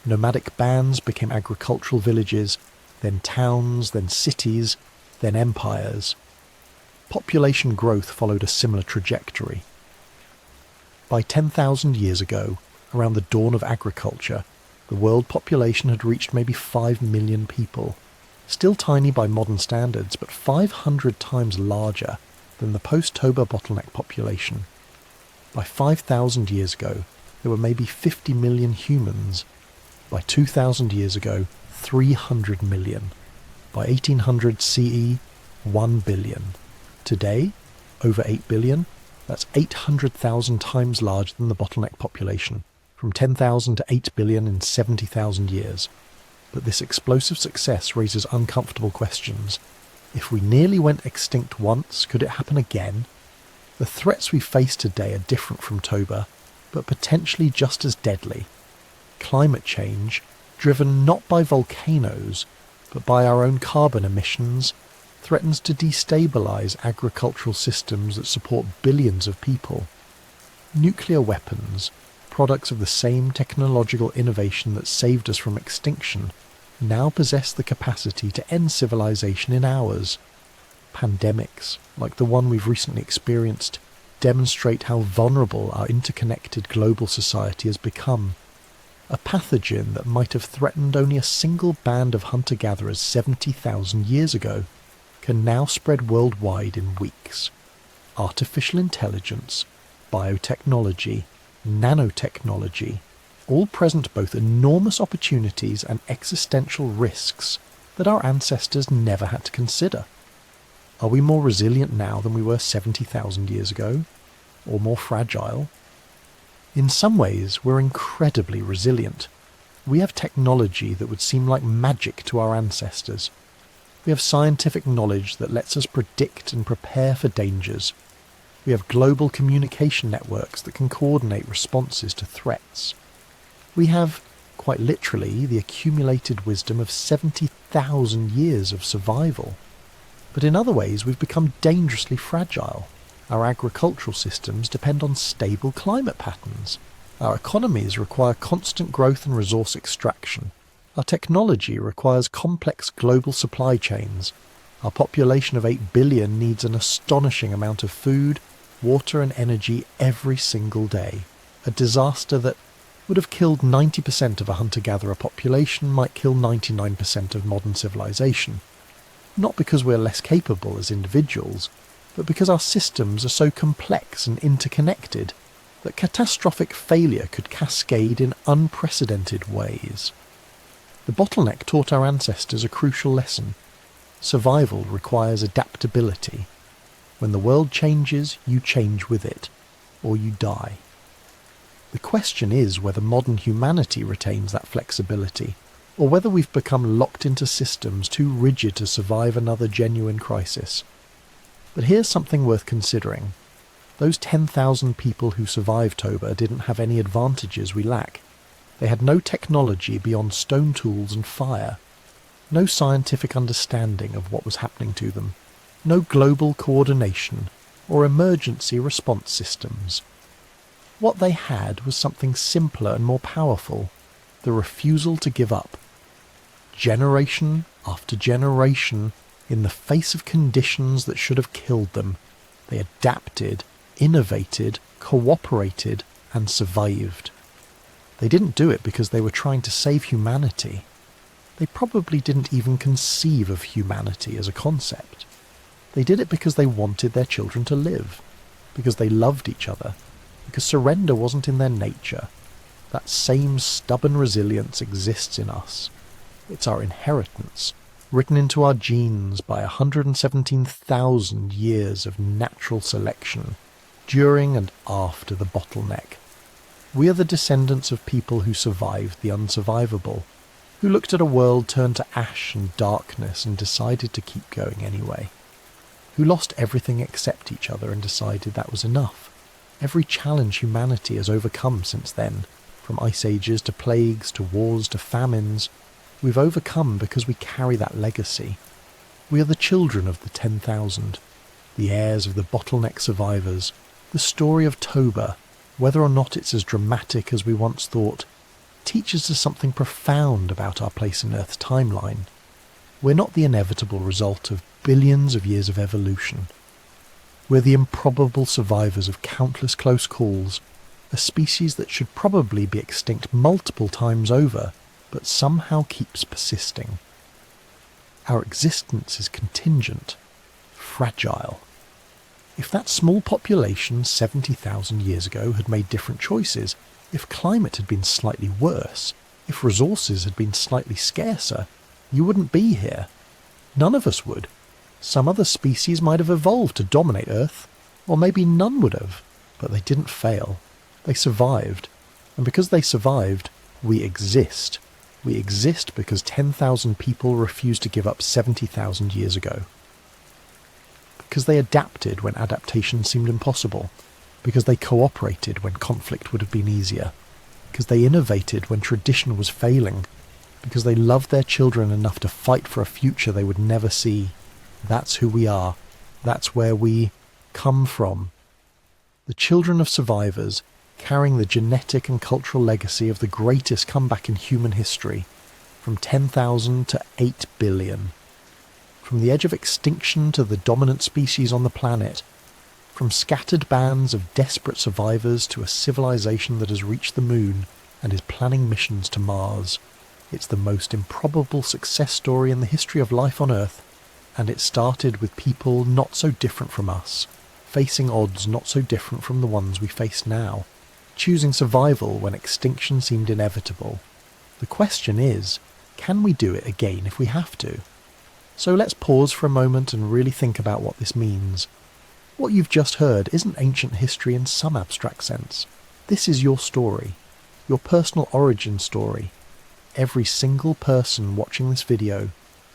Nomadic bands became agricultural villages, then towns, then cities, then empires. Population growth followed a similar trajectory. By 10,000 years ago, around the dawn of agriculture, the world population had reached maybe 5 million people, still tiny by modern standards, but 500 times larger than the post-Toba bottleneck population. By 5,000 years ago, there were maybe 50 million humans. By 2,000 years ago, 300 million. By 1800 CE, 1 billion. Today, over 8 billion, That's 800,000 times larger than the Bottleneck population, from 10,000 to 8 billion in 70,000 years. But this explosive success raises uncomfortable questions. If we nearly went extinct once, could it happen again? The threats we face today are different from Toba, but potentially just as deadly. Climate change, driven not by volcanoes, but by our own carbon emissions, threatens to destabilise agricultural systems that support billions of people. Nuclear weapons, products of the same technological innovation that saved us from extinction, now possess the capacity to end civilization in hours. Pandemics, like the one we've recently experienced, demonstrate how vulnerable our interconnected global society has become. A pathogen that might have threatened only a single band of hunter-gatherers 70,000 years ago can now spread worldwide in weeks. Artificial intelligence, biotechnology, nanotechnology, all present both enormous opportunities and existential risks that our ancestors never had to consider. Are we more resilient now than we were 70,000 years ago? Or more fragile? In some ways, we're incredibly resilient. We have technology that would seem like magic to our ancestors. We have scientific knowledge that lets us predict and prepare for dangers. We have global communication networks that can coordinate responses to threats. We have, quite literally, the accumulated wisdom of 70,000 years of survival. But in other ways, we've become dangerously fragile. Our agricultural systems depend on stable climate patterns. Our economies require constant growth and resource extraction. Our technology requires complex global supply chains. Our population of 8 billion needs an astonishing amount of food, water and energy every single day. A disaster that would have killed 90% of a hunter-gatherer population might kill 99% of modern civilization. Not because we're less capable as individuals, but because our systems are so complex and interconnected that catastrophic failure could cascade in unprecedented ways. The Bottleneck taught our ancestors a crucial lesson. Survival requires adaptability. When the world changes, you change with it, or you die. The question is whether modern humanity retains that flexibility, or whether we've become locked into systems too rigid to survive another genuine crisis. But here's something worth considering. Those 10,000 people who survived Toba didn't have any advantages we lack. They had no technology beyond stone tools and fire, no scientific understanding of what was happening to them, no global coordination or emergency response systems. What they had was something simpler and more powerful, the refusal to give up. Generation after generation, in the face of conditions that should have killed them, they adapted, innovated, cooperated, and survived. They didn't do it because they were trying to save humanity. They probably didn't even conceive of humanity as a concept. They did it because they wanted their children to live, because they loved each other, because surrender wasn't in their nature. That same stubborn resilience exists in us. It's our inheritance, written into our genes by 117,000 years of natural selection, during and after the Bottleneck. We are the descendants of people who survived the unsurvivable, who looked at a world turned to ash and darkness and decided to keep going anyway, who lost everything except each other and decided that was enough. Every challenge humanity has overcome since then, from ice ages to plagues to wars to famines, we've overcome because we carry that legacy. We are the children of the 10,000, the heirs of the Bottleneck survivors. The story of Toba, whether or not it's as dramatic as we once thought, teaches us something profound about our place in Earth's timeline. We're not the inevitable result of billions of years of evolution. We're the improbable survivors of countless close calls, a species that should probably be extinct multiple times over, but somehow keeps persisting. Our existence is contingent, fragile. If that small population 70,000 years ago had made different choices, if climate had been slightly worse, if resources had been slightly scarcer, you wouldn't be here. None of us would. Some other species might have evolved to dominate Earth. Or maybe none would have, but they didn't fail. They survived. And because they survived, we exist. We exist because 10,000 people refused to give up 70,000 years ago. Because they adapted when adaptation seemed impossible. Because they cooperated when conflict would have been easier. Because they innovated when tradition was failing. Because they loved their children enough to fight for a future they would never see. That's who we are. That's where we come from. The children of survivors, carrying the genetic and cultural legacy of the greatest comeback in human history, from 10,000 to 8 billion. From the edge of extinction to the dominant species on the planet, from scattered bands of desperate survivors to a civilization that has reached the moon and is planning missions to Mars. It's the most improbable success story in the history of life on Earth, and it started with people not so different from us, facing odds not so different from the ones we face now, choosing survival when extinction seemed inevitable. The question is, can we do it again if we have to? So let's pause for a moment and really think about what this means. What you've just heard isn't ancient history in some abstract sense. This is your story, your personal origin story. Every single person watching this video,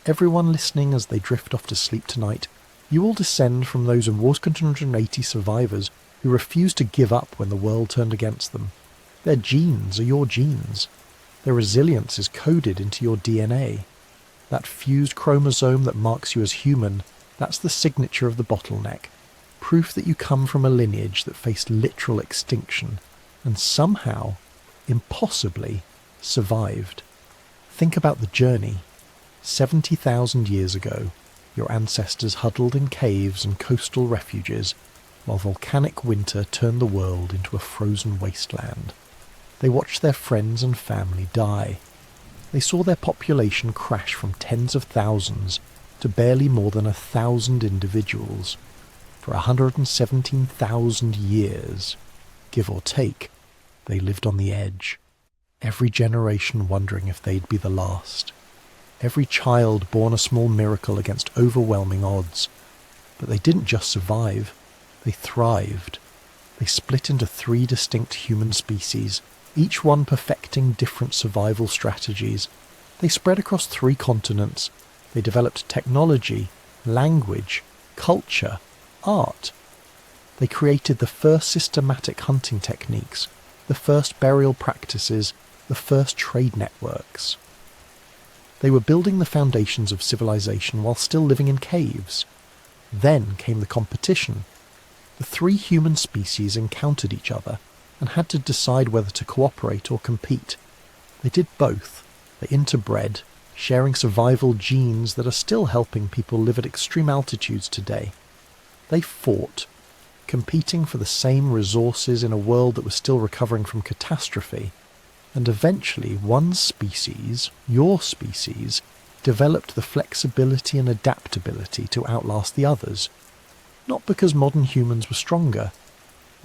everyone listening as they drift off to sleep tonight, you all descend from those 180 survivors who refused to give up when the world turned against them. Their genes are your genes. Their resilience is coded into your DNA. That fused chromosome that marks you as human, that's the signature of the bottleneck. Proof that you come from a lineage that faced literal extinction and somehow, impossibly, survived. Think about the journey. 70,000 years ago, your ancestors huddled in caves and coastal refuges while volcanic winter turned the world into a frozen wasteland. They watched their friends and family die. They saw their population crash from tens of thousands to barely more than 1,000 individuals. For 117,000 years, give or take, they lived on the edge. Every generation wondering if they'd be the last. Every child born a small miracle against overwhelming odds. But they didn't just survive, they thrived. They split into 3 distinct human species, each one perfecting different survival strategies. They spread across 3 continents. They developed technology, language, culture, art. They created the first systematic hunting techniques, the first burial practices, the first trade networks. They were building the foundations of civilization while still living in caves. Then came the competition. The 3 human species encountered each other and had to decide whether to cooperate or compete. They did both. They interbred, sharing survival genes that are still helping people live at extreme altitudes today. They fought, competing for the same resources in a world that was still recovering from catastrophe. And eventually one species, your species, developed the flexibility and adaptability to outlast the others. Not because modern humans were stronger.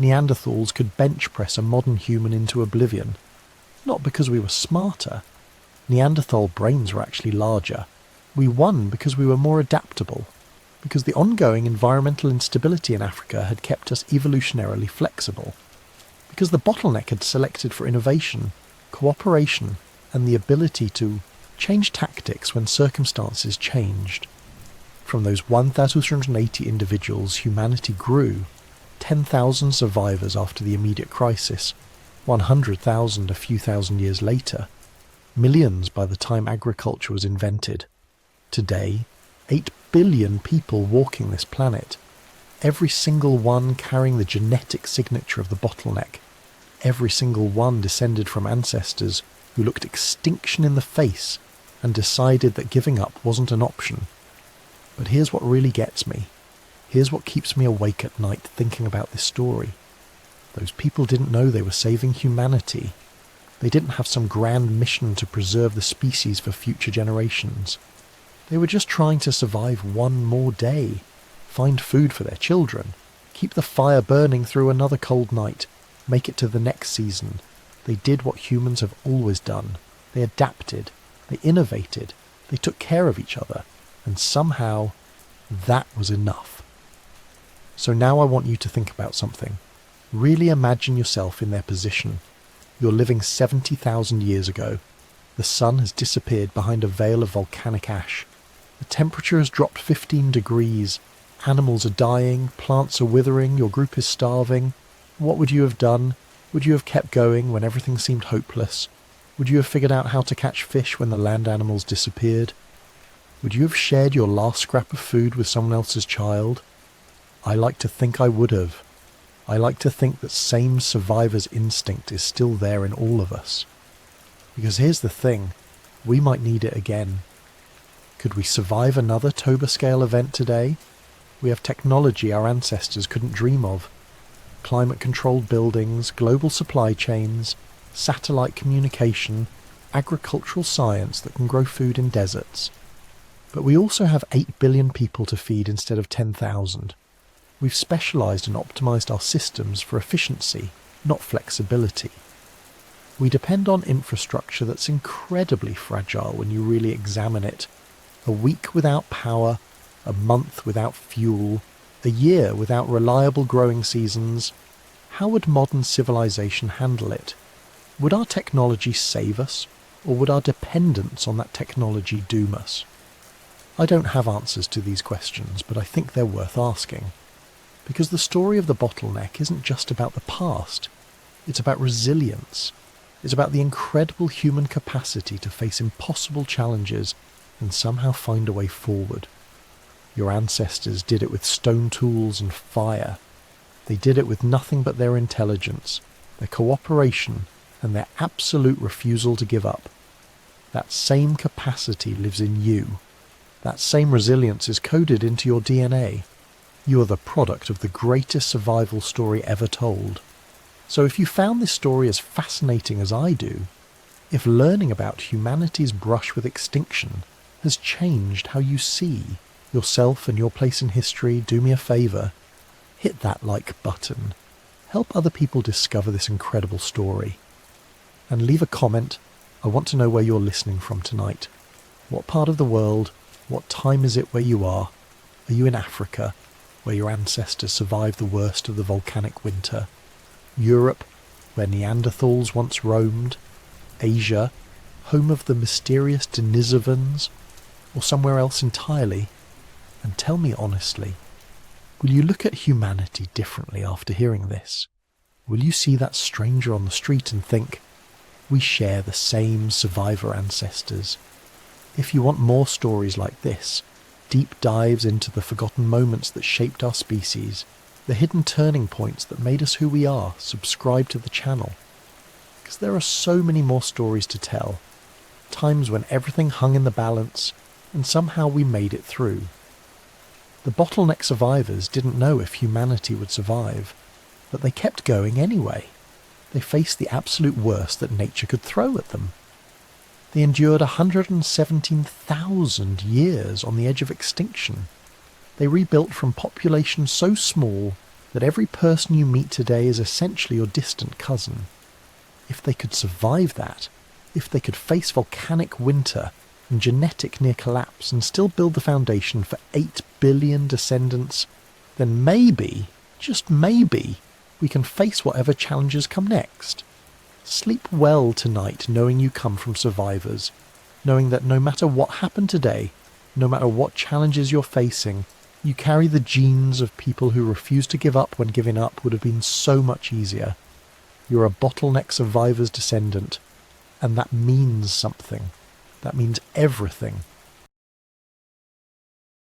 Neanderthals could bench press a modern human into oblivion. Not because we were smarter. Neanderthal brains were actually larger. We won because we were more adaptable. Because the ongoing environmental instability in Africa had kept us evolutionarily flexible. Because the bottleneck had selected for innovation, cooperation, and the ability to change tactics when circumstances changed. From those 1,280 individuals, humanity grew. 10,000 survivors after the immediate crisis, 100,000 a few thousand years later, millions by the time agriculture was invented. Today, 8 billion people walking this planet, every single one carrying the genetic signature of the bottleneck, every single one descended from ancestors who looked extinction in the face and decided that giving up wasn't an option. But here's what really gets me. Here's what keeps me awake at night thinking about this story. Those people didn't know they were saving humanity. They didn't have some grand mission to preserve the species for future generations. They were just trying to survive one more day, find food for their children, keep the fire burning through another cold night, make it to the next season. They did what humans have always done. They adapted, they innovated, they took care of each other, and somehow that was enough. So now I want you to think about something. Really imagine yourself in their position. You're living 70,000 years ago. The sun has disappeared behind a veil of volcanic ash. The temperature has dropped 15 degrees. Animals are dying, plants are withering, your group is starving. What would you have done? Would you have kept going when everything seemed hopeless? Would you have figured out how to catch fish when the land animals disappeared? Would you have shared your last scrap of food with someone else's child? I like to think I would have. I like to think that same survivor's instinct is still there in all of us. Because here's the thing, we might need it again. Could we survive another Toba scale event today? We have technology our ancestors couldn't dream of. Climate-controlled buildings, global supply chains, satellite communication, agricultural science that can grow food in deserts. But we also have 8 billion people to feed instead of 10,000. We've specialised and optimised our systems for efficiency, not flexibility. We depend on infrastructure that's incredibly fragile when you really examine it. A week without power, a month without fuel, a year without reliable growing seasons. How would modern civilization handle it? Would our technology save us, or would our dependence on that technology doom us? I don't have answers to these questions, but I think they're worth asking. Because the story of the Bottleneck isn't just about the past. It's about resilience. It's about the incredible human capacity to face impossible challenges and somehow find a way forward. Your ancestors did it with stone tools and fire. They did it with nothing but their intelligence, their cooperation, and their absolute refusal to give up. That same capacity lives in you. That same resilience is coded into your DNA. You are the product of the greatest survival story ever told. So if you found this story as fascinating as I do, if learning about humanity's brush with extinction has changed how you see yourself and your place in history, do me a favour. Hit that like button. Help other people discover this incredible story. And leave a comment. I want to know where you're listening from tonight. What part of the world? What time is it where you are? Are you in Africa, where your ancestors survived the worst of the volcanic winter? Europe, where Neanderthals once roamed? Asia, home of the mysterious Denisovans? Or somewhere else entirely? And tell me honestly, will you look at humanity differently after hearing this? Will you see that stranger on the street and think, we share the same survivor ancestors? If you want more stories like this, deep dives into the forgotten moments that shaped our species, the hidden turning points that made us who we are, subscribe to the channel. Because there are so many more stories to tell, times when everything hung in the balance, and somehow we made it through. The Bottleneck survivors didn't know if humanity would survive, but they kept going anyway. They faced the absolute worst that nature could throw at them. They endured 117,000 years on the edge of extinction. They rebuilt from populations so small that every person you meet today is essentially your distant cousin. If they could survive that, if they could face volcanic winter and genetic near collapse and still build the foundation for 8 billion descendants, then maybe, just maybe, we can face whatever challenges come next. Sleep well tonight knowing you come from survivors, knowing that no matter what happened today, no matter what challenges you're facing, you carry the genes of people who refuse to give up when giving up would have been so much easier. You're a Bottleneck survivor's descendant, and that means something. That means everything.